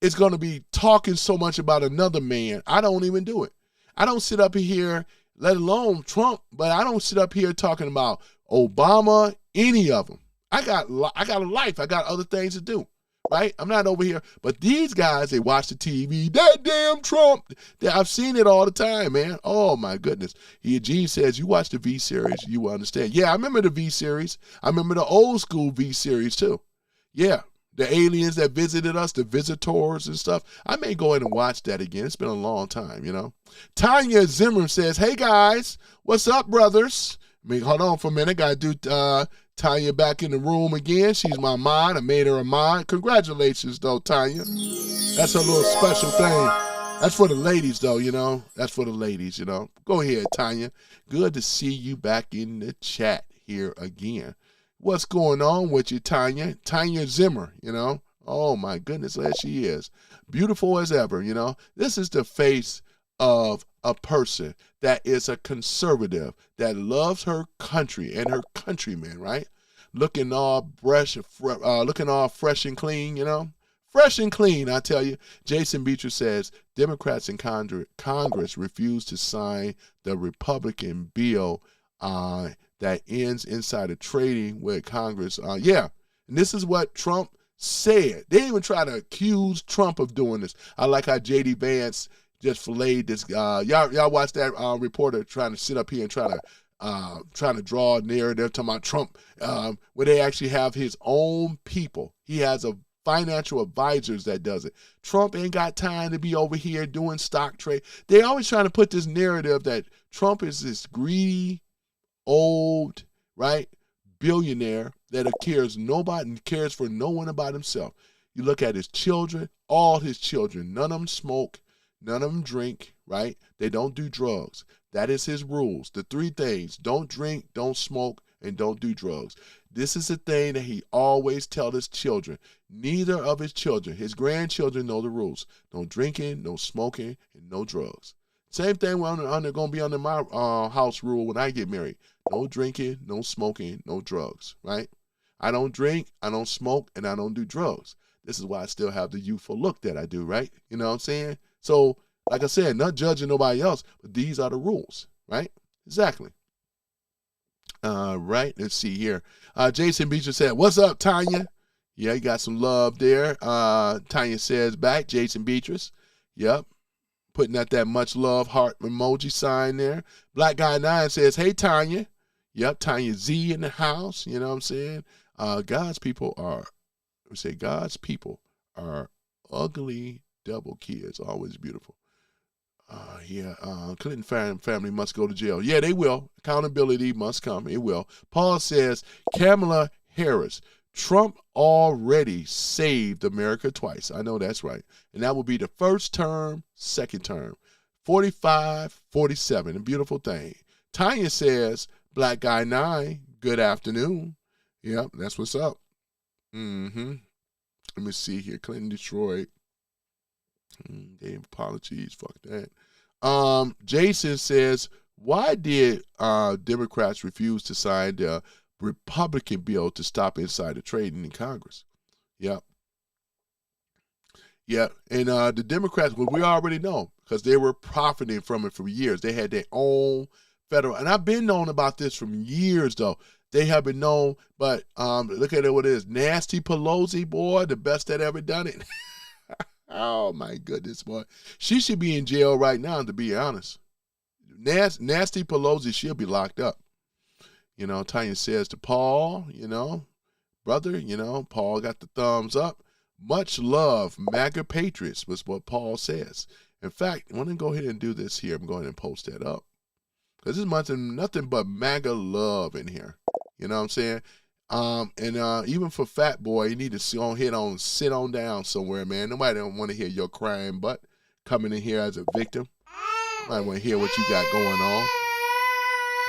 is going to be talking so much about another man. I don't even do it. I don't sit up here, let alone Trump, but I don't sit up here talking about Obama, any of them. I got a life. I got other things to do, right? I'm not over here. But these guys, they watch the TV. That damn Trump. I've seen it all the time, man. Oh, my goodness. Gene says, you watch the V-series, you will understand. Yeah, I remember the V-series. I remember the old school V-series, too. Yeah, the aliens that visited us, the visitors and stuff. I may go ahead and watch that again. It's been a long time, you know. Tanya Zimmer says, hey, guys. What's up, brothers? I mean, hold on for a minute. I got to do Tanya back in the room again. She's my mod. I made her a mod. Congratulations, though, Tanya. That's a little special thing. That's for the ladies, though, you know. That's for the ladies, you know. Go ahead, Tanya. Good to see you back in the chat here again. What's going on with you, Tanya? Tanya Zimmer, you know. Oh, my goodness, there she is. Beautiful as ever, you know. This is the face of a person that is a conservative, that loves her country and her countrymen, right? Looking all fresh and clean, you know? Fresh and clean, I tell you. Jason Beecher says, Democrats in Congress refuse to sign the Republican bill that ends insider trading with Congress. Yeah, and this is what Trump said. They even try to accuse Trump of doing this. I like how J.D. Vance just filleted this. Y'all watch that reporter trying to sit up here and trying to draw a narrative talking about Trump, where they actually have his own people. He has a financial advisors that does it. Trump ain't got time to be over here doing stock trade. They always trying to put this narrative that Trump is this greedy, old, right, billionaire that cares for no one about himself. You look at his children, all his children, none of them smoke, none of them drink, right? They don't do drugs. That is his rules. The three things: don't drink, don't smoke, and don't do drugs. This is the thing that he always tells his children. Neither of his children, his grandchildren, know the rules. No drinking, no smoking, and no drugs. Same thing going to be under my house rule when I get married. No drinking, no smoking, no drugs, right? I don't drink, I don't smoke, and I don't do drugs. This is why I still have the youthful look that I do, right? You know what I'm saying? So, like I said, not judging nobody else, but these are the rules, right? Exactly. Right, let's see here. Jason Beecher said, "What's up, Tanya?" Yeah, you got some love there. Tanya says back, Jason Beatrice. Yep. Putting out that much love heart emoji sign there. Black Guy 9 says, "Hey, Tanya." Yep, Tanya Z in the house. You know what I'm saying? God's people are ugly devil kids. Always beautiful. Clinton family must go to jail. Yeah, they will. Accountability must come. It will. Paul says, Kamala Harris, Trump already saved America twice. I know that's right. And that will be the first term, second term. 45, 47. A beautiful thing. Tanya says, Black Guy 9, good afternoon. Yep, that's what's up. Let me see here. Clinton Detroit. Gave apologies. Fuck that. Jason says, why did Democrats refuse to sign the Republican bill to stop insider trading in Congress? Yep. Yeah, and the Democrats, well, we already know because they were profiting from it for years. They had their own federal, and I've been known about this from years, though. They have been known, but look at it, what it is. Nasty Pelosi, boy, the best that ever done it. Oh, my goodness, boy. She should be in jail right now, to be honest. Nasty Pelosi, she'll be locked up. You know, Tanya says to Paul, you know, brother, you know, Paul got the thumbs up. Much love, MAGA Patriots, was what Paul says. In fact, I want to go ahead and do this here. I'm going to post that up. Because there's nothing but MAGA love in here. You know what I'm saying? And even for Fat Boy, you need to sit on down somewhere, man. Nobody don't want to hear your crying butt coming in here as a victim. Nobody want to hear what you got going on.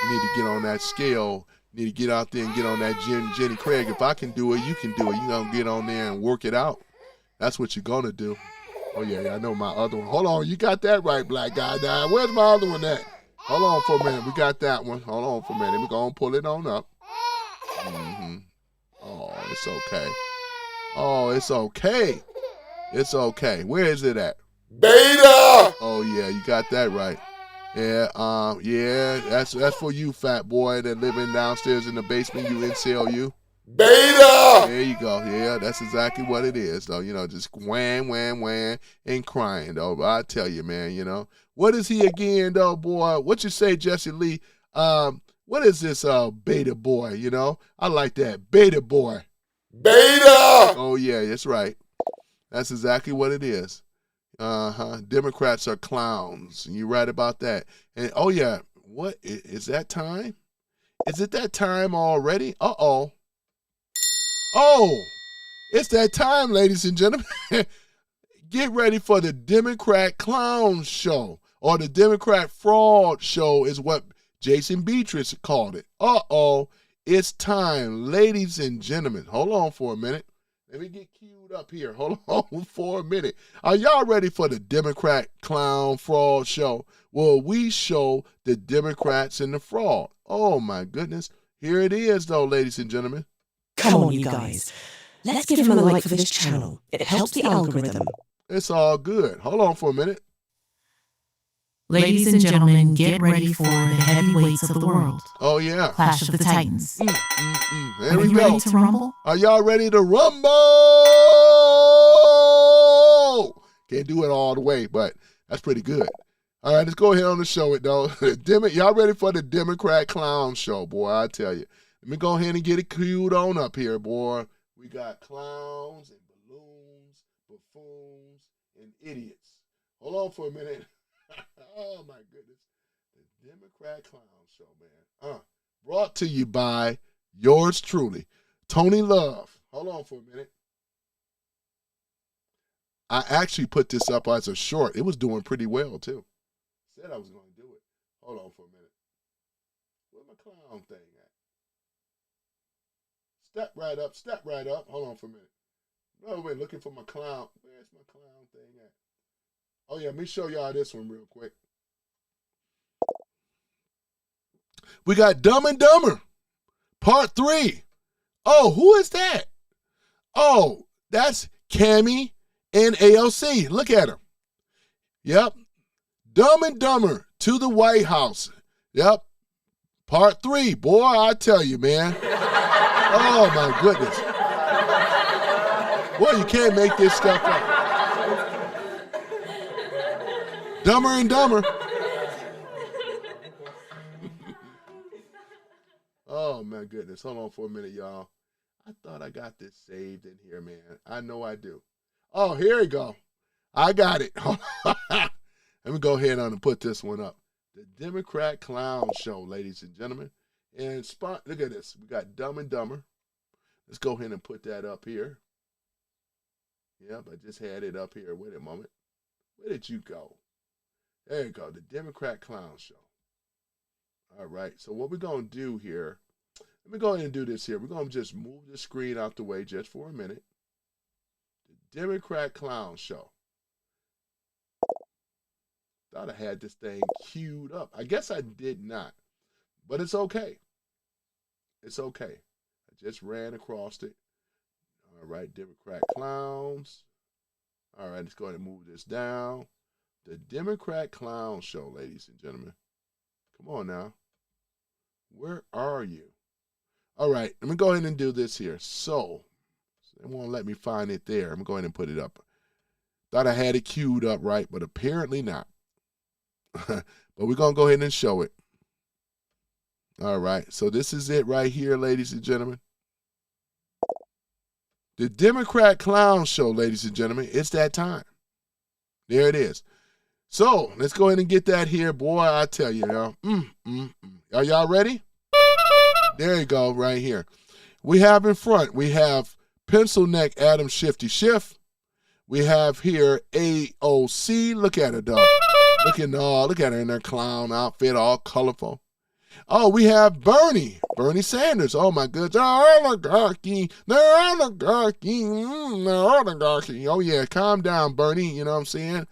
You need to get on that scale. You need to get out there and get on that Jenny Craig. If I can do it, you can do it. You're going to get on there and work it out. That's what you're going to do. Oh, yeah, I know my other one. Hold on. You got that right, Black Guy. Now, where's my other one at? Hold on for a minute. We got that one. Hold on for a minute. We're going to pull it on up. Oh, it's okay. Oh, it's okay. It's okay. Where is it at? Beta! Oh, yeah, you got that right. Yeah, that's for you, fat boy that living downstairs in the basement, you incel you. Beta! There you go. Yeah, that's exactly what it is, though. You know, just wham, wham, wham, and crying, though. But I tell you, man, you know. What is he again, though, boy? What you say, Jesse Lee? What is this beta boy, you know? I like that. Beta boy. Beta! Oh, yeah, that's right. That's exactly what it is. Democrats are clowns. You're right about that. And, oh, yeah, what? Is that time? Is it that time already? Uh-oh. Oh, it's that time, ladies and gentlemen. Get ready for the Democrat Clown Show, or the Democrat Fraud Show is what Jason Beatrice called it. Uh-oh, it's time, ladies and gentlemen. Hold on for a minute. Let me get queued up here. Hold on for a minute. Are y'all ready for the Democrat Clown Fraud Show? Well, we show the Democrats and the fraud. Oh, my goodness. Here it is, though, ladies and gentlemen. Come on, you guys. Let's give him a like for this channel. It helps the algorithm. It's all good. Hold on for a minute. Ladies and gentlemen, get ready for the heavyweights of the world. Oh, yeah. Clash of the Titans. There Are we you go. ready to rumble? Are y'all ready to rumble? Can't do it all the way, but that's pretty good. All right, let's go ahead on and show it, though. Y'all ready for the Democrat clown show, boy, I tell you. Let me go ahead and get it queued on up here, boy. We got clowns and balloons, buffoons, and idiots. Hold on for a minute. Oh, my goodness. The Democrat clown show, man. Brought to you by yours truly, Tony Love. Hold on for a minute. I actually put this up as a short. It was doing pretty well, too. Said I was going to do it. Hold on for a minute. Where's my clown thing at? Step right up, step right up. Hold on for a minute. No, wait, looking for my clown. Where's my clown thing at? Oh, yeah, let me show y'all this one real quick. We got Dumb and Dumber, Part 3. Oh, who is that? Oh, that's Cammy and AOC. Look at her. Yep. Dumb and Dumber to the White House. Yep. Part 3. Boy, I tell you, man. Oh, my goodness. Boy, you can't make this stuff up. Dumber and Dumber. Oh, my goodness. Hold on for a minute, y'all. I thought I got this saved in here, man. I know I do. Oh, here we go. I got it. Let me go ahead on and put this one up. The Democrat Clown Show, ladies and gentlemen. And look at this. We got Dumb and Dumber. Let's go ahead and put that up here. Yep, I just had it up here. Wait a moment. Where did you go? There you go. The Democrat Clown Show. All right. So what we're going to do here, let me go ahead and do this here. We're going to just move the screen out the way just for a minute. The Democrat Clown Show. Thought I had this thing queued up. I guess I did not, but it's okay. It's okay. I just ran across it. All right, Democrat clowns. All right, let's go ahead and move this down. The Democrat Clown Show, ladies and gentlemen. Come on now. Where are you? All right, let me go ahead and do this here. So it won't let me find it there. I'm going to put it up. Thought I had it queued up right, but apparently not. But we're going to go ahead and show it. All right, so this is it right here, ladies and gentlemen. The Democrat Clown Show, ladies and gentlemen. It's that time. There it is. So let's go ahead and get that here. Boy, I tell you, y'all. Are y'all ready? There you go, right here. We have in front, we have Pencil Neck Adam Shifty Schiff. We have here AOC. Look at her, dog. Look at her in her clown outfit, all colorful. Oh, we have Bernie Sanders. Oh, my goodness. Oligarchy. Oh, yeah, calm down, Bernie. You know what I'm saying?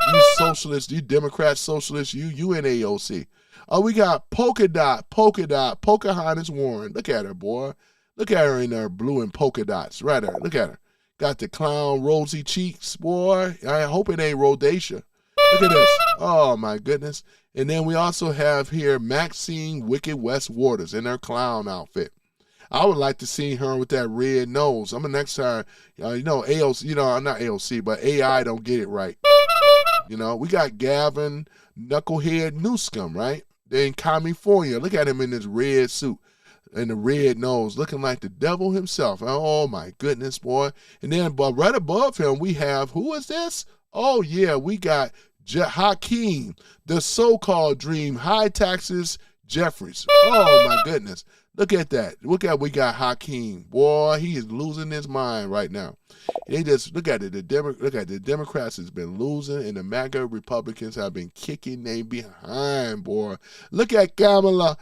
You socialists, you Democrat socialists, you and AOC. Oh, we got Polka Dot, Pocahontas Warren. Look at her, boy. Look at her in her blue and polka dots. Right there. Look at her. Got the clown rosy cheeks, boy. I hope it ain't rosacea. Look at this. Oh, my goodness. And then we also have here Maxine Wicked West Waters in her clown outfit. I would like to see her with that red nose. I'm gonna next time, AOC, not AOC, but AI don't get it right. We got Gavin, Knucklehead Newsom, right? They're in California. Look at him in his red suit and the red nose, looking like the devil himself. Oh, my goodness, boy. And then right above him, we have, who is this? Oh, yeah, we got Hakeem, the so-called dream, high taxes Jeffries. Oh, my goodness. Look at that. We got Hakeem. Boy, he is losing his mind right now. They just, look at it. The Democrats has been losing, and the MAGA Republicans have been kicking they behind, boy. Look at Kamala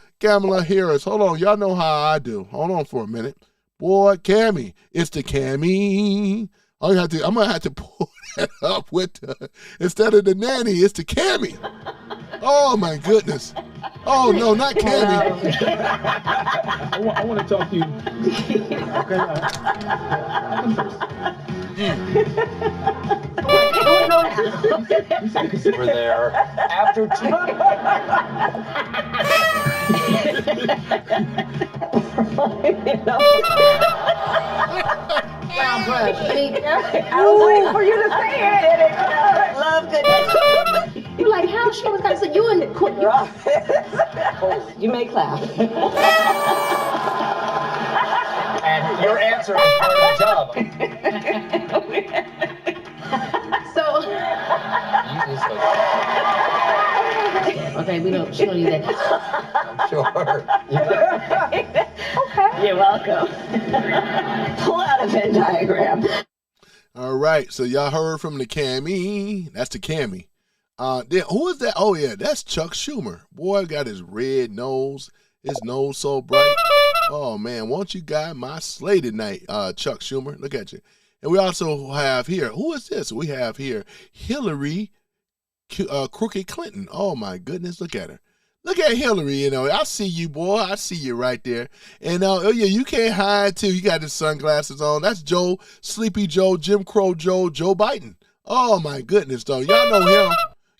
Harris. Hold on. Y'all know how I do. Hold on for a minute. Boy, Cammy. It's the Cammy. I'm going to have to pull that up with instead of the nanny, it's the Cammy. Oh, my goodness. Oh, no, not Cammy. I want to talk to you. Okay. We're there after Brown brush. I was waiting for you to say it. Love goodness. You're like, how she was like, so you in the court. You may clap. And your answer is part of the job. So. Okay, she don't need that. I'm sure. Okay. You're welcome. Pull out a Venn diagram. All right, so y'all heard from the Cammy. That's the Cammy. Then who is that? Oh yeah, that's Chuck Schumer. Boy, got his red nose. His nose so bright. Oh man, won't you guide my sleigh tonight, Chuck Schumer? Look at you. And we also have here, who is this? We have here Hillary Crooked Clinton. Oh my goodness, look at her. Look at Hillary, you know. I see you, boy. I see you right there. And oh yeah, you can't hide too. You got his sunglasses on. That's Joe, Sleepy Joe, Jim Crow Joe, Joe Biden. Oh my goodness, though. Y'all know him.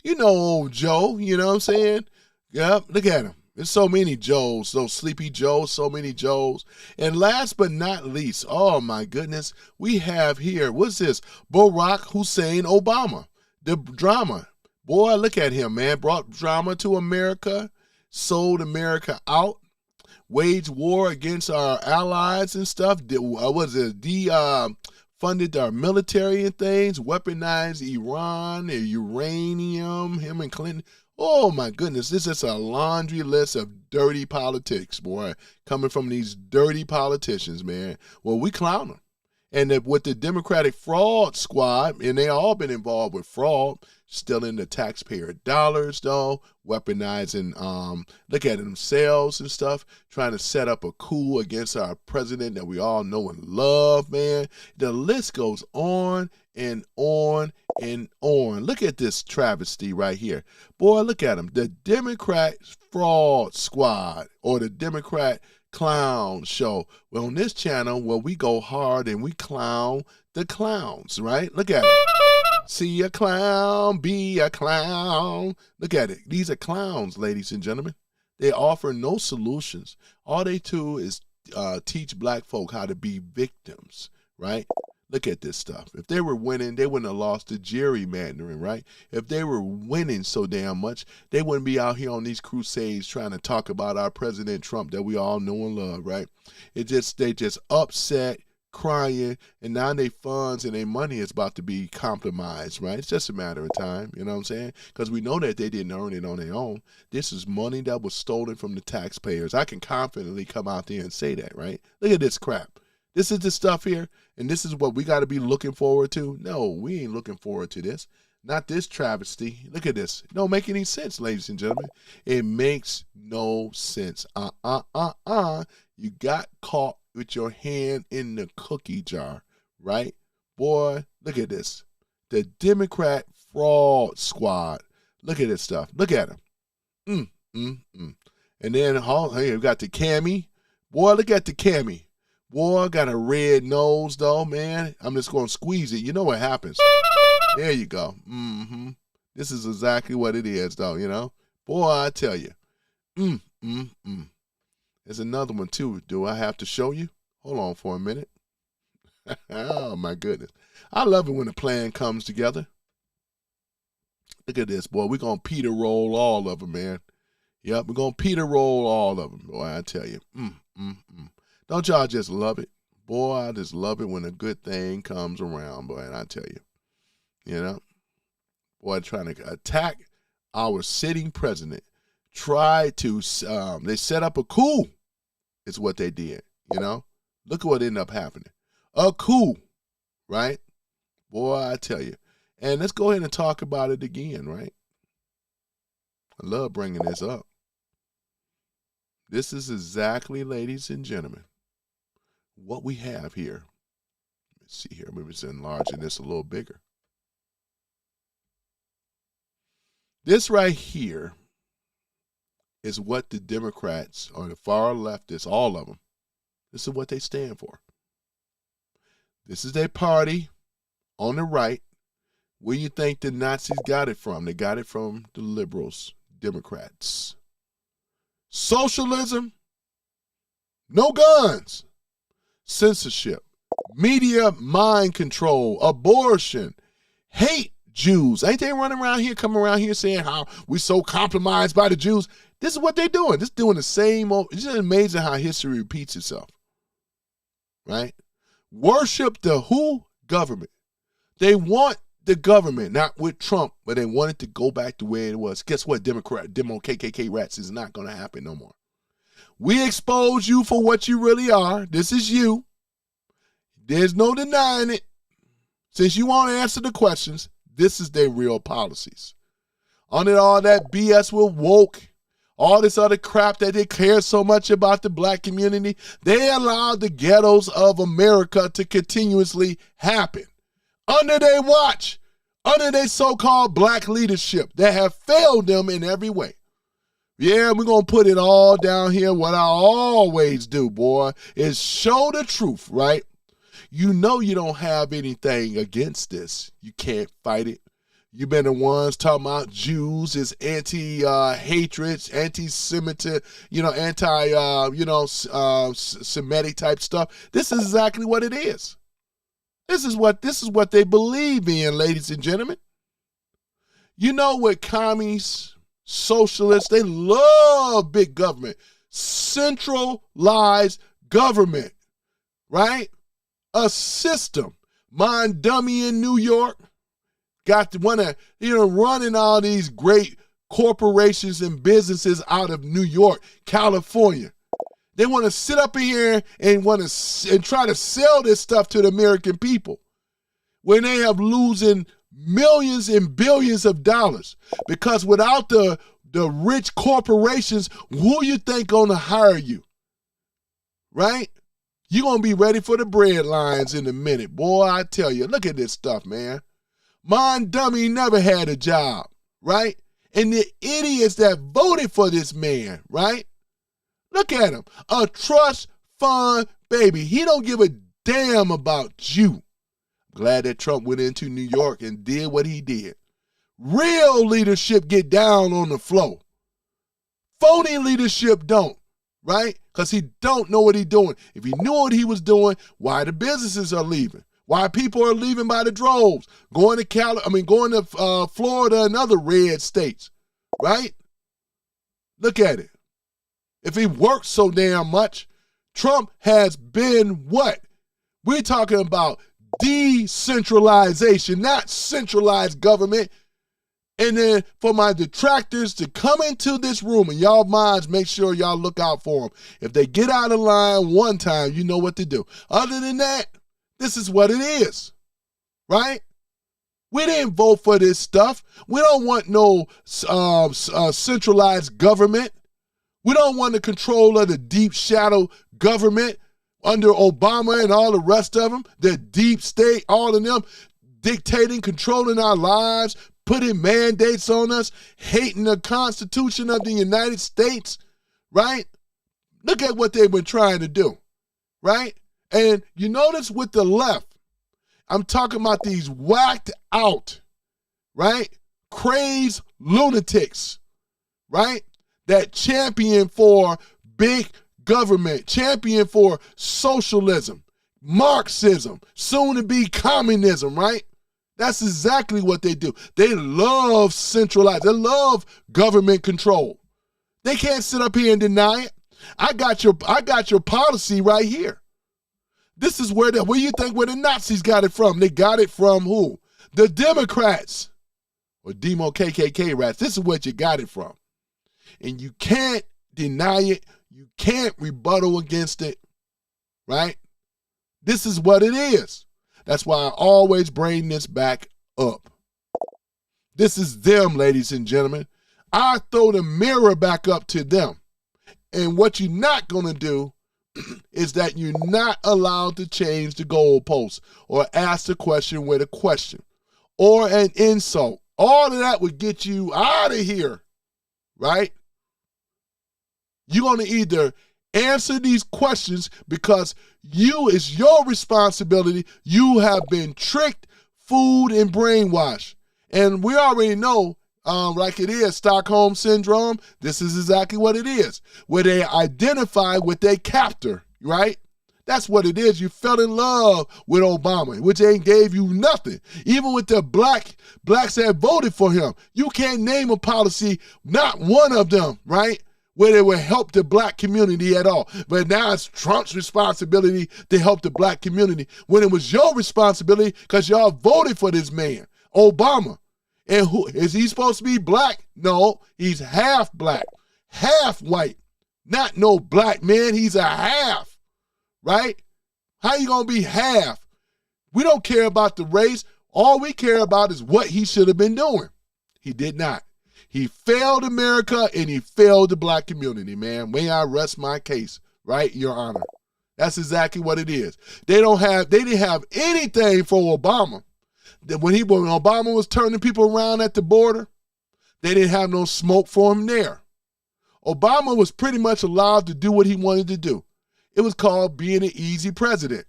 You know old Joe, you know what I'm saying? Yep, look at him. There's so many Joes, so Sleepy Joe, so many Joes. And last but not least, oh my goodness, we have here, what's this? Barack Hussein Obama, the drama. Boy, look at him, man. Brought drama to America, sold America out, waged war against our allies and stuff. Funded our military and things, weaponized Iran and uranium, him and Clinton. Oh my goodness, this is a laundry list of dirty politics, boy, coming from these dirty politicians, man. Well, we clown them. And with the Democratic fraud squad, and they all been involved with fraud, stealing the taxpayer dollars, though, weaponizing, look at themselves and stuff, trying to set up a coup against our president that we all know and love, man. The list goes on and on and on. Look at this travesty right here. Boy, look at them. The Democrat fraud squad, or the Democrat clown show. Well, on this channel, well, we go hard and we clown the clowns, right? Look at it. See a clown, be a clown. Look at it. These are clowns, ladies and gentlemen. They offer no solutions. All they do is teach black folk how to be victims, right? Look at this stuff. If they were winning, they wouldn't have lost to gerrymandering, right? If they were winning so damn much, they wouldn't be out here on these crusades trying to talk about our President Trump that we all know and love, right? They just upset, crying, and now their funds and their money is about to be compromised, right? It's just a matter of time, you know what I'm saying? Because we know that they didn't earn it on their own. This is money that was stolen from the taxpayers. I can confidently come out there and say that, right? Look at this crap. This is the stuff here, and this is what we got to be looking forward to. No, we ain't looking forward to this. Not this travesty. Look at this. It don't make any sense, ladies and gentlemen. It makes no sense. You got caught with your hand in the cookie jar, right? Boy, look at this. The Democrat fraud squad. Look at this stuff. Look at them. And then, hey, we got the Cammy. Boy, look at the Cammy. Boy, got a red nose, though, man. I'm just going to squeeze it. You know what happens. There you go. This is exactly what it is, though, you know. Boy, I tell you. There's another one, too. Do I have to show you? Hold on for a minute. Oh, my goodness. I love it when a plan comes together. Look at this, boy. We're going to Peter roll all of them, man. Yep, we're going to Peter roll all of them, boy, I tell you. Don't y'all just love it? Boy, I just love it when a good thing comes around, boy, and I tell you. You know? Boy, trying to attack our sitting president. Try to, they set up a coup, is what they did, you know? Look at what ended up happening. A coup, right? Boy, I tell you. And let's go ahead and talk about it again, right? I love bringing this up. This is exactly, ladies and gentlemen, what we have here. Let's see here. Maybe it's enlarging this a little bigger. This right here is what the Democrats or the far leftists, all of them, this is what they stand for. This is their party on the right Where you think the Nazis got it from? They got it from the liberals, Democrats. Socialism, no guns, censorship, media mind control, abortion, hate Jews. Ain't they running around here, coming around here saying how we so compromised by the Jews? This is what they're doing. This is doing the same old. It's just amazing how history repeats itself, right? Worship the who? Government. They want the government, not with Trump, but they want it to go back to where it was. Guess what, demo KKK rats, is not going to happen no more. We expose you for what you really are. This is you. There's no denying it. Since you won't answer the questions, this is their real policies. Under all that BS with woke, all this other crap that they care so much about the black community, they allowed the ghettos of America to continuously happen. Under their watch, under their so-called black leadership that have failed them in every way. Yeah, we're going to put it all down here. What I always do, boy, is show the truth, right? You know you don't have anything against this. You can't fight it. You've been the ones talking about Jews is anti-hatred, anti-Semitic, Semitic type stuff. This is exactly what it is. This is what they believe in, ladies and gentlemen. You know what commies, socialists, they love big government, centralized government, right? A system. Mind dummy in New York got to want to, running all these great corporations and businesses out of New York, California. They want to sit up in here and try to sell this stuff to the American people when they have losing millions and billions of dollars. Because without the rich corporations, who you think gonna hire you? Right? You're gonna be ready for the bread lines in a minute. Boy, I tell you, look at this stuff, man. Mon Dummy never had a job, right? And the idiots that voted for this man, right? Look at him, a trust fund baby. He don't give a damn about you. Glad that Trump went into New York and did what he did. Real leadership get down on the floor. Phony leadership don't, right? Because he don't know what he's doing. If he knew what he was doing, why the businesses are leaving? Why people are leaving by the droves, going to Florida and other red states, right? Look at it. If he works so damn much, Trump has been what? We're talking about decentralization, not centralized government. And then for my detractors to come into this room, and y'all minds, make sure y'all look out for them. If they get out of line one time, you know what to do. Other than that, this is what it is, right? We didn't vote for this stuff. We don't want no centralized government. We don't want the control of the deep shadow government under Obama and all the rest of them, the deep state, all of them dictating, controlling our lives, putting mandates on us, hating the Constitution of the United States, right? Look at what they've been trying to do, right? And you notice with the left, I'm talking about these whacked out, right? Crazed lunatics, right? That champion for big government, champion for socialism, Marxism, soon to be communism, right? That's exactly what they do. They love centralized. They love government control. They can't sit up here and deny it. I got your policy right here. This is where you think where the Nazis got it from? They got it from who? The Democrats or Demo KKK rats. This is what you got it from. And you can't deny it. You can't rebuttal against it, right? This is what it is. That's why I always bring this back up. This is them, ladies and gentlemen. I throw the mirror back up to them. And what you're not going to do is that you're not allowed to change the goalpost or ask the question with a question or an insult. All of that would get you out of here, right? You're going to either answer these questions because it's your responsibility. You have been tricked, fooled and brainwashed. And we already know, like it is Stockholm Syndrome, this is exactly what it is, where they identify with their captor, right? That's what it is. You fell in love with Obama, which ain't gave you nothing. Even with the blacks that voted for him, you can't name a policy, not one of them, right, where they would help the black community at all. But now it's Trump's responsibility to help the black community when it was your responsibility because y'all voted for this man, Obama. And who is he supposed to be black? No, he's half black, half white. Not no black man, he's a half. Right? How you gonna be half? We don't care about the race. All we care about is what he should have been doing. He did not. He failed America and he failed the black community, man. May I rest my case, right, Your Honor? That's exactly what it is. They didn't have anything for Obama. When Obama was turning people around at the border, they didn't have no smoke for him there. Obama was pretty much allowed to do what he wanted to do. It was called being an easy president.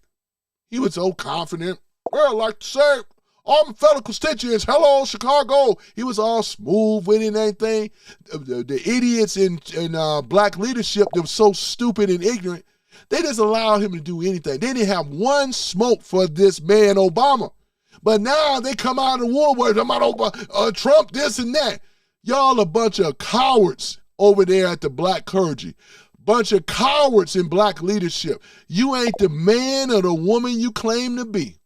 He was so confident. Well, like to say, all my fellow constituents, hello, Chicago. He was all smooth with it and everything. The idiots in black leadership that was so stupid and ignorant, they just allowed him to do anything. They didn't have one smoke for this man, Obama. But now they come out of the woodwork, about Trump, this and that. Y'all a bunch of cowards over there at the black clergy. Bunch of cowards in black leadership. You ain't the man or the woman you claim to be.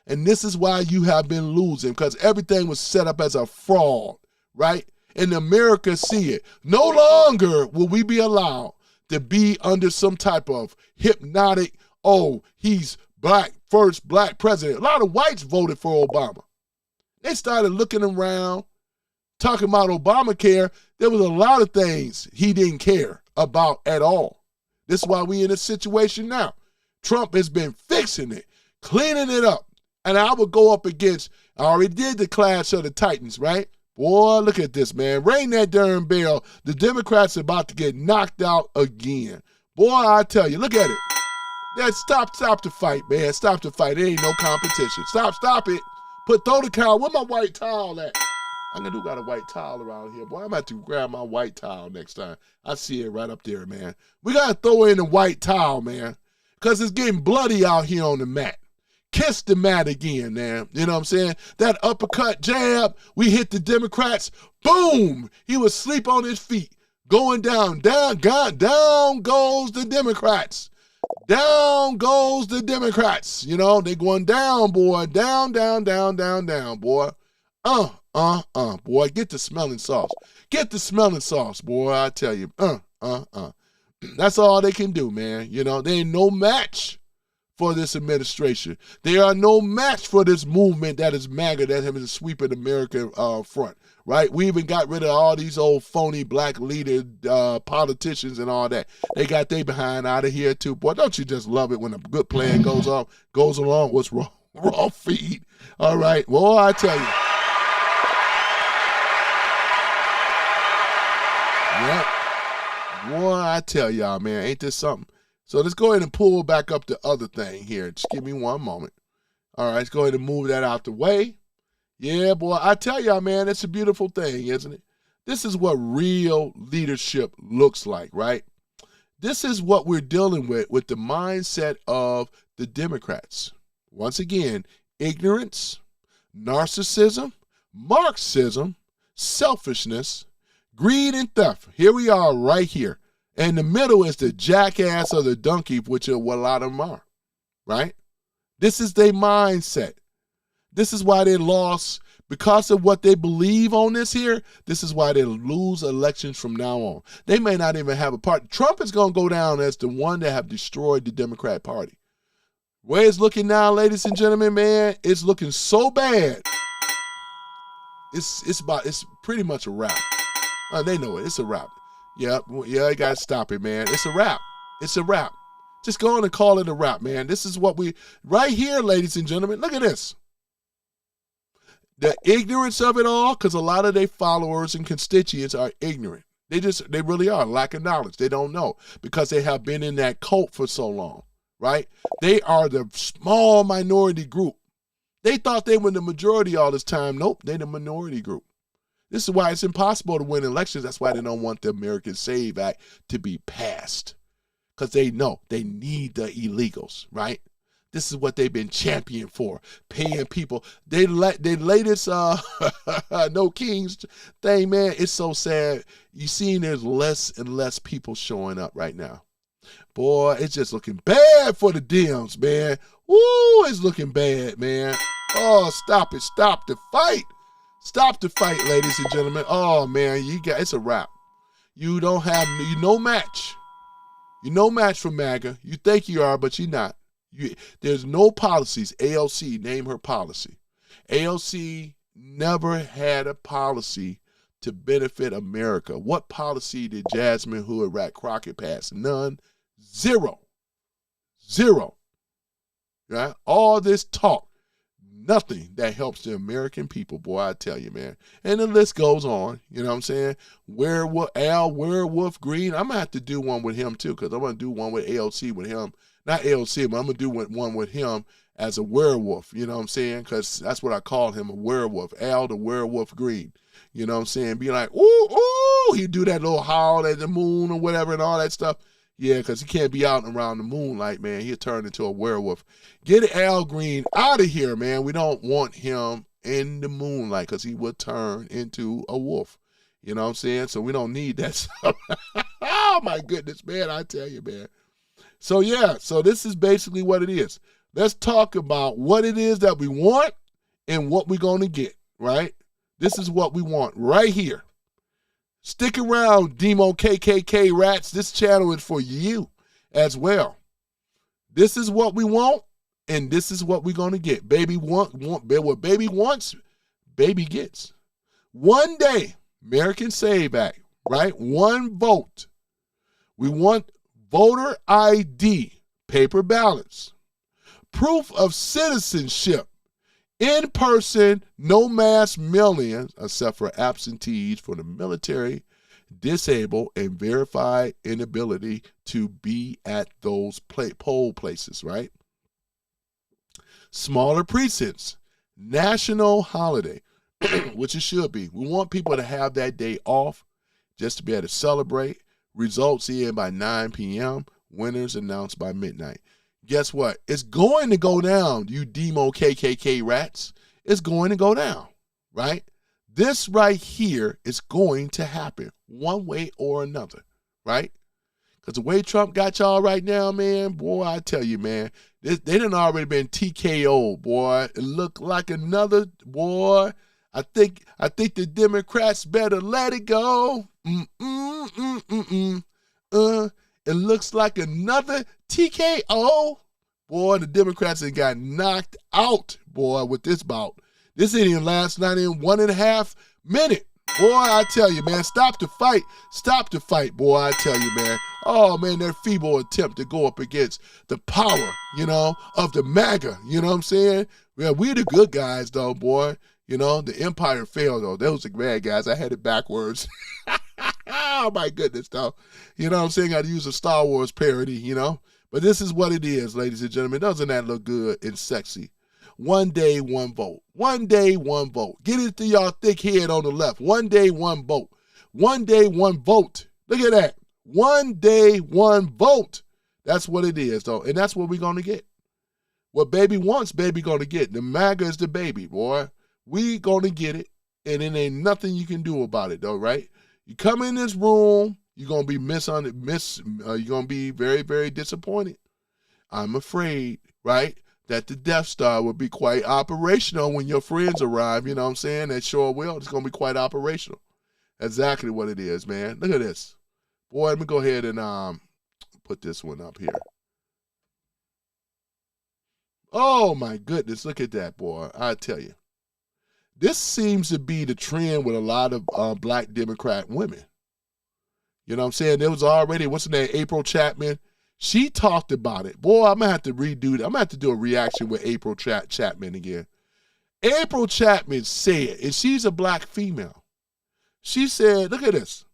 And this is why you have been losing, because everything was set up as a fraud, right? And America see it. No longer will we be allowed to be under some type of hypnotic, oh, he's black, first black president. A lot of whites voted for Obama. They started looking around, talking about Obamacare. There was a lot of things he didn't care about at all. This is why we in this situation now. Trump has been fixing it, cleaning it up. And I would go up against, I already did the Clash of the Titans, right? Boy, look at this, man. Ring that darn bell. The Democrats are about to get knocked out again. Boy, I tell you, look at it. Stop the fight, man. Stop the fight. There ain't no competition. Stop it. Throw the towel. Where my white towel at? I do got a white towel around here. Boy, I'm about to grab my white towel next time. I see it right up there, man. We got to throw in the white towel, man, because it's getting bloody out here on the mat. Kiss the mat again, man. You know what I'm saying? That uppercut jab, we hit the Democrats. Boom! He was asleep on his feet. Going down goes the Democrats. Down goes the Democrats. You know, they going down, boy. Down, boy. Boy, get the smelling sauce. Get the smelling sauce, boy, I tell you. That's all they can do, man. You know, they ain't no match for this administration. They are no match for this movement that is MAGA that has been sweeping America front, right? We even got rid of all these old phony black leader politicians and all that. They got their behind out of here too. Boy, don't you just love it when a good plan goes along? What's wrong? Raw feed. All right. Well, I tell you. Yeah. Boy, I tell y'all, man, ain't this something? So let's go ahead and pull back up the other thing here. Just give me one moment. All right, let's go ahead and move that out the way. Yeah, boy, I tell y'all, man, it's a beautiful thing, isn't it? This is what real leadership looks like, right? This is what we're dealing with the mindset of the Democrats. Once again, ignorance, narcissism, Marxism, selfishness, greed, and theft. Here we are right here. And the middle is the jackass or the donkey, which is what a lot of them are, right? This is their mindset. This is why they lost, because of what they believe on this here, this is why they lose elections from now on. They may not even have a party. Trump is going to go down as the one that have destroyed the Democrat Party. Where it's looking now, ladies and gentlemen, man, it's looking so bad. It's pretty much a wrap. They know it. It's a wrap. Yeah, you got to stop it, man. It's a wrap. It's a wrap. Just go on and call it a wrap, man. This is what right here, ladies and gentlemen, look at this. The ignorance of it all, because a lot of their followers and constituents are ignorant. They really are, lack of knowledge. They don't know because they have been in that cult for so long, right? They are the small minority group They thought they were the majority all this time. Nope, they're the minority group. This is why it's impossible to win elections. That's why they don't want the American Save Act to be passed. Because they know they need the illegals, right? This is what they've been championing for, paying people. They latest No Kings thing, man, it's so sad. You seen there's less and less people showing up right now. Boy, it's just looking bad for the Dems, man. Woo, it's looking bad, man. Oh, stop it. Stop the fight. Stop the fight, ladies and gentlemen. Oh, man, it's a wrap. You don't have, no match. You're no match for MAGA. You think you are, but you're not. There's no policies. AOC, name her policy. AOC never had a policy to benefit America. What policy did Jasmine Hood Rat Crockett pass? None. Zero. Right? All this talk, nothing that helps the American people, boy, I tell you, man. And the list goes on, you know what I'm saying? Werewolf Green, I'm going to have to do one with him too, because I'm going to do one with AOC with him. Not AOC, but I'm going to do one with him as a werewolf, you know what I'm saying? Because that's what I call him, a werewolf. Al the Werewolf Green, you know what I'm saying? Be like, ooh, he do that little howl at the moon or whatever and all that stuff. Yeah, because he can't be out around the moonlight, man. He'll turn into a werewolf. Get Al Green out of here, man. We don't want him in the moonlight because he would turn into a wolf. You know what I'm saying? So we don't need that stuff. Oh, my goodness, man. I tell you, man. So, yeah. So this is basically what it is. Let's talk about what it is that we want and what we're going to get, right? This is what we want right here. Stick around, Demo KKK rats. This channel is for you as well. This is what we want, and this is what we're going to get. What baby wants, baby gets. One day, American Save Act, right? One vote. We want voter ID, paper ballots, proof of citizenship, in person, no mass mail-ins, except for absentees for the military, disabled, and verified inability to be at those poll places, right? Smaller precincts, national holiday, which it should be. We want people to have that day off just to be able to celebrate. Results in by 9 p.m., winners announced by midnight. Guess what? It's going to go down, you Demo KKK rats. It's going to go down, right? This right here is going to happen one way or another, right? Because the way Trump got y'all right now, man, boy, I tell you, man, they done already been TKO, boy. It looked like another, boy. I think the Democrats better let it go. It looks like another TKO. Boy, the Democrats have got knocked out, boy, with this bout. This ain't even last not in 1.5 minutes. Boy, I tell you, man, stop the fight. Stop the fight, boy, I tell you, man. Oh, man, their feeble attempt to go up against the power, you know, of the MAGA, you know what I'm saying? Yeah, we the good guys, though, boy. You know, the empire failed, though. Those are bad guys. I had it backwards. Oh, my goodness, though. You know what I'm saying? Got to use a Star Wars parody, you know? But this is what it is, ladies and gentlemen. Doesn't that look good and sexy? One day, one vote. One day, one vote. Get it through y'all thick head on the left. One day, one vote. One day, one vote. Look at that. One day, one vote. That's what it is, though. And that's what we're going to get. What baby wants, baby going to get. The MAGA is the baby, boy. We going to get it. And it ain't nothing you can do about it, though, right? You come in this room, you're going to be you're going to be very, very disappointed. I'm afraid, right, that the Death Star will be quite operational when your friends arrive, you know what I'm saying? That sure will. It's going to be quite operational. Exactly what it is, man. Look at this. Boy, let me go ahead and put this one up here. Oh, my goodness. Look at that, boy. I tell you. This seems to be the trend with a lot of black Democrat women. You know what I'm saying? There was already, what's her name, April Chapman. She talked about it. Boy, I'm going to have to redo that. I'm going to have to do a reaction with April Chapman again. April Chapman said, and she's a black female. She said, look at this.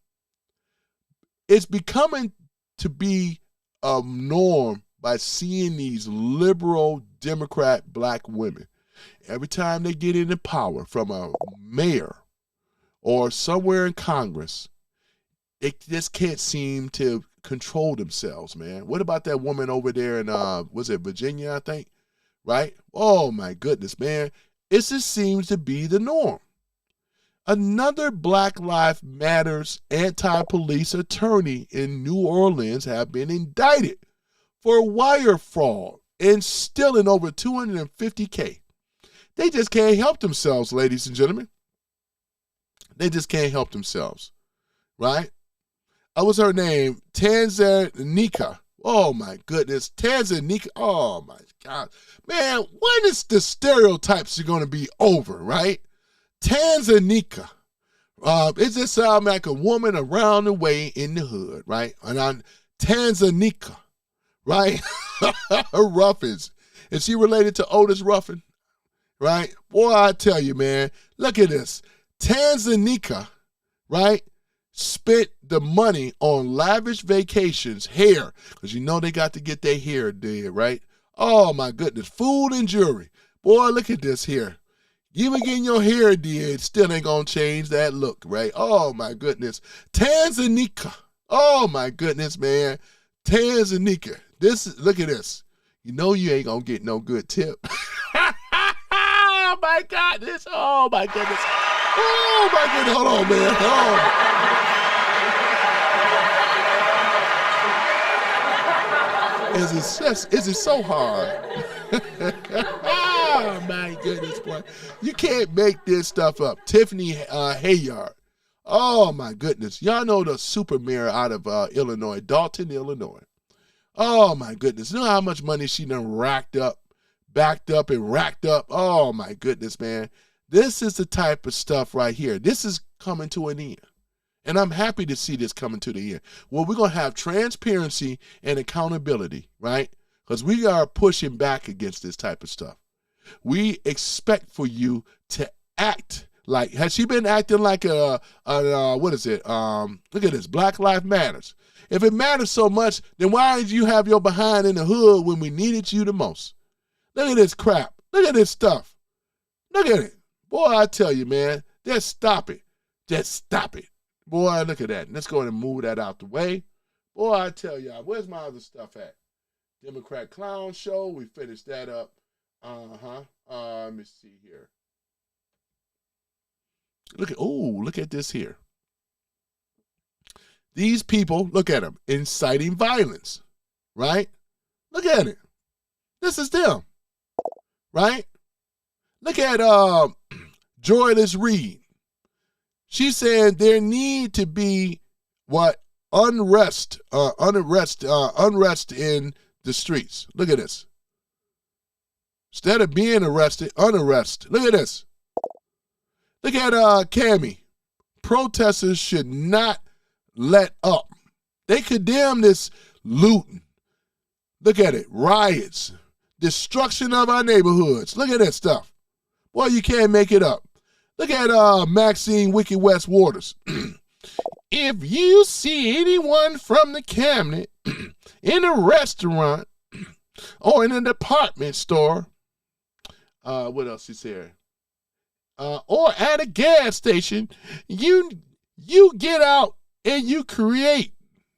It's becoming to be a norm by seeing these liberal Democrat black women. Every time they get into power, from a mayor or somewhere in Congress, they just can't seem to control themselves, man. What about that woman over there in, was it Virginia, I think? Right? Oh, my goodness, man. It just seems to be the norm. Another Black Lives Matters anti-police attorney in New Orleans have been indicted for wire fraud and stealing over $250K. They just can't help themselves, ladies and gentlemen. They just can't help themselves, right? What was her name? Tanzania. Oh, my goodness. Tanzania. Oh, my God. Man, when is the stereotypes are going to be over, right? Tanzania. It just sounds like a woman around the way in the hood, right? And on Tanzania, right? Ruffins. Is she related to Otis Ruffin? Right? Boy, I tell you, man, look at this. Tanzania, right, spent the money on lavish vacations, hair, because you know they got to get their hair did, right? Oh, my goodness. Food and jewelry. Boy, look at this here. Even getting your hair did still ain't going to change that look, right? Oh, my goodness. Tanzania. Oh, my goodness, man. Tanzania. Look at this. You know you ain't going to get no good tip. Oh, my God. Oh, my goodness. Oh, my goodness. Hold on, man. Is it so hard? Oh, my goodness, boy. You can't make this stuff up. Tiffany Henyard. Oh, my goodness. Y'all know the super mayor out of Illinois, Dalton, Illinois. Oh, my goodness. You know how much money she done backed up and racked up? Oh, my goodness, man. This is the type of stuff right here. This is coming to an end. And I'm happy to see this coming to the end. Well, we're going to have transparency and accountability, right? Because we are pushing back against this type of stuff. We expect for you to act like, has she been acting like what is it? Look at this, Black Lives Matters. If it matters so much, then why did you have your behind in the hood when we needed you the most? Look at this crap. Look at this stuff. Look at it. Boy, I tell you, man, just stop it. Just stop it. Boy, look at that. Let's go ahead and move that out the way. Boy, I tell y'all, where's my other stuff at? Democrat Clown Show. We finished that up. Let me see here. Look at this here. These people, look at them, inciting violence, right? Look at it. This is them, right? Look at Joyless Reed. She said there need to be unrest in the streets. Look at this. Instead of being arrested, unarrest. Look at this. Look at Cammie. Protesters should not let up. They condemn this looting. Look at it. Riots. Destruction of our neighborhoods. Look at that stuff. Boy, you can't make it up. Look at Maxine Wicked West Waters. If you see anyone from the cabinet in a restaurant or in a department store, what else is there? Or at a gas station, you get out and you create,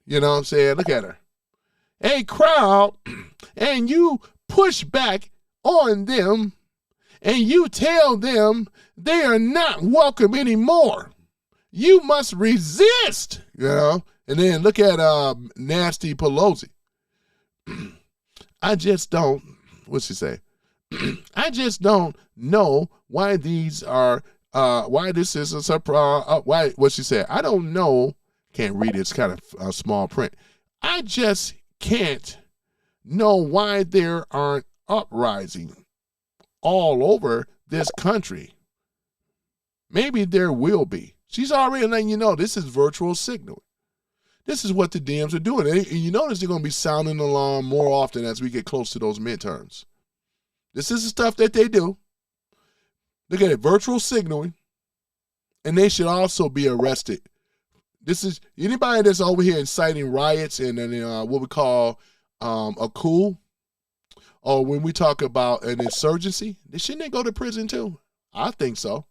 you know what I'm saying? Look at her. A crowd, and you push back on them, and you tell them they are not welcome anymore. You must resist, you know? And then look at Nasty Pelosi. I just don't, what's she say? I just don't know why these are, why this is a surprise, why, what she said. I don't know, can't read it, it's kind of small print. I just can't know why there aren't uprising all over this country. Maybe there will be. She's already letting you know this is virtual signaling. This is what the Dems are doing. And you notice they're going to be sounding the alarm more often as we get close to those midterms. This is the stuff that they do. Look at it, virtual signaling. And they should also be arrested. This is anybody that's over here inciting riots and what we call a coup Or when we talk about an insurgency, shouldn't they go to prison too? I think so.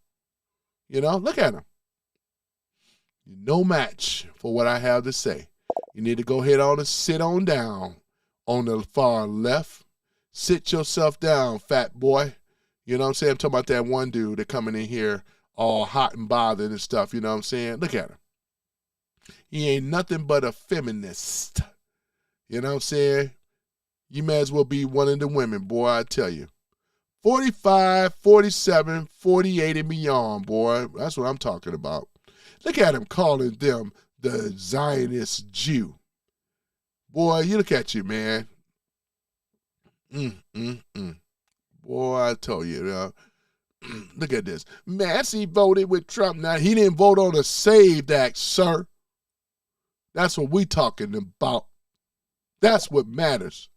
You know, look at them. No match for what I have to say. You need to go ahead on and sit on down on the far left. Sit yourself down, fat boy. You know what I'm saying? I'm talking about that one dude that coming in here all hot and bothered and stuff. You know what I'm saying? Look at him. He ain't nothing but a feminist. You know what I'm saying? You may as well be one of the women, boy, I tell you. 45, 47, 48 and beyond, boy. That's what I'm talking about. Look at him calling them the Zionist Jew. Boy, you look at you, man. Boy, I told you. Look at this. Massie voted with Trump. Now, he didn't vote on a SAVED Act, sir. That's what we talking about. That's what matters.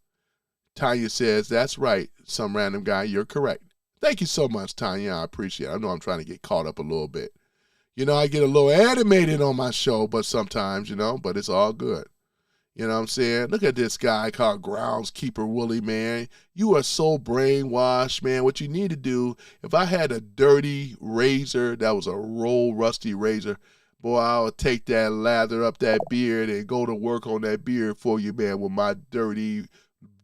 Tanya says, that's right, some random guy, you're correct. Thank you so much, Tanya. I appreciate it. I know I'm trying to get caught up a little bit. You know, I get a little animated on my show, but sometimes, you know, but it's all good. You know what I'm saying? Look at this guy called Groundskeeper Willie, man. You are so brainwashed, man. What you need to do, if I had a dirty razor, that was a roll rusty razor, boy, I would take that, lather up that beard and go to work on that beard for you, man, with my dirty,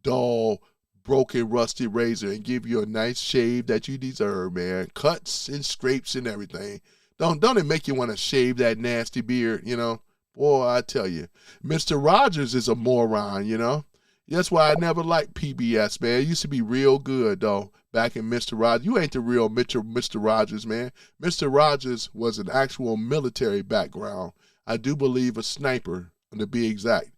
dull, broken, rusty razor and give you a nice shave that you deserve, man. Cuts and scrapes and everything. Don't it make you want to shave that nasty beard, you know? Boy, I tell you. Mr. Rogers is a moron, you know? That's why I never liked PBS, man. It used to be real good, though, back in Mr. Rogers. You ain't the real Mr. Rogers, man. Mr. Rogers was an actual military background. I do believe a sniper, to be exact.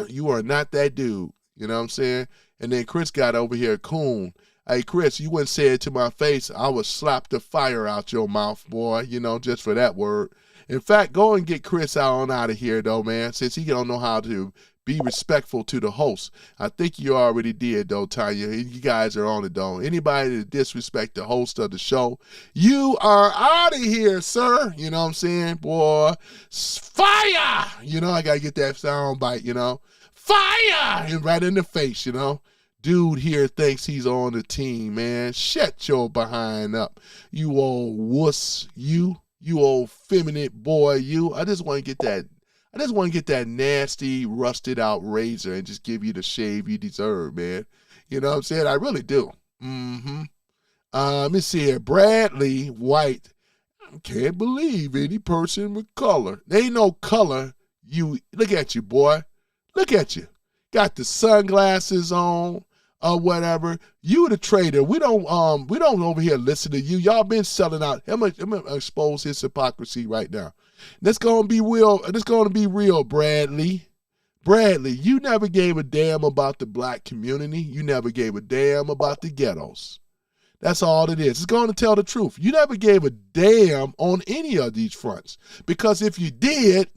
You are not that dude, you know what I'm saying? And then Chris got over here, coon. Hey, Chris, you wouldn't say it to my face. I would slap the fire out your mouth, boy, you know, just for that word. In fact, go and get Chris out of here, though, man, since he don't know how to be respectful to the host. I think you already did, though, Tanya. You guys are on it, though. Anybody that disrespect the host of the show, you are out of here, sir. You know what I'm saying? Boy, fire! You know, I got to get that sound bite, you know. Fire! And right in the face, you know. Dude here thinks he's on the team, man. Shut your behind up. You old wuss, you old feminine boy, you. I just want to get that nasty, rusted out razor and just give you the shave you deserve, man. You know what I'm saying? I really do. Let me see here. Bradley White. I can't believe any person with color. There ain't no color. You look at you, boy. Look at you. Got the sunglasses on. Or whatever. You the traitor. We don't over here listen to you. Y'all been selling out. I'm gonna expose his hypocrisy right now. That's gonna be real. That's gonna be real, Bradley. Bradley, you never gave a damn about the black community. You never gave a damn about the ghettos. That's all it is. It's going to tell the truth. You never gave a damn on any of these fronts. Because if you did,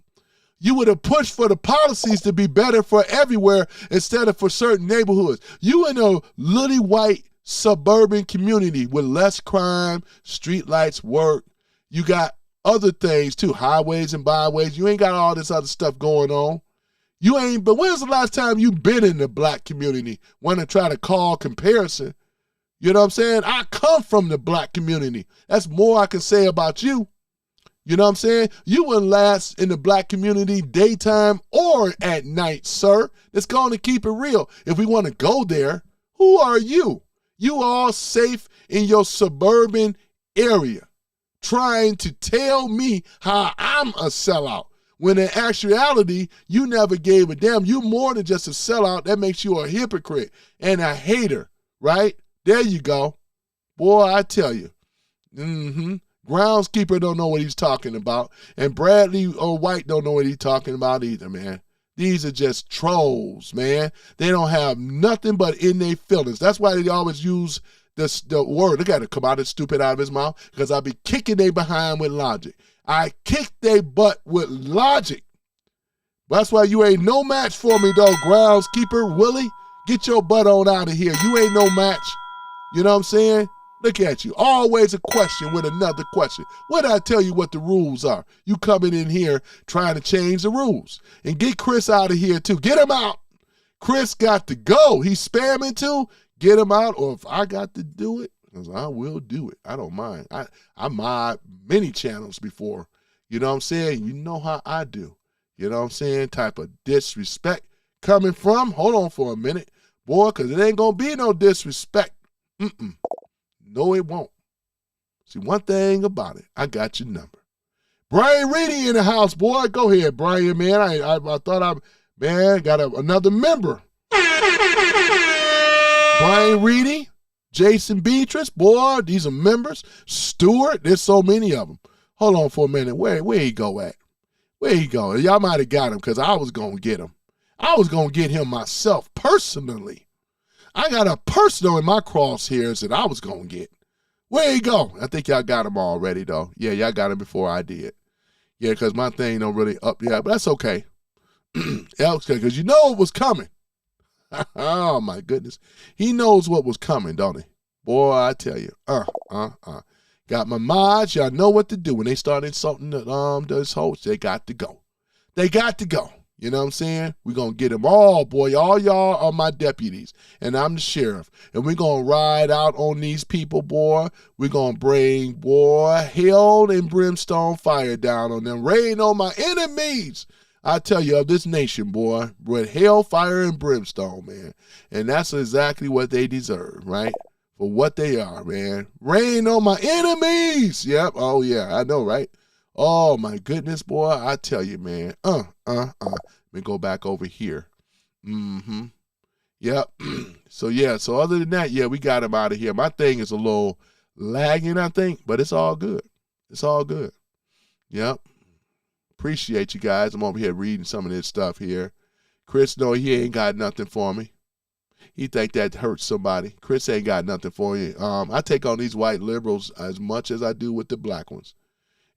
you would have pushed for the policies to be better for everywhere instead of for certain neighborhoods. You in a little white suburban community with less crime, street lights work. You got other things too, highways and byways. You ain't got all this other stuff going on. But when's the last time you been in the black community? Want to try to call comparison? You know what I'm saying? I come from the black community. That's more I can say about you. You know what I'm saying? You wouldn't last in the black community daytime or at night, sir. Let's go on and keep it real. If we want to go there, who are you? You all safe in your suburban area trying to tell me how I'm a sellout. When in actuality, you never gave a damn. You more than just a sellout. That makes you a hypocrite and a hater, right? There you go. Boy, I tell you. Groundskeeper don't know what he's talking about. And Bradley White don't know what he's talking about either, man. These are just trolls, man. They don't have nothing but in their feelings. That's why they always use the word. Look at it come out as stupid out of his mouth, because I be kicking they behind with logic. I kick they butt with logic. That's why you ain't no match for me, though, Groundskeeper Willie. Get your butt on out of here. You ain't no match. You know what I'm saying? Look at you. Always a question with another question. What did I tell you what the rules are? You coming in here trying to change the rules. And get Chris out of here, too. Get him out. Chris got to go. He's spamming, too. get them out, or if I got to do it, I will do it. I don't mind. I mod many channels before. You know what I'm saying? You know how I do. You know what I'm saying? Type of disrespect coming from, hold on for a minute, boy, because it ain't going to be no disrespect. No, it won't. See, one thing about it, I got your number. Brian Reedy in the house, boy. Go ahead, Brian, man. I thought got another member. Brian Reedy, Jason Beatrice, boy, these are members. Stewart, there's so many of them. Hold on for a minute. Where he go at? Where he go? Y'all might have got him because I was going to get him. I was going to get him myself personally. I got a personal in my crosshairs that I was going to get. Where he go? I think y'all got him already, though. Yeah, y'all got him before I did. Yeah, because my thing don't really up yet, but that's okay. Because you know it was coming. Oh, my goodness. He knows what was coming, don't he? Boy, I tell you. Got my mods. Y'all know what to do. When they start insulting those hosts, they got to go. They got to go. You know what I'm saying? We're going to get them all, boy. All y'all are my deputies, and I'm the sheriff. And we're going to ride out on these people, boy. We're going to bring, boy, hell and brimstone fire down on them. Rain on my enemies. I tell you, of this nation, boy, with hell, fire, and brimstone, man. And that's exactly what they deserve, right? For what they are, man. Rain on my enemies. Yep. Oh, yeah. I know, right? Oh, my goodness, boy. I tell you, man. Let me go back over here. Yep. So other than that, yeah, we got him out of here. My thing is a little lagging, I think, but it's all good. It's all good. Yep. Appreciate you guys. I'm over here reading some of this stuff here. Chris, no, he ain't got nothing for me. He think that hurts somebody. Chris ain't got nothing for you. I take on these white liberals as much as I do with the black ones.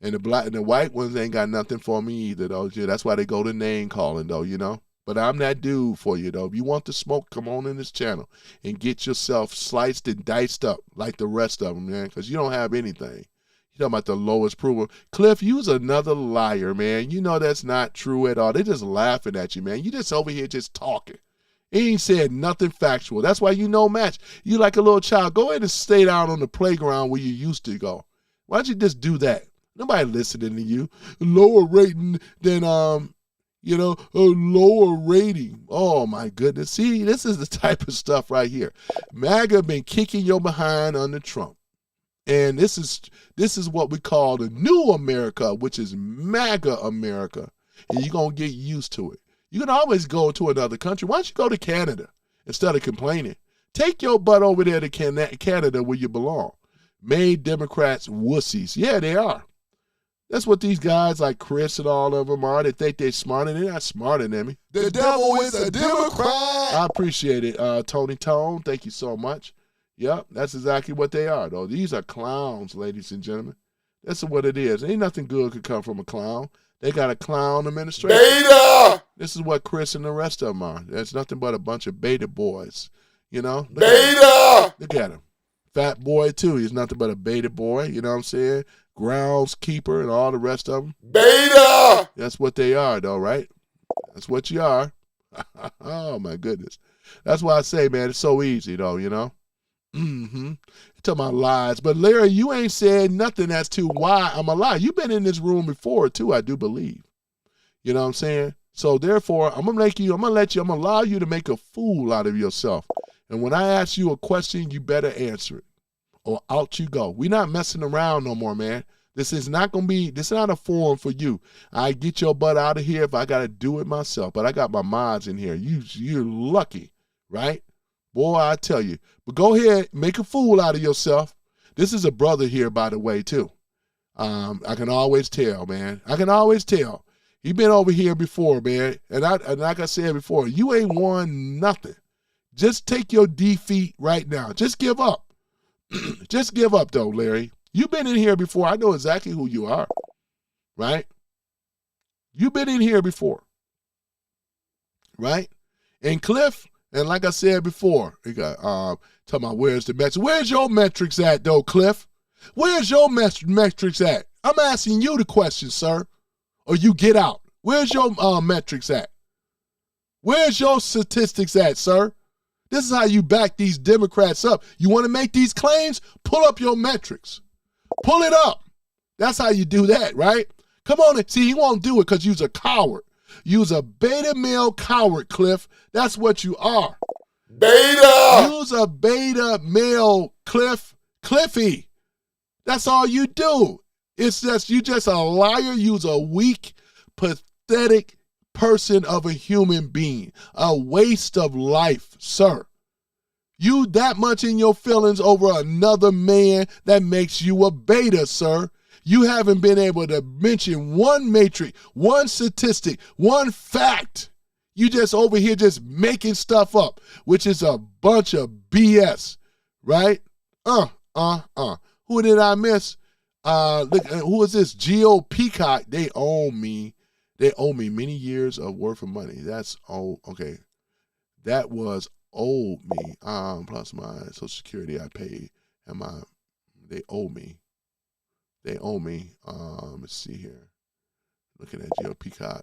And the white ones ain't got nothing for me either, though. That's why they go to name calling, though, you know. But I'm that dude for you, though. If you want the smoke, come on in this channel and get yourself sliced and diced up like the rest of them, man, because you don't have anything. You talking about the lowest proven. Cliff, you's another liar, man. You know that's not true at all. They just laughing at you, man. You just over here just talking. He ain't said nothing factual. That's why you no match. You like a little child. Go ahead and stay down on the playground where you used to go. Why don't you just do that? Nobody listening to you. Lower rating than, a lower rating. Oh, my goodness. See, this is the type of stuff right here. MAGA been kicking your behind under Trump. And this is what we call the new America, which is MAGA America. And you're going to get used to it. You can always go to another country. Why don't you go to Canada instead of complaining? Take your butt over there to Canada where you belong. Made Democrats wussies. Yeah, they are. That's what these guys like Chris and all of them are. They think they're smarter. They're not smarter than me. The devil is a Democrat. I appreciate it, Tony Tone. Thank you so much. Yep, that's exactly what they are, though. These are clowns, ladies and gentlemen. That's what it is. Ain't nothing good could come from a clown. They got a clown administration. Beta! This is what Chris and the rest of them are. There's nothing but a bunch of beta boys. You know? Beta! Look at him. Fat boy, too. He's nothing but a beta boy. You know what I'm saying? Groundskeeper and all the rest of them. Beta! That's what they are, though, right? That's what you are. Oh, my goodness. That's why I say, man, it's so easy, though, you know? Talking about lies. But, Larry, you ain't said nothing as to why I'm a lie. You've been in this room before, too, I do believe. You know what I'm saying? So, therefore, I'm going to allow you to make a fool out of yourself. And when I ask you a question, you better answer it. Or out you go. We're not messing around no more, man. This is not a forum for you. I get your butt out of here if I got to do it myself. But I got my mods in here. You're lucky, right? Boy, I tell you. But go ahead, make a fool out of yourself. This is a brother here, by the way, too. I can always tell, man. I can always tell. He been over here before, man. And like I said before, you ain't won nothing. Just take your defeat right now. Just give up. Just give up, though, Larry. You've been in here before. I know exactly who you are, right? You've been in here before, right? And Cliff, and like I said before, he got talking about where's the metrics. Where's your metrics at, though, Cliff? Where's your metrics at? I'm asking you the question, sir, or you get out. Where's your metrics at? Where's your statistics at, sir? This is how you back these Democrats up. You want to make these claims? Pull up your metrics. Pull it up. That's how you do that, right? Come on. See, he won't do it because you's a coward. You's a beta male coward, Cliff. That's what you are. Beta! You's a beta male, Cliffy. That's all you do. It's just, you just a liar. You's a weak, pathetic person of a human being. A waste of life, sir. You that much in your feelings over another man, that makes you a beta, sir. You haven't been able to mention one metric, one statistic, one fact. You just over here just making stuff up, which is a bunch of BS, right? Who did I miss? Look, who is this? Geopolitics. They owe me. They owe me many years of worth of money. That's okay. That was owed me. Plus my Social Security I paid, and they owe me. They owe me. Let's see here. Looking at Geopolitics.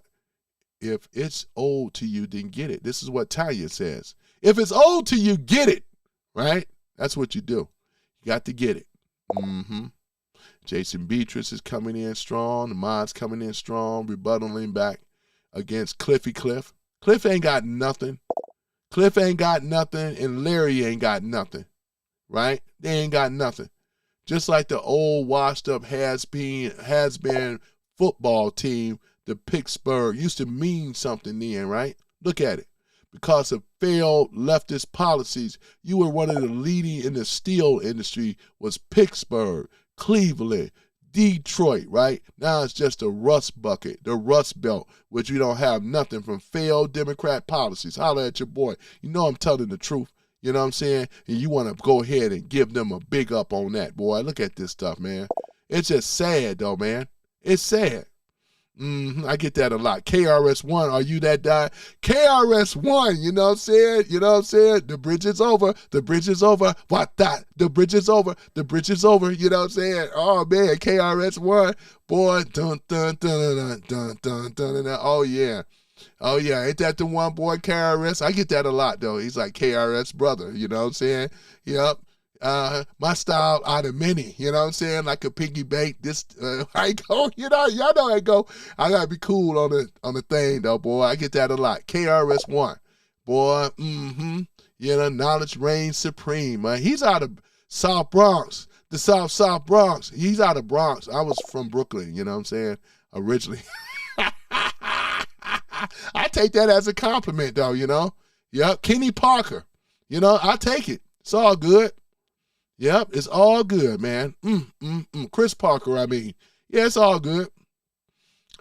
If it's owed to you, then get it. This is what Tanya says. If it's owed to you, get it. Right? That's what you do. You got to get it. Jason Beatrice is coming in strong. The mod's coming in strong, rebuttaling back against Cliff. Cliff ain't got nothing. Cliff ain't got nothing, and Larry ain't got nothing. Right? They ain't got nothing. Just like the old washed-up has-been football team, the Pittsburgh, used to mean something then, right? Look at it. Because of failed leftist policies, you were one of the leading in the steel industry was Pittsburgh, Cleveland, Detroit, right? Now it's just a rust bucket, the Rust Belt, which we don't have nothing from failed Democrat policies. Holler at your boy. You know I'm telling the truth. You know what I'm saying? And you want to go ahead and give them a big up on that, boy. Look at this stuff, man. It's just sad, though, man. It's sad. I get that a lot. KRS-One, are you that guy? KRS-One, you know what I'm saying? You know what I'm saying? The bridge is over. The bridge is over. What that? The bridge is over. The bridge is over. You know what I'm saying? Oh, man, KRS-One. Boy, dun, dun, dun, dun, dun, dun, dun, dun. Oh, yeah. Oh, yeah. Ain't that the one boy, KRS? I get that a lot, though. He's like KRS brother. You know what I'm saying? Yep. My style out of many, you know what I'm saying? Like a piggy bank. This, I go, you know, y'all know I go. I gotta be cool on the thing though, boy. I get that a lot. KRS-One, boy. You know, knowledge reigns supreme. He's out of South Bronx, the South Bronx. He's out of Bronx. I was from Brooklyn. You know what I'm saying? Originally. I take that as a compliment though. You know. Yep. Kenny Parker. You know, I take it. It's all good. Yep, it's all good, man. Chris Parker, I mean. Yeah, it's all good.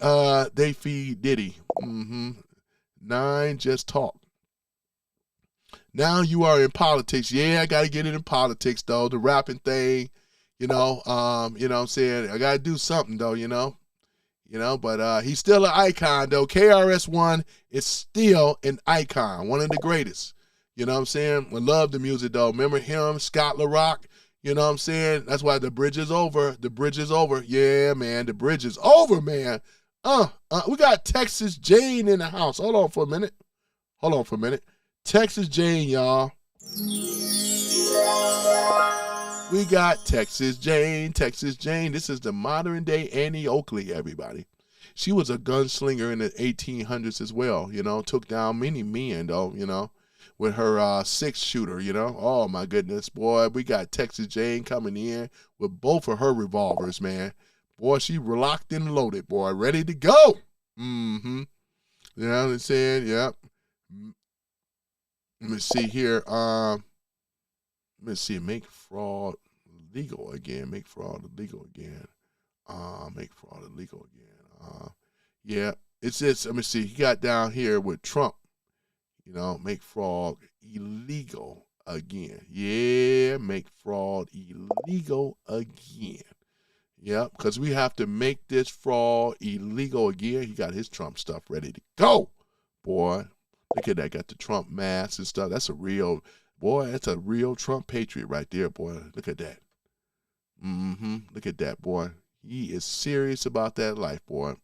They feed Diddy. 9, just talk. Now you are in politics. Yeah, I got to get it in politics, though. The rapping thing, you know what I'm saying? I got to do something, though, you know, but he's still an icon, though. KRS-One is still an icon, one of the greatest. You know what I'm saying? I love the music, though. Remember him, Scott LaRock? You know what I'm saying? That's why the bridge is over. The bridge is over. Yeah, man, the bridge is over, man. We got Texas Jane in the house. Hold on for a minute. Texas Jane, y'all. We got Texas Jane. This is the modern day Annie Oakley, everybody. She was a gunslinger in the 1800s as well, you know, took down many men, though, you know, with her 6-shooter, you know. Oh, my goodness, boy. We got Texas Jane coming in with both of her revolvers, man. Boy, she locked and loaded, boy, ready to go. You know what I'm saying? Yep. Let me see here. Let me see. Make fraud legal again. Make fraud illegal again. Yeah. It's just, let me see. He got down here with Trump. You know, make fraud illegal again. Yeah, make fraud illegal again. Yep, because we have to make this fraud illegal again. He got his Trump stuff ready to go. Boy, look at that. Got the Trump mask and stuff. That's a real Trump patriot right there, boy. Look at that. Look at that, boy. He is serious about that life, boy.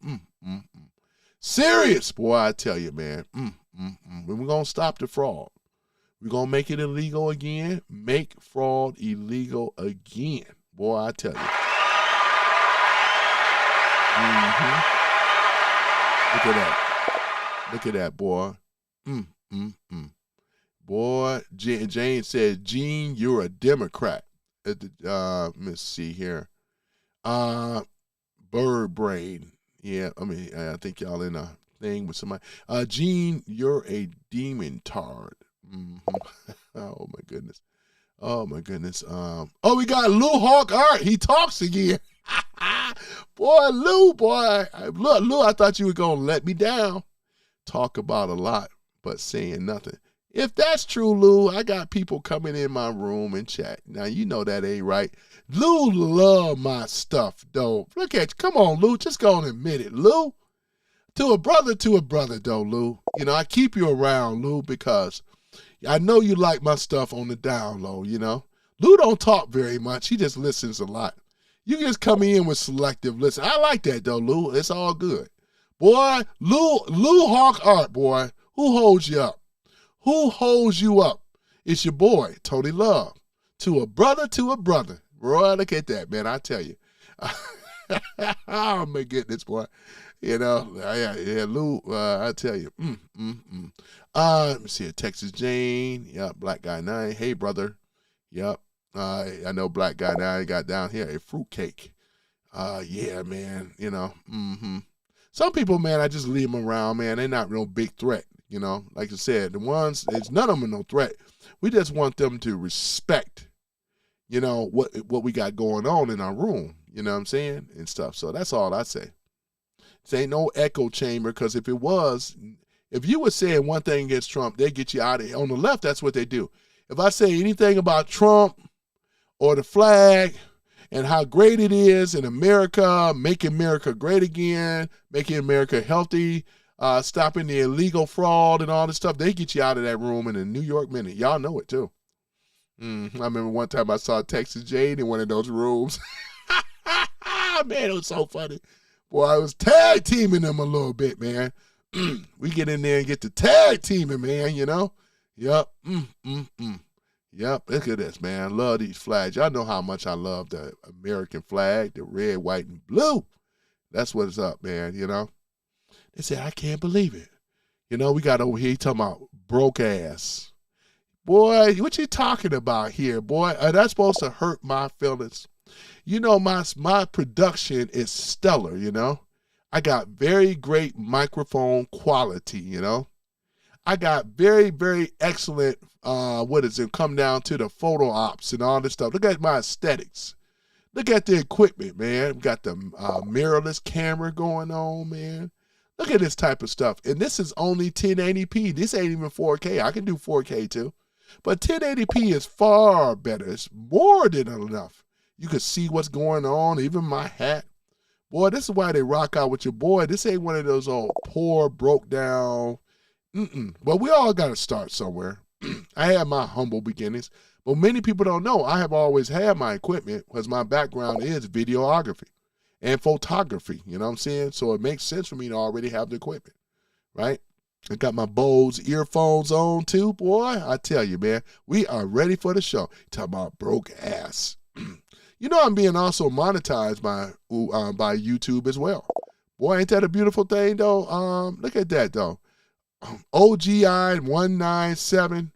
Serious, boy, I tell you, man. We're going to stop the fraud. We're going to make it illegal again. Make fraud illegal again. Boy, I tell you. Look at that. Look at that, boy. Boy, Jane says, Gene, you're a Democrat. Let's see here. Bird brain. Yeah, I mean, I think y'all in a thing with somebody. Gene, you're a demon tard. Oh my goodness. Oh my goodness. We got Lou Hawk Art. He talks again. Boy, Lou, boy. Look, Lou, I thought you were gonna let me down. Talk about a lot, but saying nothing. If that's true, Lou, I got people coming in my room and chat. Now, you know that ain't right. Lou love my stuff, though. Look at you. Come on, Lou. Just go and admit it, Lou. To a brother, though, Lou. You know, I keep you around, Lou, because I know you like my stuff on the down low, you know. Lou don't talk very much. He just listens a lot. You just come in with selective listen. I like that, though, Lou. It's all good. Boy, Lou Hawk Art, boy. Who holds you up? Who holds you up? It's your boy, Tony Love. To a brother. Boy, look at that, man. I tell you. Oh, my goodness, boy. You know, yeah, Lou, I tell you. Let me see, Texas Jane. Yep, Black Guy 9. Hey, brother. Yep. I know Black Guy 9 got down here a fruitcake. Yeah, man, you know. Some people, man, I just leave them around, man. They're not real big threat, you know. Like I said, the ones, it's none of them are no threat. We just want them to respect, you know, what we got going on in our room, you know what I'm saying, and stuff. So that's all I say. This ain't no echo chamber, because if it was, if you were saying one thing against Trump, they get you out of here. On the left, that's what they do. If I say anything about Trump or the flag and how great it is in America, making America great again, making America healthy, stopping the illegal fraud and all this stuff, they get you out of that room in a New York minute. Y'all know it, too. I remember one time I saw Texas Jane in one of those rooms. Man, it was so funny. Boy, I was tag teaming them a little bit, man. We get in there and get the tag teaming, man, you know? Yep. Yep, look at this, man. I love these flags. Y'all know how much I love the American flag, the red, white, and blue. That's what's up, man, you know? They say, I can't believe it. You know, we got over here talking about broke ass. Boy, what you talking about here, boy? That's supposed to hurt my feelings. You know, my production is stellar, you know? I got very great microphone quality, you know? I got very, very excellent, come down to the photo ops and all this stuff. Look at my aesthetics. Look at the equipment, man. We got the mirrorless camera going on, man. Look at this type of stuff. And this is only 1080p. This ain't even 4K. I can do 4K too. But 1080p is far better. It's more than enough. You can see what's going on, even my hat. Boy, this is why they rock out with your boy. This ain't one of those old poor, broke down. But we all got to start somewhere. I had my humble beginnings. But many people don't know I have always had my equipment because my background is videography and photography. You know what I'm saying? So it makes sense for me to already have the equipment, right? I got my Bose earphones on too, boy. I tell you, man, we are ready for the show. Talking about broke ass. You know I'm being also monetized by YouTube as well. Boy, ain't that a beautiful thing, though? Look at that, though. OGI 197.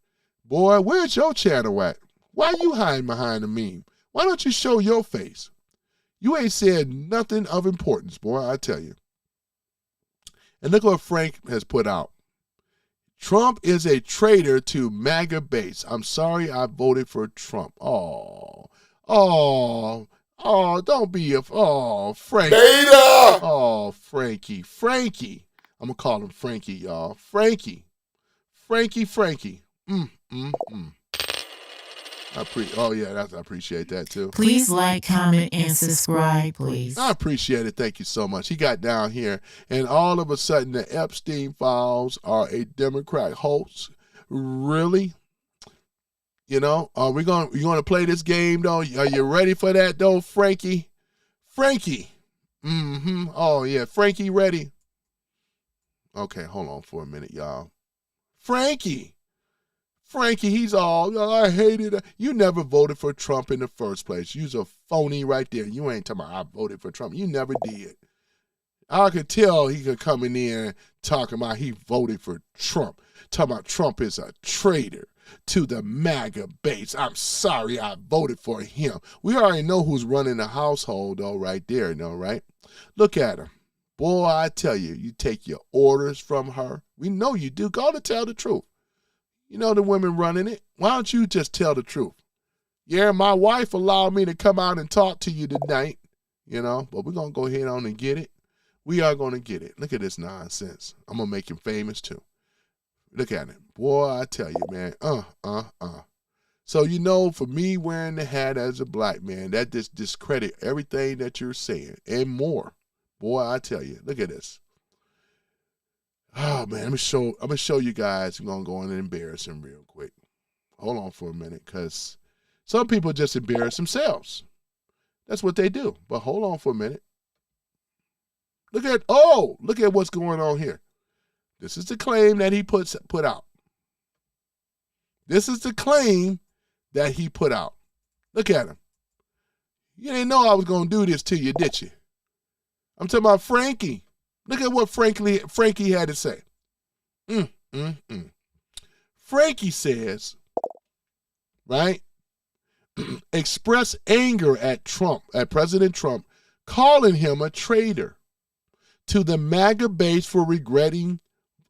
Boy, where's your channel at? Why you hiding behind the meme? Why don't you show your face? You ain't said nothing of importance, boy, I tell you. And look what Frank has put out. Trump is a traitor to MAGA base. I'm sorry I voted for Trump. Don't be Frank. Beta! Oh, Frankie. I'm going to call him Frankie, y'all. Frankie. I appreciate that, too. Please like, comment, and subscribe, please. I appreciate it. Thank you so much. He got down here, and all of a sudden, the Epstein files are a Democrat hoax. Really? You know, you gonna play this game though? Are you ready for that though, Frankie? Oh yeah, Frankie ready? Okay, hold on for a minute, y'all. Frankie. Frankie, he's all, oh, I hated it. You never voted for Trump in the first place. You's a phony right there. You ain't talking about I voted for Trump. You never did. I could tell he could come in there talking about he voted for Trump. Talking about Trump is a traitor to the MAGA base. I'm sorry I voted for him. We already know who's running the household, though, right there, right? Look at him. Boy, I tell you, you take your orders from her. We know you do. Go to tell the truth. You know the women running it. Why don't you just tell the truth? Yeah, my wife allowed me to come out and talk to you tonight, but we're going to go ahead on and get it. We are going to get it. Look at this nonsense. I'm going to make him famous, too. Look at him. Boy, I tell you, man. So, for me wearing the hat as a black man, that just discredit everything that you're saying and more. Boy, I tell you. Look at this. Oh, man, I'm going to show you guys. I'm going to go in and embarrass him real quick. Hold on for a minute, because some people just embarrass themselves. That's what they do. But hold on for a minute. Look at what's going on here. This is the claim that he put out. This is the claim that he put out. Look at him. You didn't know I was going to do this to you, did you? I'm talking about Frankie. Look at what Frankie had to say. Frankie says, right, express anger at President Trump, calling him a traitor to the MAGA base for regretting.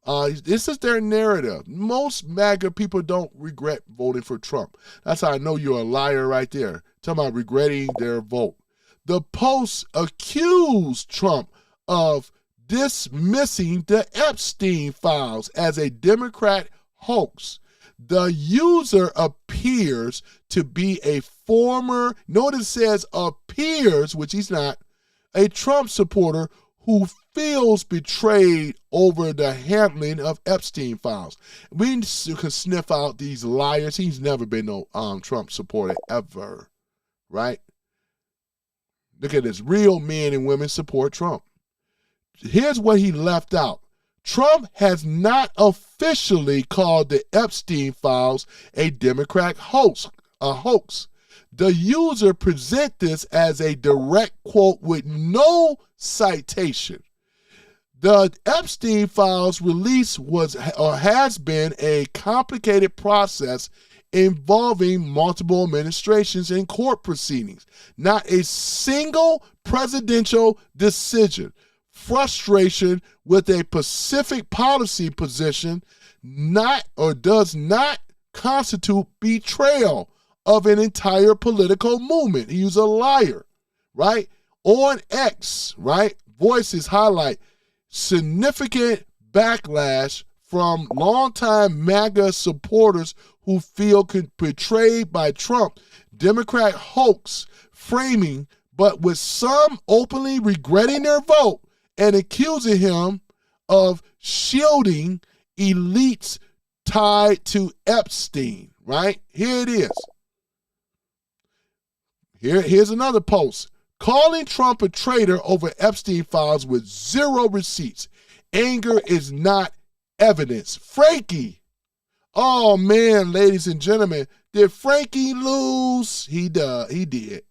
This is their narrative. Most MAGA people don't regret voting for Trump. That's how I know you're a liar right there. Talking about regretting their vote. The post accused Trump of dismissing the Epstein files as a Democrat hoax. The user appears to be a former, notice it says appears, which he's not, a Trump supporter who feels betrayed over the handling of Epstein files. We can sniff out these liars. He's never been no Trump supporter ever, right? Look at this. Real men and women support Trump. Here's what he left out. Trump has not officially called the Epstein files a Democrat hoax. The user present this as a direct quote with no citation. The Epstein files release was or has been a complicated process involving multiple administrations and court proceedings. Not a single presidential decision. Frustration with a specific policy position does not constitute betrayal of an entire political movement. He's a liar, right? On X, right? Voices highlight significant backlash from longtime MAGA supporters who feel betrayed by Trump. Democrat hoax framing, but with some openly regretting their vote and accusing him of shielding elites tied to Epstein, right? Here it is. Here's another post. Calling Trump a traitor over Epstein files with zero receipts. Anger is not evidence. Frankie. Oh, man, ladies and gentlemen. Did Frankie lose? He did.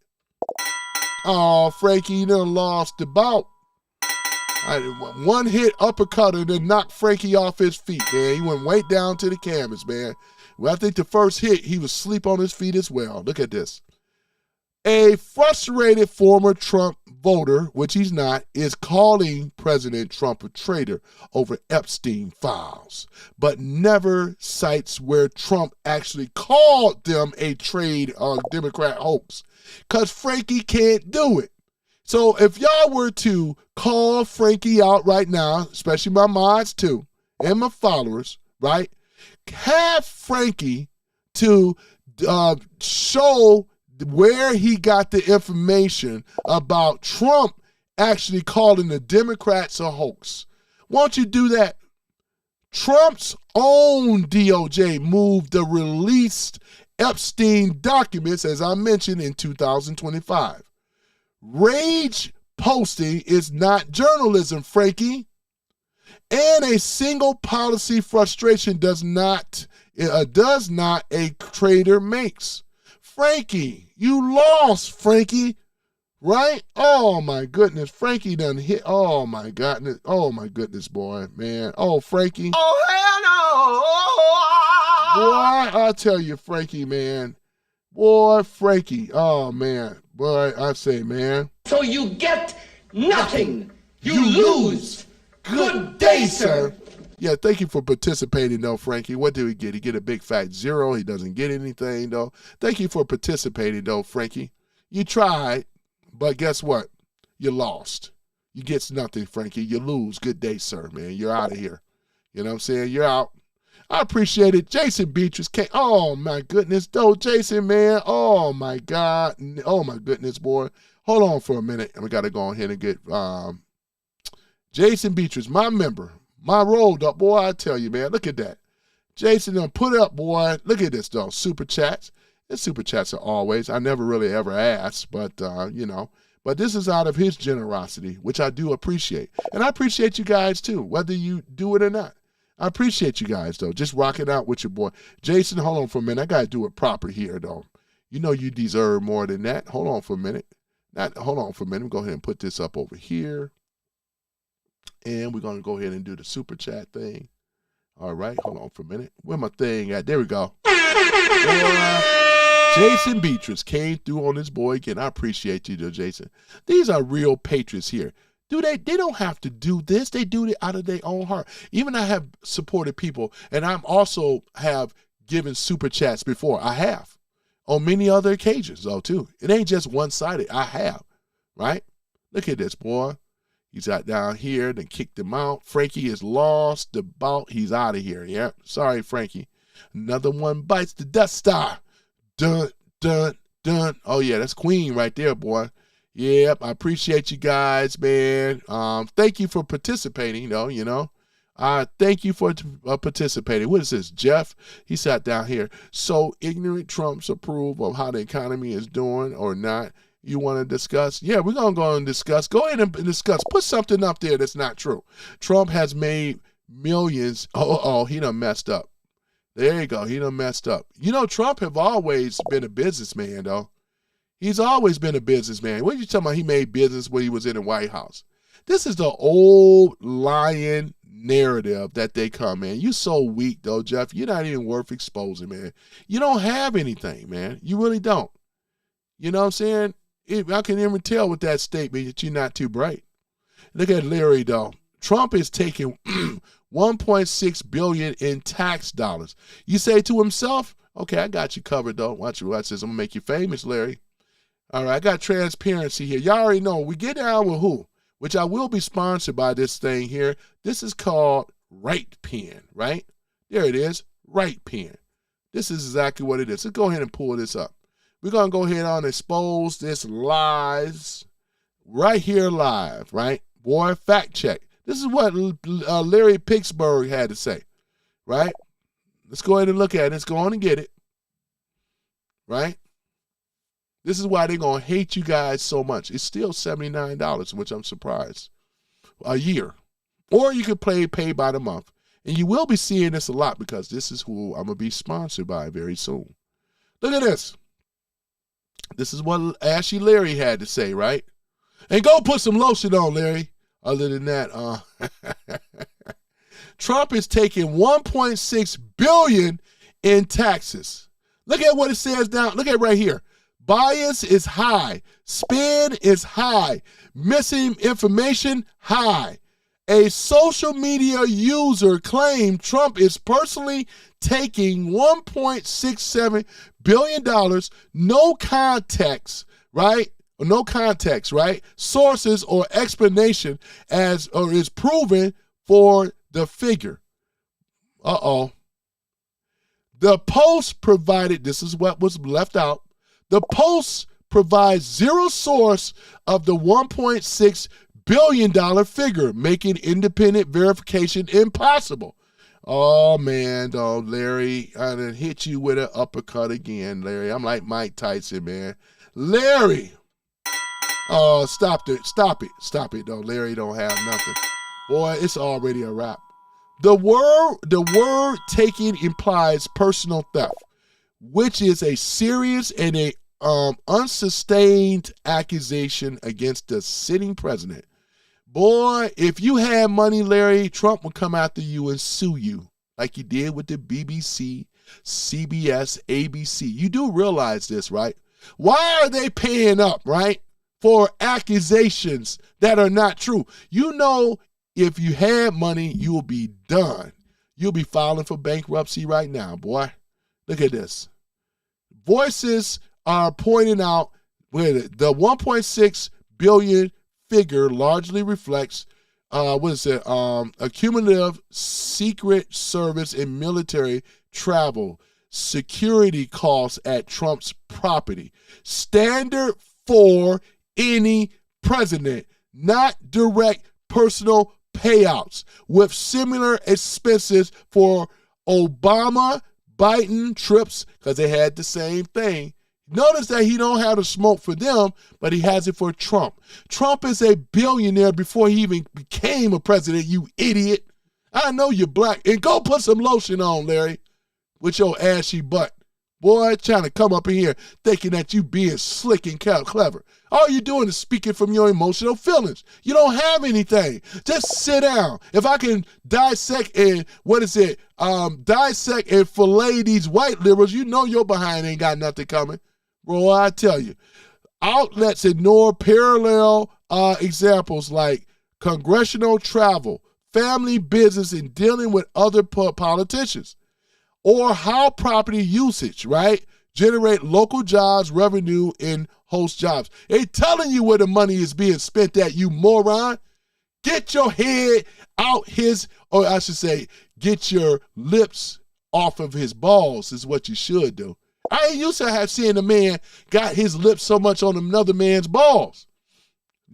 Oh, Frankie done lost the bout. One hit uppercut and then knocked Frankie off his feet, man. He went way down to the canvas, man. Well, I think the first hit, he was asleep on his feet as well. Look at this. A frustrated former Trump voter, which he's not, is calling President Trump a traitor over Epstein files, but never cites where Trump actually called them a Democrat hoax, because Frankie can't do it. So if y'all were to call Frankie out right now, especially my mods too, and my followers, right, have Frankie to show where he got the information about Trump actually calling the Democrats a hoax. Won't you do that? Trump's own DOJ moved the released Epstein documents, as I mentioned, in 2025. Rage posting is not journalism, Frankie. And a single policy frustration is Does not a traitor makes. Frankie, you lost, Frankie. Right? Oh my goodness. Frankie done hit. Oh my goodness. Oh my goodness, boy, man. Oh, Frankie. Oh, hell no. Boy, I tell you, Frankie, man. Boy, Frankie. Oh man. Boy, I say, man. So you get nothing. You lose. Good day, sir. Yeah, thank you for participating, though, Frankie. What did he get? He get a big fat 0. He doesn't get anything, though. Thank you for participating, though, Frankie. You tried, but guess what? You lost. You get nothing, Frankie. You lose. Good day, sir, man. You're out of here. You know what I'm saying? You're out. I appreciate it. Jason Beatrice came. Oh, my goodness, though, Jason, man. Oh, my God. Oh, my goodness, boy. Hold on for a minute. We got to go ahead and get Jason Beatrice, my member. My rolled up, boy, I tell you, man. Look at that. Jason done put up, boy. Look at this, though. Super chats. And super chats are always. I never really ever asked, but, you know. But this is out of his generosity, which I do appreciate. And I appreciate you guys, too, whether you do it or not. I appreciate you guys, though. Just rocking out with your boy. Jason, hold on for a minute. I got to do it proper here, though. You know you deserve more than that. Hold on for a minute. Hold on for a minute. Go ahead and put this up over here. And we're going to go ahead and do the super chat thing. All right, hold on for a minute. Where my thing at? There we go. Jason Beatrice came through on this boy again. I appreciate you, though, Jason. These are real patriots here. They don't have to do this. They do it out of their own heart. Even I have supported people, and I'm also have given super chats before. I have. On many other occasions, though, too. It ain't just one-sided. I have, right? Look at this, boy. He's out down here, then kicked him out. Frankie is lost the bout. He's out of here. Yeah, sorry, Frankie. Another one bites the Death Star. Dun, dun, dun. Oh, yeah, that's Queen right there, boy. Yep, I appreciate you guys, man. Thank you for participating, though, you know. Thank you for participating. What is this, Jeff? He sat down here. So ignorant Trumps approve of how the economy is doing or not? You want to discuss? Yeah, we're going to go and discuss. Go ahead and discuss. Put something up there that's not true. Trump has made millions. Oh, he done messed up. There you go. He done messed up. You know, Trump have always been a businessman, though. He's always been a businessman. What are you talking about? He made business when he was in the White House. This is the old lying narrative that they come, man. You so weak, though, Jeff. You're not even worth exposing, man. You don't have anything, man. You really don't. You know what I'm saying? I can even tell with that statement that you're not too bright. Look at Larry, though. Trump is taking $1.6 billion in tax dollars. You say to himself, okay, I got you covered, though. Watch this. I'm going to make you famous, Larry. All right, I got transparency here. Y'all already know. We get down with who? Which I will be sponsored by this thing here. This is called Right Pen, right? There it is, Right Pen. This is exactly what it is. Let's go ahead and pull this up. We're going to go ahead and expose this lies right here live, right? Boy, fact check. This is what Larry Pittsburgh had to say, right? Let's go ahead and look at it. Let's go on and get it, right? This is why they're going to hate you guys so much. It's still $79, which I'm surprised, a year. Or you could pay by the month. And you will be seeing this a lot because this is who I'm going to be sponsored by very soon. Look at this. This is what Ashy Larry had to say, right? And go put some lotion on, Larry. Other than that, Trump is taking $1.6 billion in taxes. Look at what it says now. Look at it right here. Bias is high. Spin is high. Missing information, high. A social media user claimed Trump is personally taking $1.67 billion, no context, right? No context, right? Sources or explanation is proven for the figure. Uh-oh. The Post provided, this is what was left out, the Post provides zero source of the $1.6 billion figure, making independent verification impossible. Oh, man, though, Larry, I done hit you with an uppercut again, Larry. I'm like Mike Tyson, man. Larry. Oh, stop it, though. Larry don't have nothing. Boy, it's already a wrap. The word taking implies personal theft, which is a serious and a unsustained accusation against the sitting president. Boy, if you had money, Larry, Trump would come after you and sue you like he did with the BBC, CBS, ABC. You do realize this, right? Why are they paying up, right, for accusations that are not true? You know, if you had money, you will be done. You'll be filing for bankruptcy right now, boy. Look at this. Voices are pointing out where the 1.6 billion figure largely reflects accumulative secret service and military travel security costs at Trump's property. Standard for any president, not direct personal payouts, with similar expenses for Obama, Biden trips, because they had the same thing. Notice that he don't have the smoke for them, but he has it for Trump. Trump is a billionaire before he even became a president, you idiot. I know you're black. And go put some lotion on, Larry, with your ashy butt. Boy, trying to come up in here thinking that you being slick and clever. All you're doing is speaking from your emotional feelings. You don't have anything. Just sit down. If I can dissect and, dissect and fillet these white liberals, you know your behind ain't got nothing coming. Bro, I tell you. Outlets ignore parallel examples like congressional travel, family business, and dealing with other politicians. Or how property usage, right, generate local jobs, revenue, and host jobs. They telling you where the money is being spent at, you moron. Get your head out get your lips off of his balls is what you should do. I ain't used to have seen a man got his lips so much on another man's balls.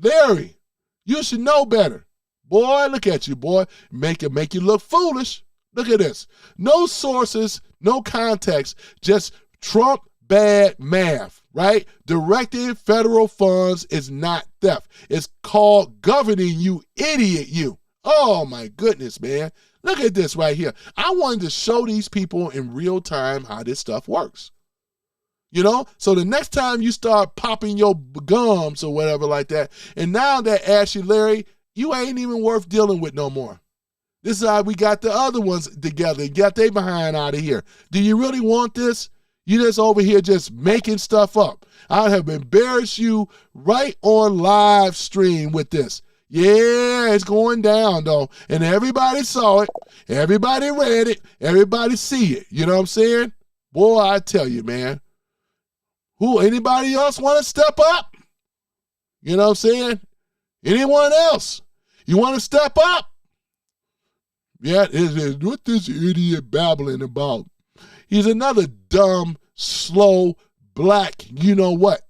Larry, you should know better. Boy, look at you, boy. Make you look foolish. Look at this. No sources, no context, just Trump bad math, right? Directing federal funds is not theft. It's called governing, you idiot, you. Oh, my goodness, man. Look at this right here. I wanted to show these people in real time how this stuff works. You know? So the next time you start popping your gums or whatever like that, and now that Ashley Larry, you ain't even worth dealing with no more. This is how we got the other ones together and got they behind out of here. Do you really want this? You just over here just making stuff up. I have embarrassed you right on live stream with this. Yeah, it's going down though. And everybody saw it. Everybody read it. Everybody see it. You know what I'm saying? Boy, I tell you, man. Anybody else want to step up? You know what I'm saying? Anyone else? You want to step up? Yeah, what this idiot babbling about? He's another dumb, slow, black, you know what?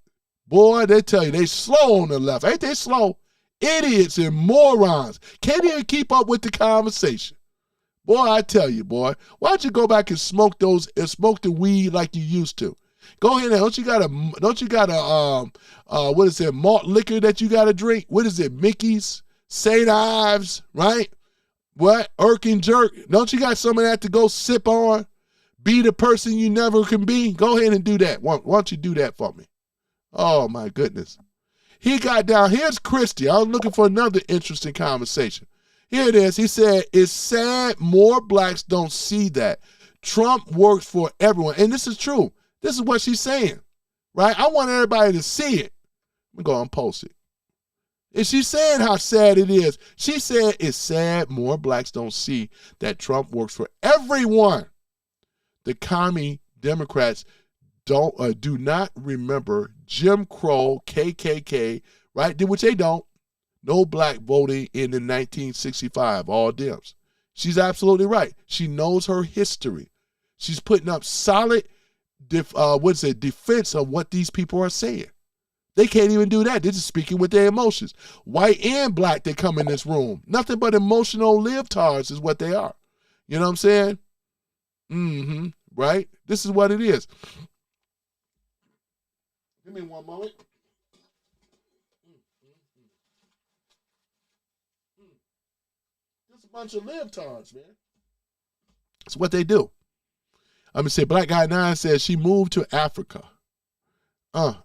Boy, they tell you, they slow on the left. Ain't they slow? Idiots and morons. Can't even keep up with the conversation. Boy, I tell you, boy, why don't you go back and smoke the weed like you used to? Go ahead and don't you got a malt liquor that you got to drink? What is it, Mickey's, St. Ives, right? What? Irk and jerk. Don't you got some of that to go sip on? Be the person you never can be? Go ahead and do that. Why don't you do that for me? Oh, my goodness. He got down. Here's Christie. I was looking for another interesting conversation. Here it is. He said, it's sad more blacks don't see that. Trump works for everyone. And this is true. This is what she's saying, right? I want everybody to see it. Let me go and post it. And she's saying how sad it is. She said it's sad more blacks don't see that Trump works for everyone. The commie Democrats do not remember Jim Crow, KKK, right? Which they don't. No black voting in the 1965, all Dems. She's absolutely right. She knows her history. She's putting up solid defense of what these people are saying. They can't even do that. They're just speaking with their emotions. White and black, they come in this room. Nothing but emotional libtards is what they are. You know what I'm saying? Mm-hmm. Right? This is what it is. Give me one moment. Just a bunch of libtards, man. That's what they do. I'm going to say Black Guy 9 says she moved to Africa. You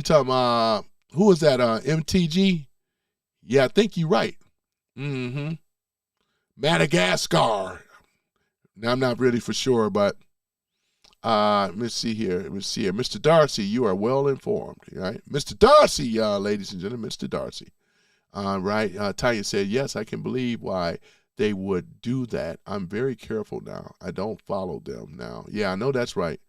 talking about, who was that, MTG? Yeah, I think you're right. Mm-hmm. Madagascar. Now, I'm not really for sure, but let me see here. Mr. Darcy, you are well informed, right? Mr. Darcy, ladies and gentlemen, Mr. Darcy. Right. Tanya said, yes, I can believe why they would do that. I'm very careful now. I don't follow them now. Yeah, I know that's right.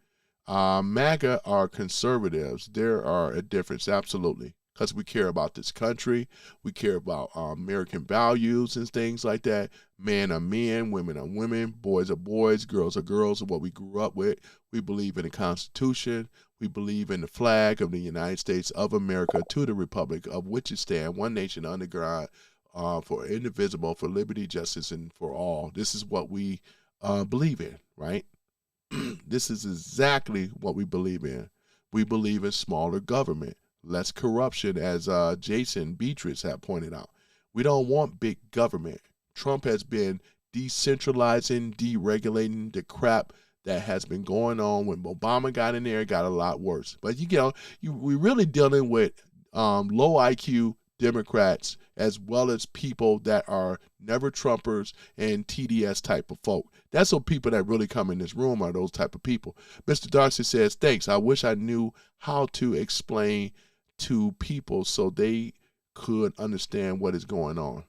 MAGA are conservatives. There are a difference, absolutely, because we care about this country. We care about American values and things like that. Men are men, women are women, boys are boys, girls are girls, are what we grew up with. We believe in the Constitution. We believe in the flag of the United States of America, to the republic of which it stands, one nation under God, for indivisible, for liberty, justice, and for all. This is what we believe in, right? This is exactly what we believe in. We believe in smaller government, less corruption, as Jason Beatrice had pointed out. We don't want big government. Trump has been decentralizing, deregulating the crap that has been going on. When Obama got in there, it got a lot worse. But we're really dealing with low IQ Democrats, as well as people that are never Trumpers and TDS type of folk. That's what people that really come in this room are, those type of people. Mr. Darcy says, thanks. I wish I knew how to explain to people so they could understand what is going on.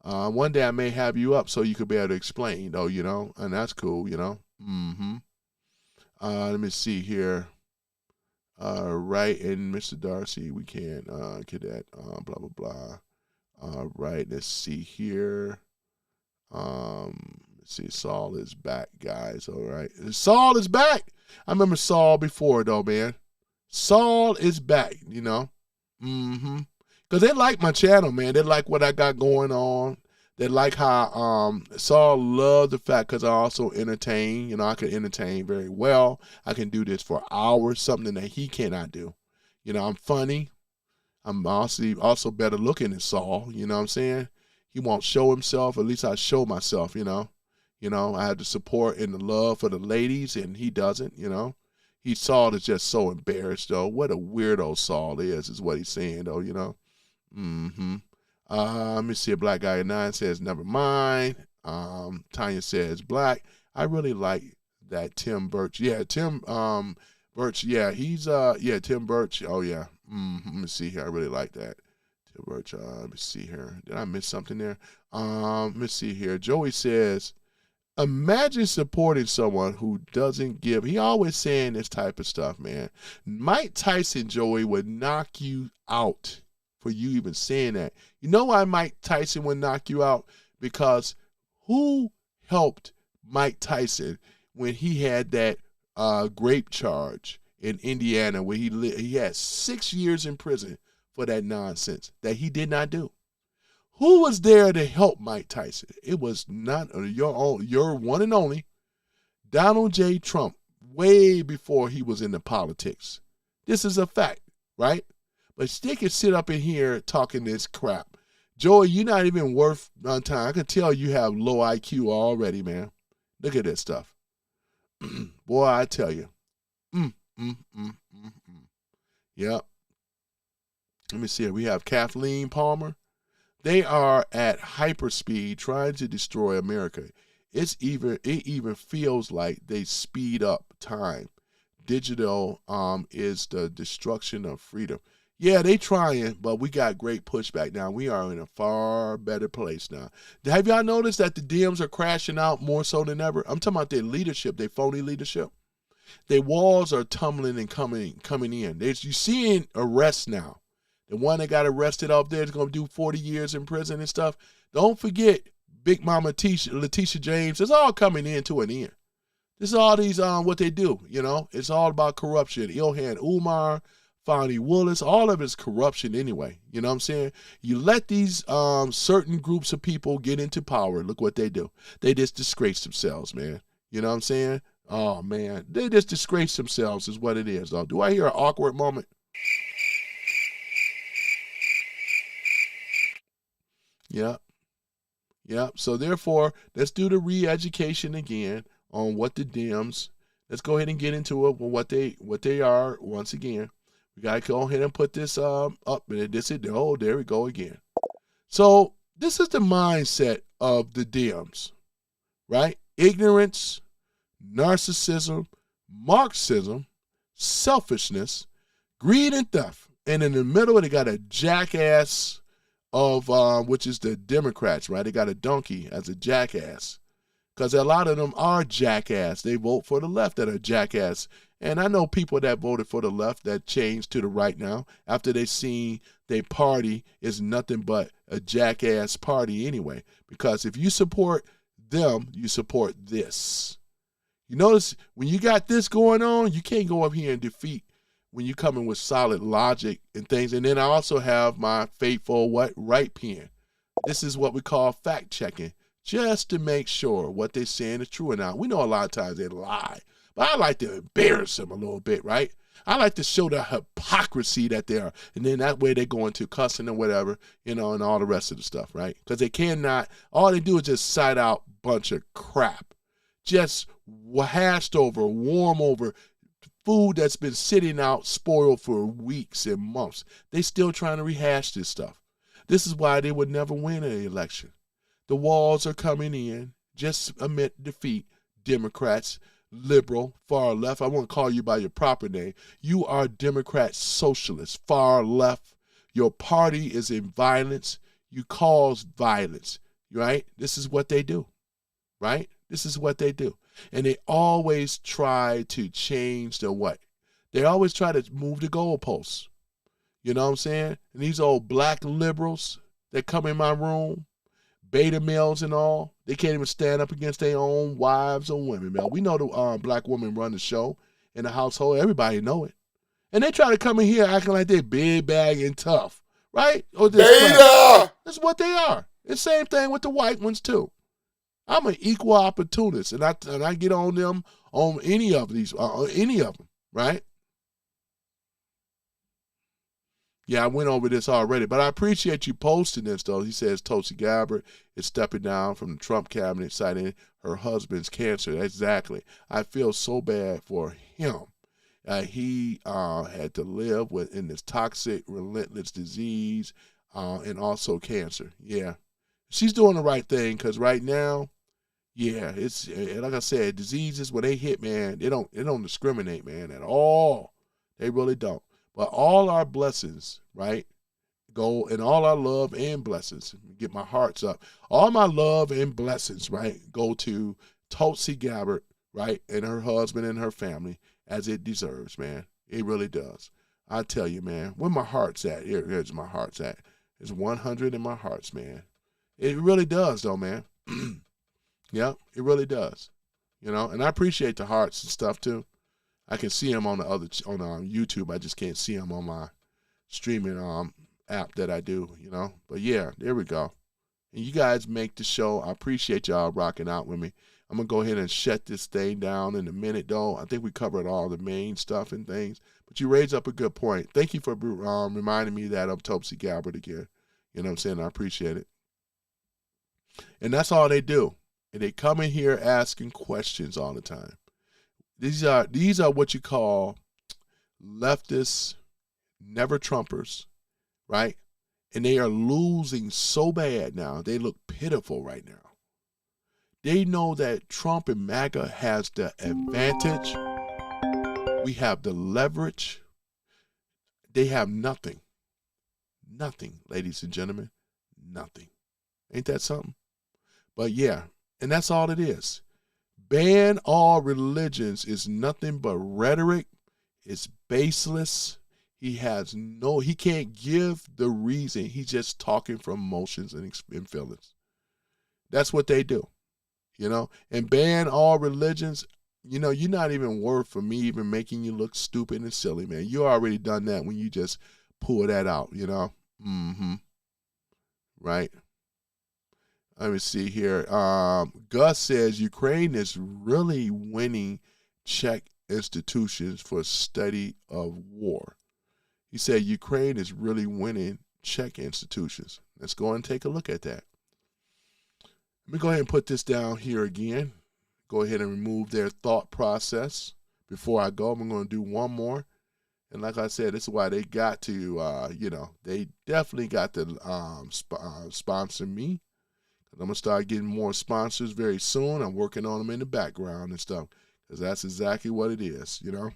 One day I may have you up so you could be able to explain, though, and that's cool, Mm-hmm. Let me see here. Right, and Mr. Darcy, we can't get that, blah, blah, blah. Right, let's see here. Let's see, Saul is back, guys, all right. Saul is back. I remember Saul before, though, man. Saul is back, Mm-hmm. Because they like my channel, man. They like what I got going on. They like how Saul loved the fact, because I also entertain. I can entertain very well. I can do this for hours, something that he cannot do. I'm funny. I'm also better looking than Saul. You know what I'm saying? He won't show himself. At least I show myself, I have the support and the love for the ladies, and he doesn't, Saul is just so embarrassed, though. What a weirdo Saul is what he's saying, though, Mm-hmm. Let me see. A Black Guy 9 says, never mind. Tanya says, Black. I really like that Tim Birch. Yeah, Tim Birch. Yeah, he's Tim Birch. Oh yeah. Let me see here. I really like that. Tim Birch. Let me see here. Did I miss something there? Let me see here. Joey says, imagine supporting someone who doesn't give. He always saying this type of stuff, man. Mike Tyson, Joey, would knock you out for you even saying that. You know why Mike Tyson would knock you out? Because who helped Mike Tyson when he had that grape charge in Indiana, where he had 6 years in prison for that nonsense that he did not do? Who was there to help Mike Tyson? It was not your one and only Donald J. Trump, way before he was into politics. This is a fact, right? But they can sit up in here talking this crap. Joey, you're not even worth time. I can tell you have low IQ already, man. Look at that stuff. Boy, I tell you. Yep. Let me see. We have Kathleen Palmer. They are at hyperspeed trying to destroy America. It even feels like they speed up time. Digital is the destruction of freedom. Yeah, they trying, but we got great pushback now. We are in a far better place now. Have y'all noticed that the Dems are crashing out more so than ever? I'm talking about their leadership, their phony leadership. Their walls are tumbling and coming in. You seeing arrests now. The one that got arrested up there is going to do 40 years in prison and stuff. Don't forget Big Mama Letitia James. It's all coming into an end. This is all these, what they do, It's all about corruption. Ilhan Umar, Fonnie Willis, all of it's corruption anyway. You know what I'm saying? You let these certain groups of people get into power. Look what they do. They just disgrace themselves, man. You know what I'm saying? Oh, man. They just disgrace themselves is what it is, though. Do I hear an awkward moment? Yep. Yep. So therefore, let's do the re-education again on what the Dems. Let's go ahead and get into it with what they are once again. We gotta go ahead and put this up. There we go again. So this is the mindset of the Dems, right? Ignorance, narcissism, Marxism, selfishness, greed, and theft. And in the middle, they got a jackass of which is the Democrats, right? They got a donkey as a jackass. Because a lot of them are jackass. They vote for the left that are jackass. And I know people that voted for the left that changed to the right now after they seen their party is nothing but a jackass party anyway. Because if you support them, you support this. You notice when you got this going on, you can't go up here and defeat when you come in with solid logic and things. And then I also have my faithful right pen. This is what we call fact checking, just to make sure what they're saying is true or not. We know a lot of times they lie, but I like to embarrass them a little bit, right? I like to show the hypocrisy that they are. And then that way they go into cussing or whatever, and all the rest of the stuff, right? Because they cannot, all they do is just cite out a bunch of crap. Just hashed over, warm over, food that's been sitting out spoiled for weeks and months. They still trying to rehash this stuff. This is why they would never win an election. The walls are coming in, just admit defeat. Democrats, liberal, far left. I won't call you by your proper name. You are Democrat socialist, far left. Your party is in violence. You cause violence, right? This is what they do, right? This is what they do. And they always try to change the what? They always try to move the goalposts. You know what I'm saying? And these old black liberals that come in my room, beta males and all, they can't even stand up against their own wives or women, man. We know the black women run the show in the household. Everybody know it. And they try to come in here acting like they're big bag and tough, right? Or Beta! That's what they are. It's the same thing with the white ones too. I'm an equal opportunist, and I get on them on any of these, any of them, right? Yeah, I went over this already, but I appreciate you posting this, though. He says Tulsi Gabbard is stepping down from the Trump cabinet, citing her husband's cancer. Exactly. I feel so bad for him. He had to live in this toxic, relentless disease and also cancer. Yeah. She's doing the right thing because right now, yeah, it's like I said, diseases, when they hit, man, they don't discriminate, man, at all. They really don't. But all our blessings, right, go, and all our love and blessings, get my hearts up. All my love and blessings, right, go to Tulsi Gabbard, right, and her husband and her family, as it deserves, man. It really does. I tell you, man, where my heart's at, here's my heart's at. It's 100 in my hearts, man. It really does, though, man. Yeah, it really does. And I appreciate the hearts and stuff, too. I can see them on YouTube. I just can't see them on my streaming app that I do, But yeah, there we go. And you guys make the show. I appreciate y'all rocking out with me. I'm going to go ahead and shut this thing down in a minute, though. I think we covered all the main stuff and things. But you raised up a good point. Thank you for reminding me that of Tulsi Gabbard again. You know what I'm saying? I appreciate it. And that's all they do. And they come in here asking questions all the time. These are what you call leftists, never Trumpers, right? And they are losing so bad now. They look pitiful right now. They know that Trump and MAGA has the advantage. We have the leverage. They have nothing. Nothing, ladies and gentlemen. Nothing. Ain't that something? But yeah, and that's all it is. Ban all religions is nothing but rhetoric. It's baseless. He can't give the reason. He's just talking from emotions and feelings. That's what they do, and ban all religions. You're not even worth for me even making you look stupid and silly, man. You already done that when you just pull that out, Right. Let me see here. Gus says Ukraine is really winning Czech institutions for study of war. He said Ukraine is really winning check institutions. Let's go and take a look at that. Let me go ahead and put this down here again. Go ahead and remove their thought process. Before I go, I'm going to do one more. And like I said, this is why they got to, they definitely got to sponsor me. I'm going to start getting more sponsors very soon. I'm working on them in the background and stuff, because that's exactly what it is, You're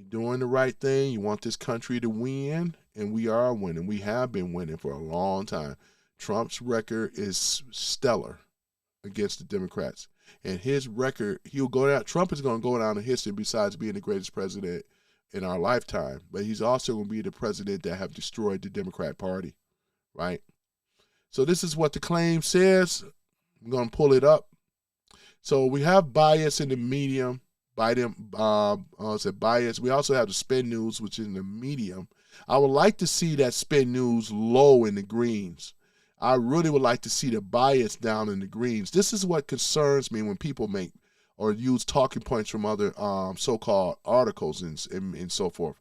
doing the right thing. You want this country to win, and we are winning. We have been winning for a long time. Trump's record is stellar against the Democrats. And his record, he'll go down. Trump is going to go down in history besides being the greatest president in our lifetime. But he's also going to be the president that have destroyed the Democrat Party, right? So this is what the claim says. I'm going to pull it up. So we have bias in the medium. Bias. We also have the spin news, which is in the medium. I would like to see that spin news low in the greens. I really would like to see the bias down in the greens. This is what concerns me when people make or use talking points from other so-called articles and so forth.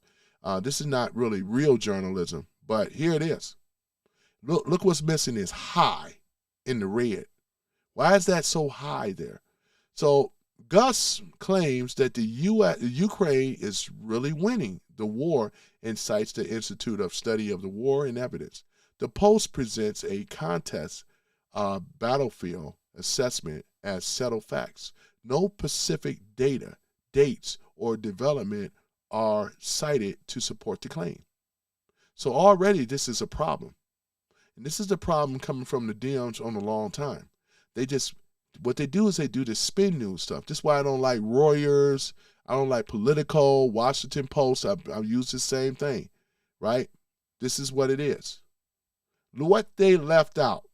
This is not really real journalism, but here it is. Look what's missing is high in the red. Why is that so high there? So Gus claims that Ukraine is really winning the war and cites the Institute of Study of the War and Evidence. The Post presents a contest battlefield assessment as settled facts. No specific data, dates, or development are cited to support the claim. So already this is a problem. And this is the problem coming from the Dems on a long time. What they do is they do this spin news stuff. This is why I don't like Reuters. I don't like Politico, Washington Post. I use the same thing, right? This is what it is. What they left out.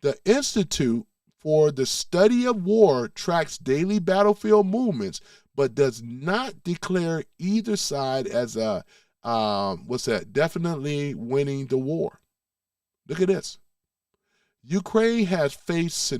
The Institute for the Study of War tracks daily battlefield movements, but does not declare either side as definitely winning the war. Look at this. Ukraine has faced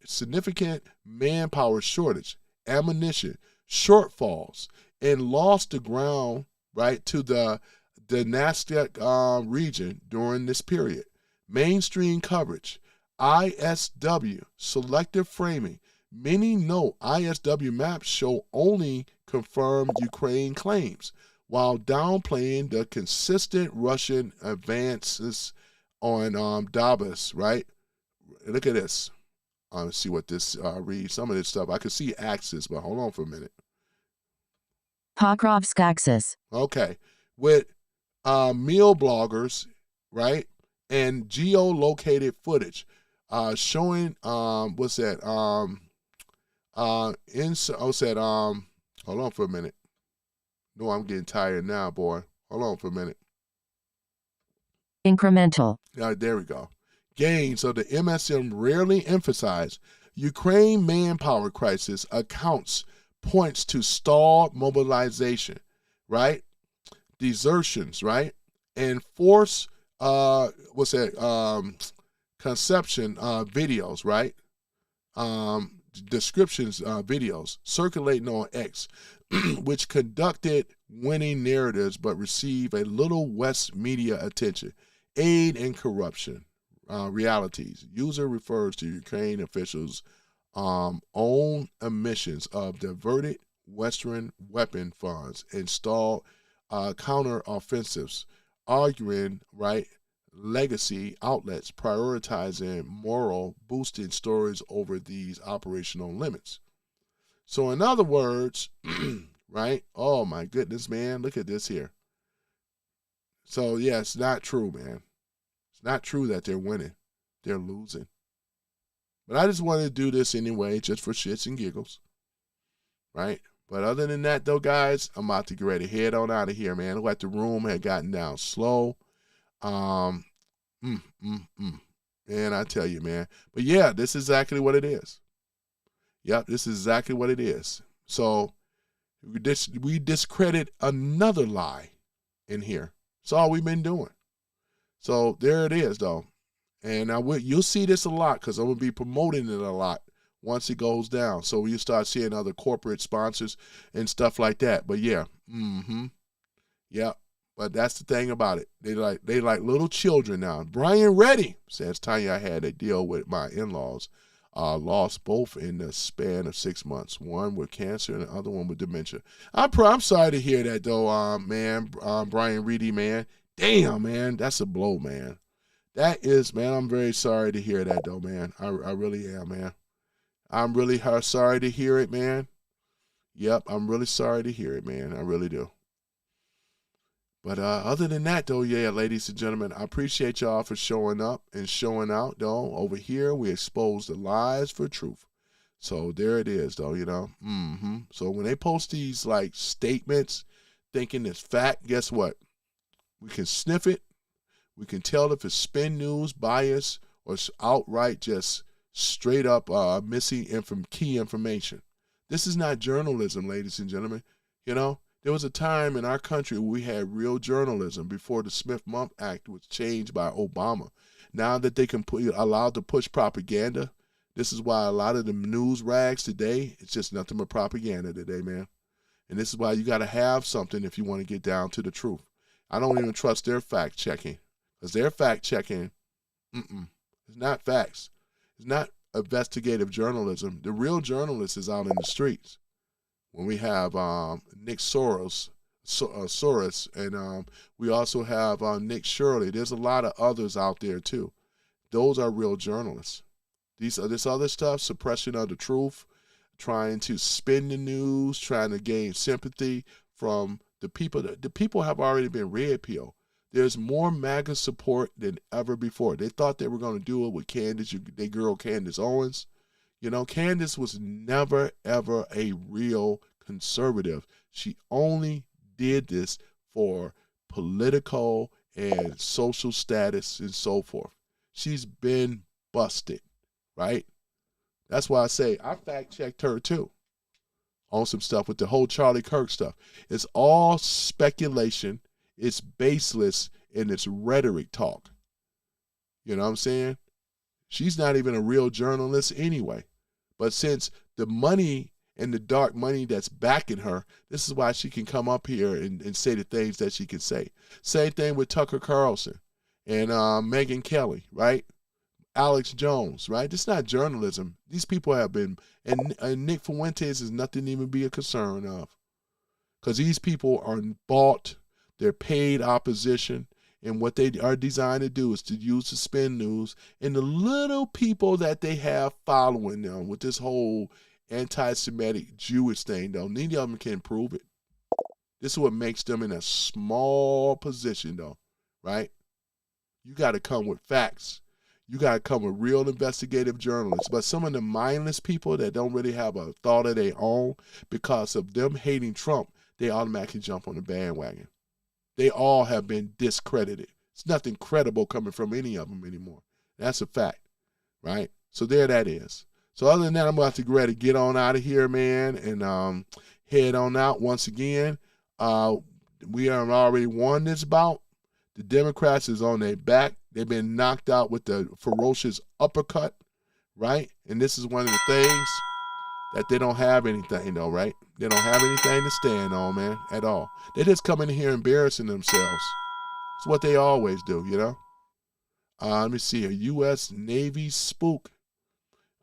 significant manpower shortage, ammunition, shortfalls, and lost the ground, right, to the Donetsk region during this period. Mainstream coverage, ISW, selective framing. Many note ISW maps show only confirmed Ukraine claims, while downplaying the consistent Russian advances on Donbass, right? Look at this. Let's see what this reads. Some of this stuff. I could see axis, but hold on for a minute. Pokrovsk axis. Okay. With meal bloggers, right? And geolocated footage showing, hold on for a minute. No, I'm getting tired now, boy. Hold on for a minute. Incremental. There we go. Gains of the MSM rarely emphasize. Ukraine manpower crisis points to stalled mobilization, right? Desertions, right? And force, conception videos, right? Descriptions videos circulating on X, which conducted winning narratives but receive a little West media attention. Aid and corruption. Realities. User refers to Ukraine officials' own admissions of diverted Western weapon funds and stalled counter-offensives, arguing, right, legacy outlets prioritizing moral boosting stories over these operational limits. So in other words, right, oh my goodness, man, look at this here. So yeah, it's not true, man. It's not true that they're winning. They're losing. But I just wanted to do this anyway, just for shits and giggles, right? But other than that, though, guys, I'm about to get ready to head on out of here, man. Look like the room had gotten down slow. Man, I tell you, man. But yeah, this is exactly what it is. Yep, this is exactly what it is. So we discredit another lie in here. That's all we've been doing. So there it is, though. And you'll see this a lot because I'm going to be promoting it a lot once it goes down. So you start seeing other corporate sponsors and stuff like that. But yeah, yeah. But that's the thing about it. They like little children now. Brian Reddy says, Tanya, I had a deal with my in-laws. Lost both in the span of 6 months. One with cancer and the other one with dementia. I'm sorry to hear that though, man. Brian Reddy, man. Damn, man. That's a blow, man. That is, man. I'm very sorry to hear that though, man. I really am, man. I'm really sorry to hear it, man. Yep, I'm really sorry to hear it, man. I really do. But other than that, though, yeah, ladies and gentlemen, I appreciate y'all for showing up and showing out, though. Over here, we expose the lies for truth. So there it is, though, you know. So when they post these, like, statements, thinking it's fact, guess what? We can sniff it. We can tell if it's spin news, bias, or it's outright just straight up missing key information. This is not journalism, ladies and gentlemen, you know. There was a time in our country where we had real journalism before the Smith-Mump Act was changed by Obama. Now that they can allowed to push propaganda, this is why a lot of the news rags today, it's just nothing but propaganda today, man. And this is why you got to have something if you want to get down to the truth. I don't even trust their fact-checking, because their fact-checking, it's not facts. It's not investigative journalism. The real journalist is out in the streets. When we have Nick Soros, and we also have Nick Shirley. There's a lot of others out there too. Those are real journalists. This other stuff, suppression of the truth, trying to spin the news, trying to gain sympathy from the people. The people have already been red pilled. There's more MAGA support than ever before. They thought they were going to do it with their girl Candace Owens. You know, Candace was never, ever a real conservative. She only did this for political and social status and so forth. She's been busted, right? That's why I say I fact-checked her too on some stuff with the whole Charlie Kirk stuff. It's all speculation. It's baseless, and it's rhetoric talk. You know what I'm saying? She's not even a real journalist anyway. But since the money and the dark money that's backing her, this is why she can come up here and say the things that she can say. Same thing with Tucker Carlson and Megyn Kelly, right? Alex Jones, right? It's not journalism. These people have been, and Nick Fuentes is nothing to even be a concern of. Because these people are bought, they're paid opposition, and what they are designed to do is to use the spin news and the little people that they have following them with this whole anti-Semitic Jewish thing, though. Neither of them can prove it. This is what makes them in a small position, though, right? You got to come with facts. You got to come with real investigative journalists. But some of the mindless people that don't really have a thought of their own, because of them hating Trump, they automatically jump on the bandwagon. They all have been discredited. It's nothing credible coming from any of them anymore. That's a fact, right? So there that is. So other than that, I'm about to get ready to get on out of here, man, and head on out. Once again, we have already won this bout. The Democrats is on their back. They've been knocked out with the ferocious uppercut, right? And this is one of the things that they don't have anything, though, right? They don't have anything to stand on, man, at all. They just come in here embarrassing themselves. It's what they always do, you know? Let me see here. U.S. Navy spook.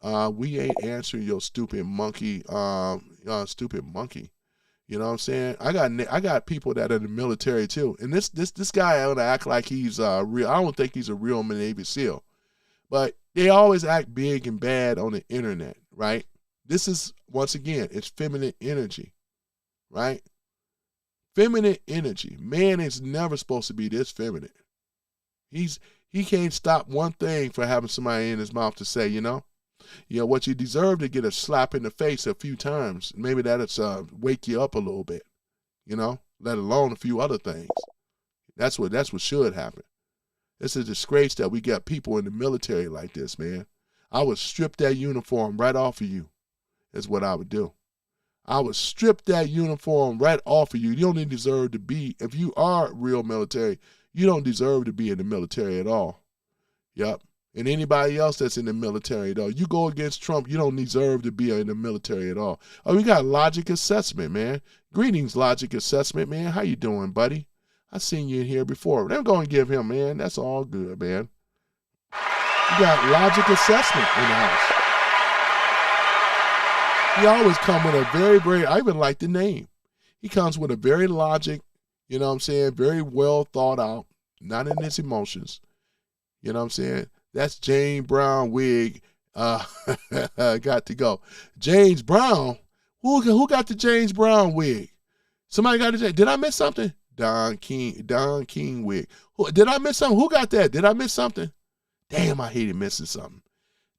We ain't answering your stupid monkey. Stupid monkey. You know what I'm saying? I got people that are in the military too, and this guy I want to act like he's real. I don't think he's a real Navy SEAL, but they always act big and bad on the internet, right? This is, once again, it's feminine energy, right? Feminine energy. Man is never supposed to be this feminine. He can't stop one thing for having somebody in his mouth to say, you know what, you deserve to get a slap in the face a few times. Maybe that'll wake you up a little bit, you know, let alone a few other things. That's what should happen. It's a disgrace that we got people in the military like this, man. I would strip that uniform right off of you, is what I would do. I would strip that uniform right off of you. You don't even deserve to be, if you are real military, you don't deserve to be in the military at all. Yep. And anybody else that's in the military, though, you go against Trump, you don't deserve to be in the military at all. Oh, we got logic assessment, man. Greetings, logic assessment, man. How you doing, buddy? I seen you in here before. They're going to give him, man. That's all good, man. You got logic assessment in the house. He always come with a very, very, I even like the name. He comes with a very logic, you know what I'm saying, very well thought out, not in his emotions. You know what I'm saying? That's James Brown wig. Got to go. James Brown? Who got the James Brown wig? Somebody got it. Did I miss something? Don King wig. Did I miss something? Who got that? Did I miss something? Damn, I hated missing something.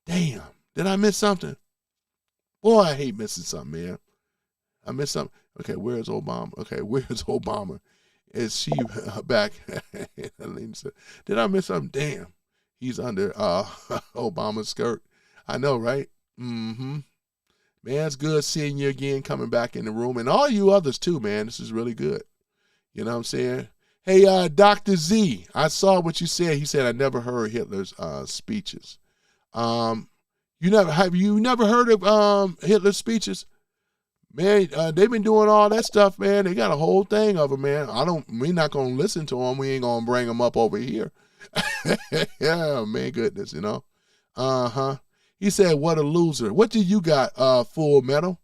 Damn, did I miss something? Boy, I hate missing something, man. I missed something. Okay, where's Obama? Okay, where's Obama? Is she back? Did I miss something? Damn, he's under Obama's skirt. I know, right? Mm-hmm. Man, it's good seeing you again, coming back in the room. And all you others, too, man. This is really good. You know what I'm saying? Hey, Dr. Z, I saw what you said. He said, I never heard Hitler's speeches. Have you never heard of Hitler's speeches? Man, they've been doing all that stuff, man. They got a whole thing of them, man. We're not going to listen to them. We ain't going to bring them up over here. Yeah, man, goodness, you know. Uh-huh. He said, what a loser. What do you got, Full Metal?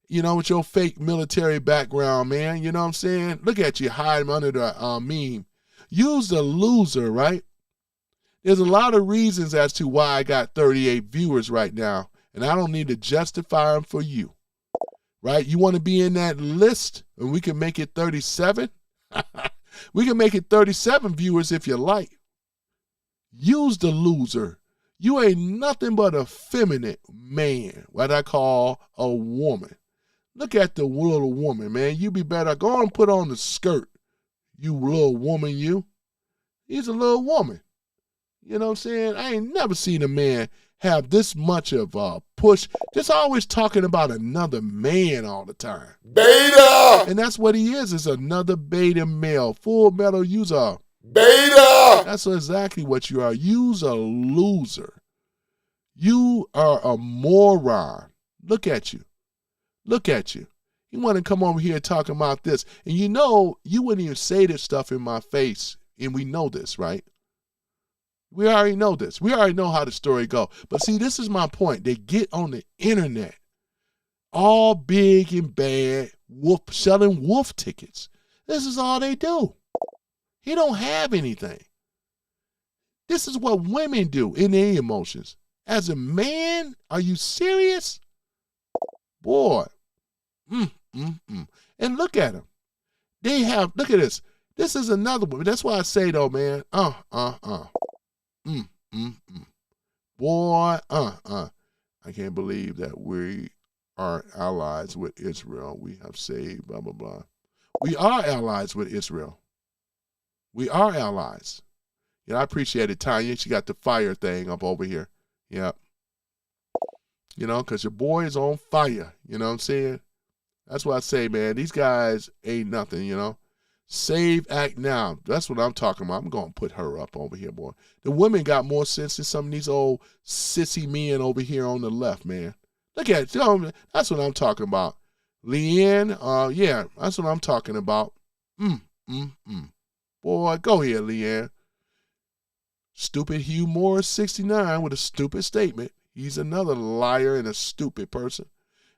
You know, with your fake military background, man. You know what I'm saying? Look at you hiding under the meme. Use the loser, right? There's a lot of reasons as to why I got 38 viewers right now, and I don't need to justify them for you, right? You want to be in that list, and we can make it 37? We can make it 37 viewers if you like. Use the loser. You ain't nothing but a feminine man, what I call a woman. Look at the little woman, man. You be better. Go and put on the skirt, you little woman, you. He's a little woman. You know what I'm saying? I ain't never seen a man have this much of a push. Just always talking about another man all the time. Beta! And that's what he is another beta male. Full Metal, use a Beta! That's exactly what you are. You's a loser. You are a moron. Look at you. Look at you. You want to come over here talking about this. And you know, you wouldn't even say this stuff in my face. And we know this, right? We already know this. We already know how the story go. But see, this is my point. They get on the internet, all big and bad, selling wolf tickets. This is all they do. He don't have anything. This is what women do in their emotions. As a man, are you serious? Boy. And look at them. Look at this. This is another one. That's why I say though, man, Boy, I can't believe that we are allies with Israel. We have saved, blah, blah, blah. We are allies with Israel. We are allies. I appreciate it, Tanya. She got the fire thing up over here. Yeah. Because your boy is on fire. You know what I'm saying? That's what I say, man. These guys ain't nothing, Save, act now. That's what I'm talking about. I'm going to put her up over here, boy. The women got more sense than some of these old sissy men over here on the left, man. Look at it. That's what I'm talking about. Leanne, yeah, that's what I'm talking about. Boy, go here, Leanne. Stupid Hugh Morris 69 with a stupid statement. He's another liar and a stupid person.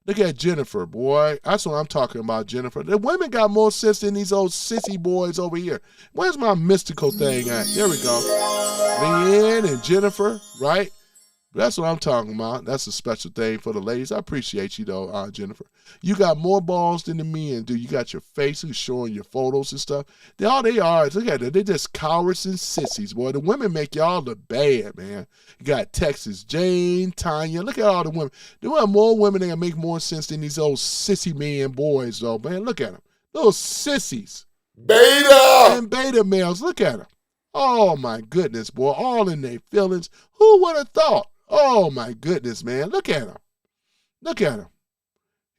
Look at Jennifer, boy. That's what I'm talking about, Jennifer. The women got more sense than these old sissy boys over here. Where's my mystical thing at? There we go. Leanne and Jennifer, right? That's what I'm talking about. That's a special thing for the ladies. I appreciate you, though, Jennifer. You got more balls than the men do. You got your faces showing your photos and stuff. All they are is, look at it, they're just cowards and sissies, boy. The women make y'all look bad, man. You got Texas Jane, Tanya. Look at all the women. There are more women that make more sense than these old sissy men boys, though, man. Look at them. Little sissies. Beta! And beta males. Look at them. Oh, my goodness, boy. All in their feelings. Who would have thought? Oh, my goodness, man. Look at him. Look at him.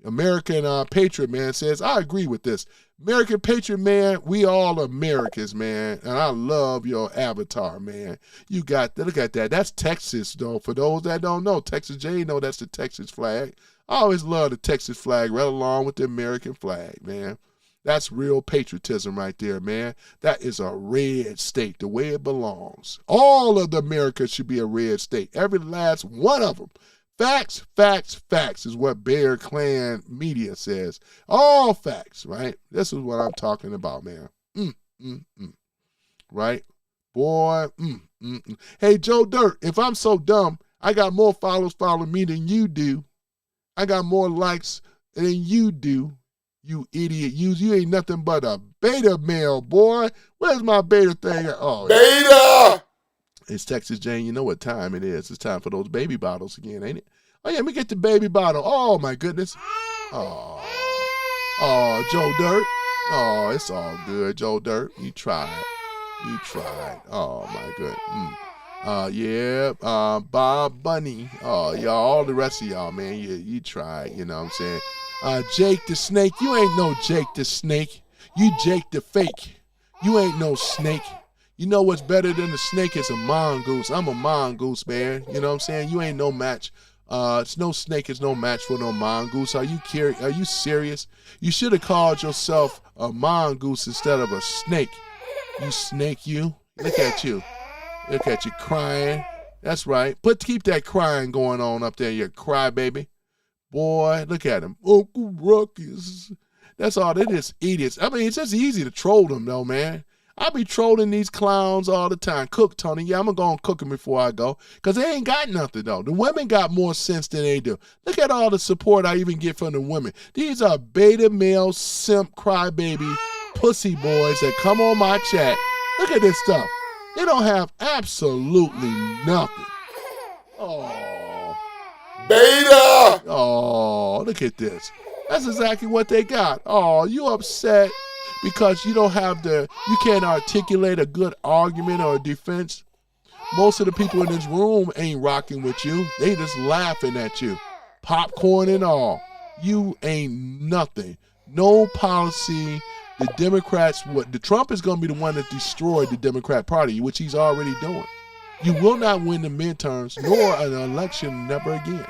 American Patriot Man says, I agree with this. American Patriot Man, we all Americans, man. And I love your avatar, man. You got that. Look at that. That's Texas, though. For those that don't know, Texas J know that's the Texas flag. I always love the Texas flag right along with the American flag, man. That's real patriotism right there, man. That is a red state, the way it belongs. All of the America should be a red state, every last one of them. Facts, facts, facts is what Bear Clan media says. All facts, right? This is what I'm talking about, man. Right? Boy, Hey, Joe Dirt, if I'm so dumb, I got more followers following me than you do. I got more likes than you do. You idiot. You ain't nothing but a beta male, boy. Where's my beta thing? Oh, Beta! It's Texas Jane. You know what time it is. It's time for those baby bottles again, ain't it? Oh, yeah, let me get the baby bottle. Oh, my goodness. Oh, Joe Dirt. Oh, it's all good, Joe Dirt. You tried. Oh, my good. Bob Bunny. Oh, y'all, all the rest of y'all, man. You tried, you know what I'm saying? Jake the Snake. You ain't no Jake the Snake. You Jake the Fake. You ain't no snake. You know what's better than the snake is a mongoose. I'm a mongoose, man. You know what I'm saying? You ain't no match. It's no snake is no match for no mongoose. Are you serious? You should have called yourself a mongoose instead of a snake. You snake, you. Look at you. Look at you crying. That's right. Keep that crying going on up there, you crybaby. Boy, look at him. Uncle Ruckus. That's all. They're just idiots. I mean, it's just easy to troll them, though, man. I be trolling these clowns all the time. Cook, Tony. Yeah, I'm going to go and cook them before I go because they ain't got nothing, though. The women got more sense than they do. Look at all the support I even get from the women. These are beta male, simp, crybaby, pussy boys that come on my chat. Look at this stuff. They don't have absolutely nothing. Oh. Beta! Oh, look at this. That's exactly what they got. Oh, you upset because you can't articulate a good argument or a defense. Most of the people in this room ain't rocking with you. They just laughing at you. Popcorn and all. You ain't nothing. No policy. The Democrats, the Trump is going to be the one that destroyed the Democrat Party, which he's already doing. You will not win the midterms nor an election never again.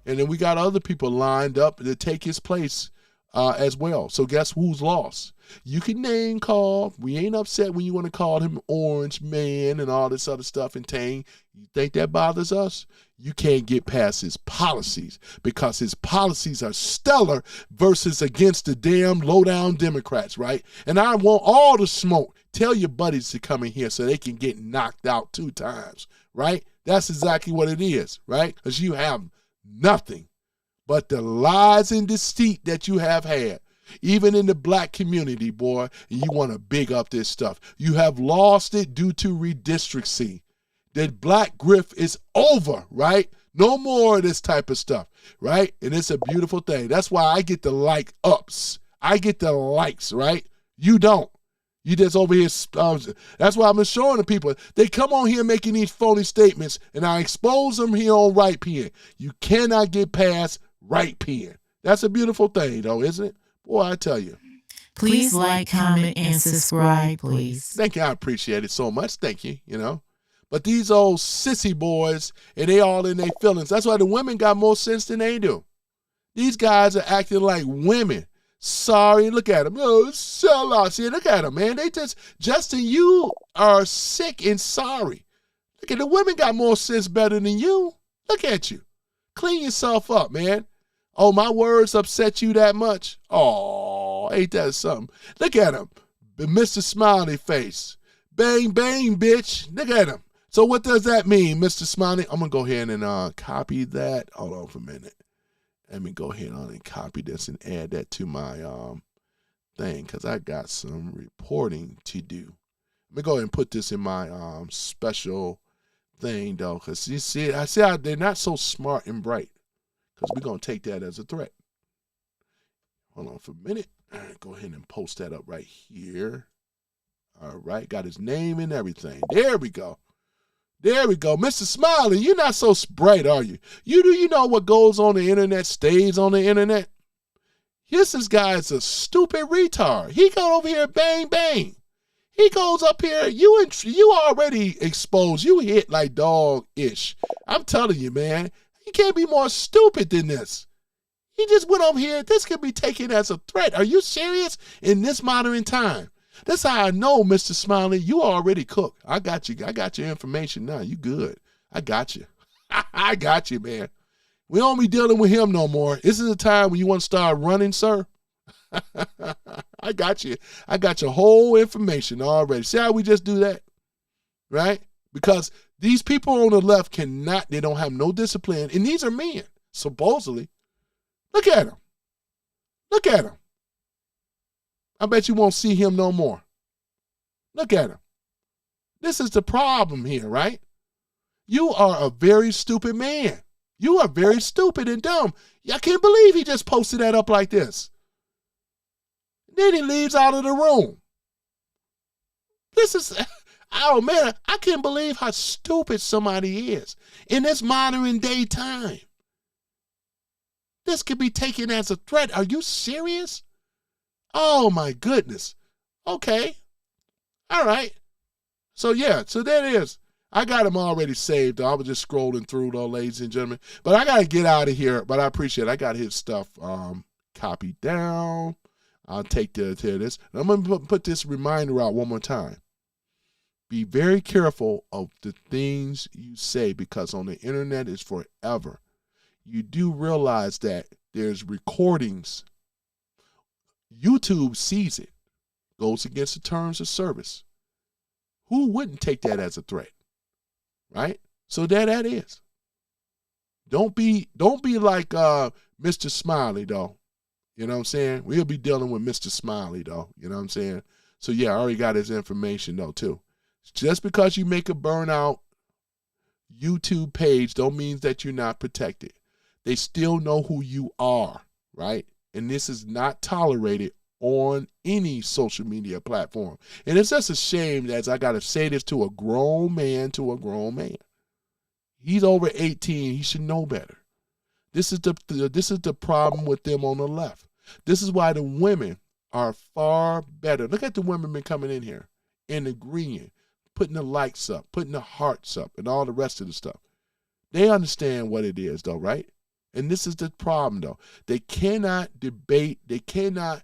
And then we got other people lined up to take his place as well. So guess who's lost? You can name call. We ain't upset when you want to call him Orange Man and all this other stuff and Tang. You think that bothers us? You can't get past his policies because his policies are stellar versus against the damn low-down Democrats, right? And I want all the smoke. Tell your buddies to come in here so they can get knocked out 2 times, right? That's exactly what it is, right? Because you have nothing but the lies and deceit that you have had, even in the black community, boy, and you want to big up this stuff. You have lost it due to redistricting. The black grift is over, right? No more of this type of stuff, right? And it's a beautiful thing. That's why I get the like ups. I get the likes, right? You don't. You just over here. That's why I've been showing the people. They come on here making these phony statements, and I expose them here on Right Pen. You cannot get past Right Pen. That's a beautiful thing, though, isn't it? Boy, I tell you. Please like, comment, and subscribe, please. Thank you. I appreciate it so much. Thank you, But these old sissy boys, and they all in their feelings. That's why the women got more sense than they do. These guys are acting like women. Sorry, look at them. Oh, sellouts. See, look at them, man. Justin, you are sick and sorry. Look at the women got more sense better than you. Look at you. Clean yourself up, man. Oh, my words upset you that much? Oh, ain't that something? Look at him. Mr. Smiley Face. Bang, bang, bitch. Look at him. So what does that mean, Mr. Smiley? I'm going to go ahead and copy that. Hold on for a minute. Let me go ahead on and copy this and add that to my thing because I got some reporting to do. Let me go ahead and put this in my special thing, though, because you see, I see how they're not so smart and bright because we're going to take that as a threat. Hold on for a minute. All right, go ahead and post that up right here. All right, got his name and everything. There we go. There we go. Mr. Smiley, you're not so bright, are you? You know what goes on the internet stays on the internet? This guy is a stupid retard. He go over here, bang, bang. He goes up here, you already exposed. You hit like dog-ish. I'm telling you, man, you can't be more stupid than this. He just went over here. This could be taken as a threat. Are you serious in this modern time? That's how I know, Mr. Smiley, you already cooked. I got you. I got your information now. You good. I got you. I got you, man. We don't be dealing with him no more. This is a time when you want to start running, sir. I got you. I got your whole information already. See how we just do that? Right? Because these people on the left they don't have no discipline. And these are men, supposedly. Look at him. Look at him. I bet you won't see him no more. Look at him. This is the problem here, right? You are a very stupid man. You are very stupid and dumb. I can't believe he just posted that up like this. Then he leaves out of the room. This is, oh man, I can't believe how stupid somebody is in this modern day time. This could be taken as a threat. Are you serious? Oh my goodness. Okay. All right. So yeah, so there it is. I got him already saved, though. I was just scrolling through, though, ladies and gentlemen. But I got to get out of here. But I appreciate it. I got his stuff copied down. I'll take this. And I'm going to put this reminder out one more time. Be very careful of the things you say, because on the internet is forever. You do realize that there's recordings. YouTube sees it. Goes against the terms of service. Who wouldn't take that as a threat? Right? So there that is. Don't be like Mr. Smiley, though. You know what I'm saying? We'll be dealing with Mr. Smiley, though. You know what I'm saying? So yeah, I already got his information, though, too. Just because you make a burnout YouTube page don't mean that you're not protected. They still know who you are, right? And this is not tolerated on any social media platform. And it's just a shame that I got to say this to a grown man. He's over 18. He should know better. This is the problem with them on the left. This is why the women are far better. Look at the women been coming in here and agreeing, putting the likes up, putting the hearts up, and all the rest of the stuff. They understand what it is, though, right? And this is the problem, though. They cannot debate. They cannot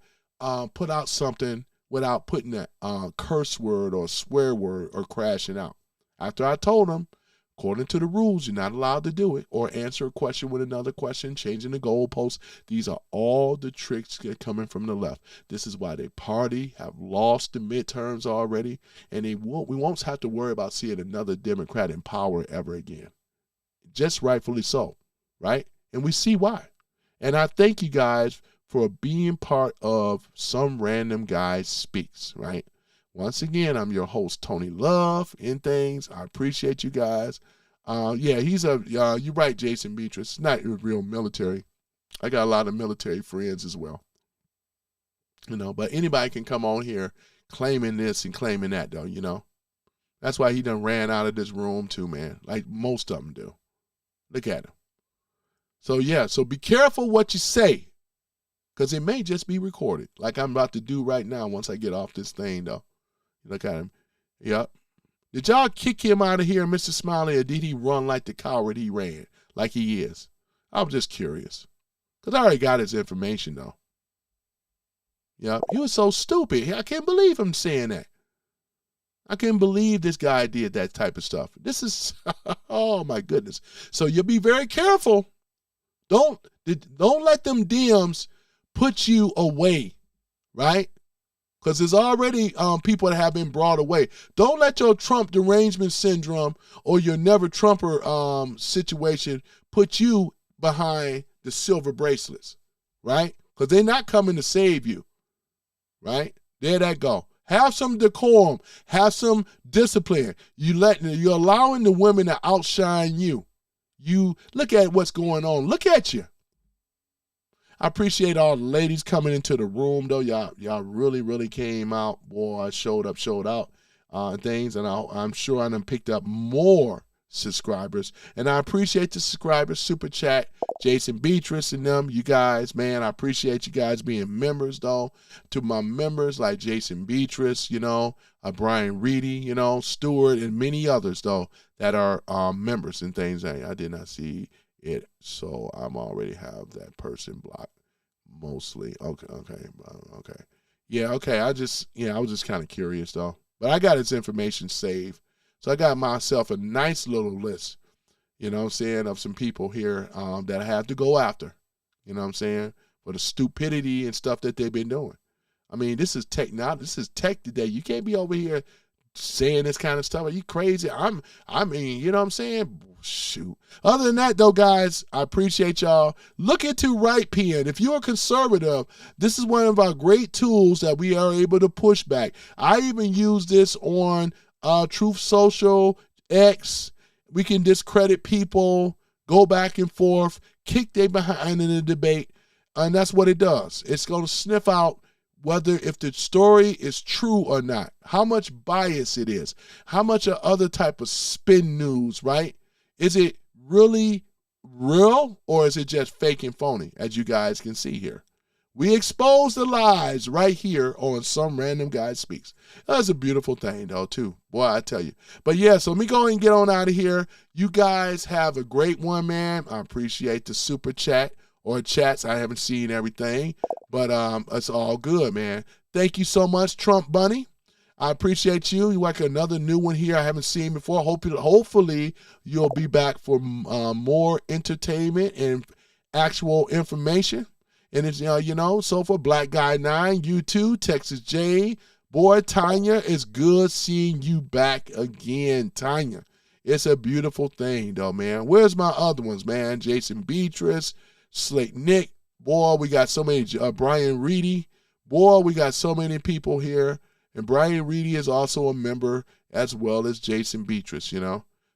put out something without putting a curse word or swear word or crashing out. After I told them, according to the rules, you're not allowed to do it, or answer a question with another question, changing the goalposts. These are all the tricks that are coming from the left. This is why they party, have lost the midterms already, and we won't have to worry about seeing another Democrat in power ever again. Just rightfully so, right? And we see why. And I thank you guys for being part of Some Random Guy Speaks, right? Once again, I'm your host, Tony Love, and things. I appreciate you guys. Yeah, you're right, Jason Beatrice. It's not real military. I got a lot of military friends as well. You know, but anybody can come on here claiming this and claiming that, though, you know. That's why he done ran out of this room too, man. Like most of them do. Look at him. So, yeah, so be careful what you say, because it may just be recorded, like I'm about to do right now once I get off this thing, though. Look at him. Yep. Did y'all kick him out of here, Mr. Smiley, or did he run like the coward he ran, like he is? I was just curious, because I already got his information, though. Yep. You were so stupid. I can't believe him saying that. I can't believe this guy did that type of stuff. This is, oh, my goodness. So you'll be very careful. Don't let them DMs put you away, right? Because there's already people that have been brought away. Don't let your Trump derangement syndrome or your never Trumper situation put you behind the silver bracelets, right? Because they're not coming to save you, right? There that go. Have some decorum. Have some discipline. You're allowing the women to outshine you. You look at what's going on. Look at you. I appreciate all the ladies coming into the room, though. Y'all really, really came out. Boy, showed out, and things. And I'm sure I done picked up more subscribers. And I appreciate the subscribers, Super Chat, Jason Beatrice and them. You guys, man, I appreciate you guys being members, though. To my members like Jason Beatrice, you know, Brian Reedy, you know, Stewart, and many others, though, that are members and things. I did not see it. So I'm already have that person blocked mostly. Okay. Yeah, okay. I was just kind of curious though. But I got his information saved. So I got myself a nice little list, you know what I'm saying, of some people here that I have to go after, you know what I'm saying, for the stupidity and stuff that they've been doing. I mean, this is tech now. This is tech today. You can't be over here saying this kind of stuff. Are you crazy? I mean, you know what I'm saying? Shoot. Other than that, though, guys, I appreciate y'all. Look into Right Pen. If you're a conservative, this is one of our great tools that we are able to push back. I even use this on Truth Social, X. We can discredit people, go back and forth, kick they behind in the debate, and that's what it does. It's going to sniff out whether if the story is true or not, how much bias it is, how much of other type of spin news, right? Is it really real or is it just fake and phony, as you guys can see here? We expose the lies right here on Some Random Guy Speaks. That's a beautiful thing, though, too. Boy, I tell you. But, yeah, so let me go and get on out of here. You guys have a great one, man. I appreciate the super chat or chats. I haven't seen everything, but it's all good, man. Thank you so much, Trump Bunny. I appreciate you. You're like another new one here I haven't seen before. Hopefully, you'll be back for more entertainment and actual information. And it's, so for Black Guy 9, you too, Texas J. Boy, Tanya, it's good seeing you back again, Tanya. It's a beautiful thing, though, man. Where's my other ones, man? Jason Beatrice, Slate Nick. Boy, we got so many. Brian Reedy. Boy, we got so many people here. And Brian Reedy is also a member as well as Jason Beatrice,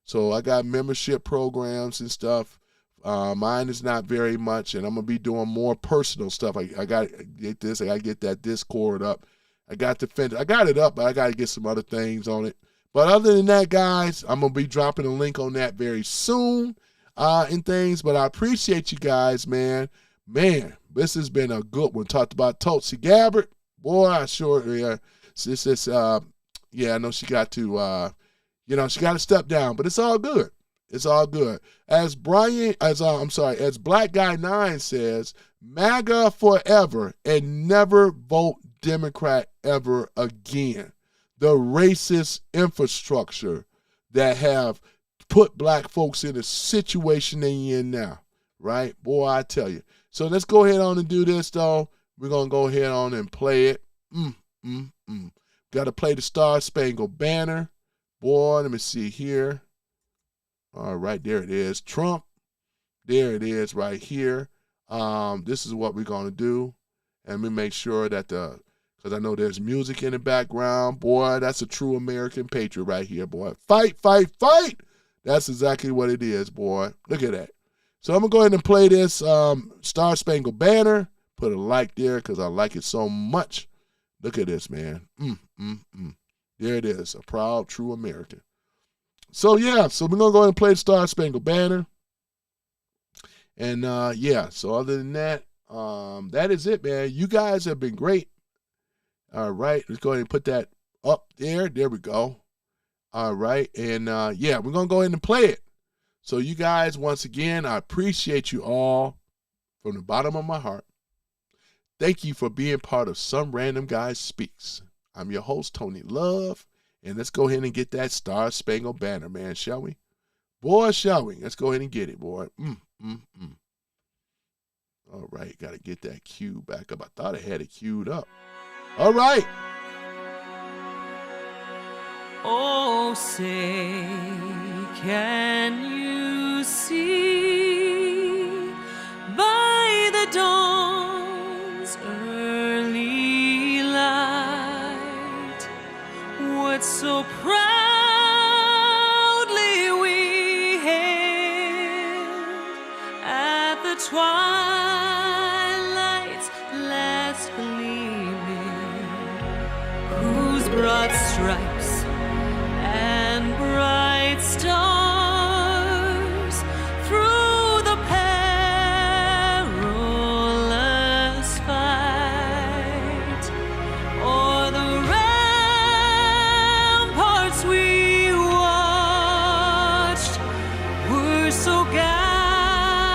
So I got membership programs and stuff. Mine is not very much, and I'm going to be doing more personal stuff. I got to get this. I got to get that Discord up. I got it up, but I got to get some other things on it. But other than that, guys, I'm going to be dropping a link on that very soon and things. But I appreciate you guys, man. Man, this has been a good one. Talked about Tulsi Gabbard. Boy, I sure, yeah. This is, I know she got to, she got to step down, but it's all good. It's all good. As Black Guy 9 says, MAGA forever and never vote Democrat ever again. The racist infrastructure that have put black folks in a situation they're in now, right? Boy, I tell you. So let's go ahead on and do this, though. We're going to go ahead on and play it. Got to play the Star Spangled Banner. Boy, let me see here. All right, there it is. Trump. There it is right here. This is what we're going to do. And we make sure that because I know there's music in the background. Boy, that's a true American patriot right here, boy. Fight, fight, fight. That's exactly what it is, boy. Look at that. So I'm going to go ahead and play this Star Spangled Banner. Put a like there because I like it so much. Look at this, man. There it is, a proud, true American. So, yeah, so we're going to go ahead and play the Star Spangled Banner. And, so other than that, that is it, man. You guys have been great. All right, let's go ahead and put that up there. There we go. All right, and, we're going to go ahead and play it. So, you guys, once again, I appreciate you all from the bottom of my heart. Thank you for being part of Some Random Guy Speaks. I'm your host, Tony Love, and let's go ahead and get that Star Spangled Banner, man, shall we? Boy, shall we? Let's go ahead and get it, boy. All right, got to get that cue back up. I thought I had it queued up. All right. Oh, say, can you see by the dawn's early light what so proudly we hailed at the twilight's last gleaming, whose broad stripes and bright stars through the perilous fight o'er the ramparts we watched were so gallantly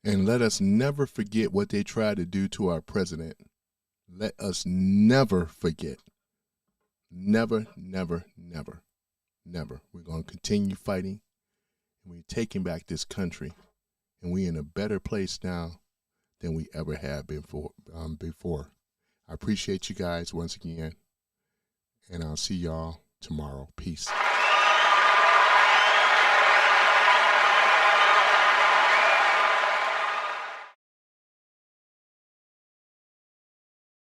And let us never forget what they tried to do to our president. Let us never forget. Never, never, never, never. We're going to continue fighting. And we're taking back this country. And we're in a better place now than we ever have been before. I appreciate you guys once again. And I'll see y'all tomorrow. Peace.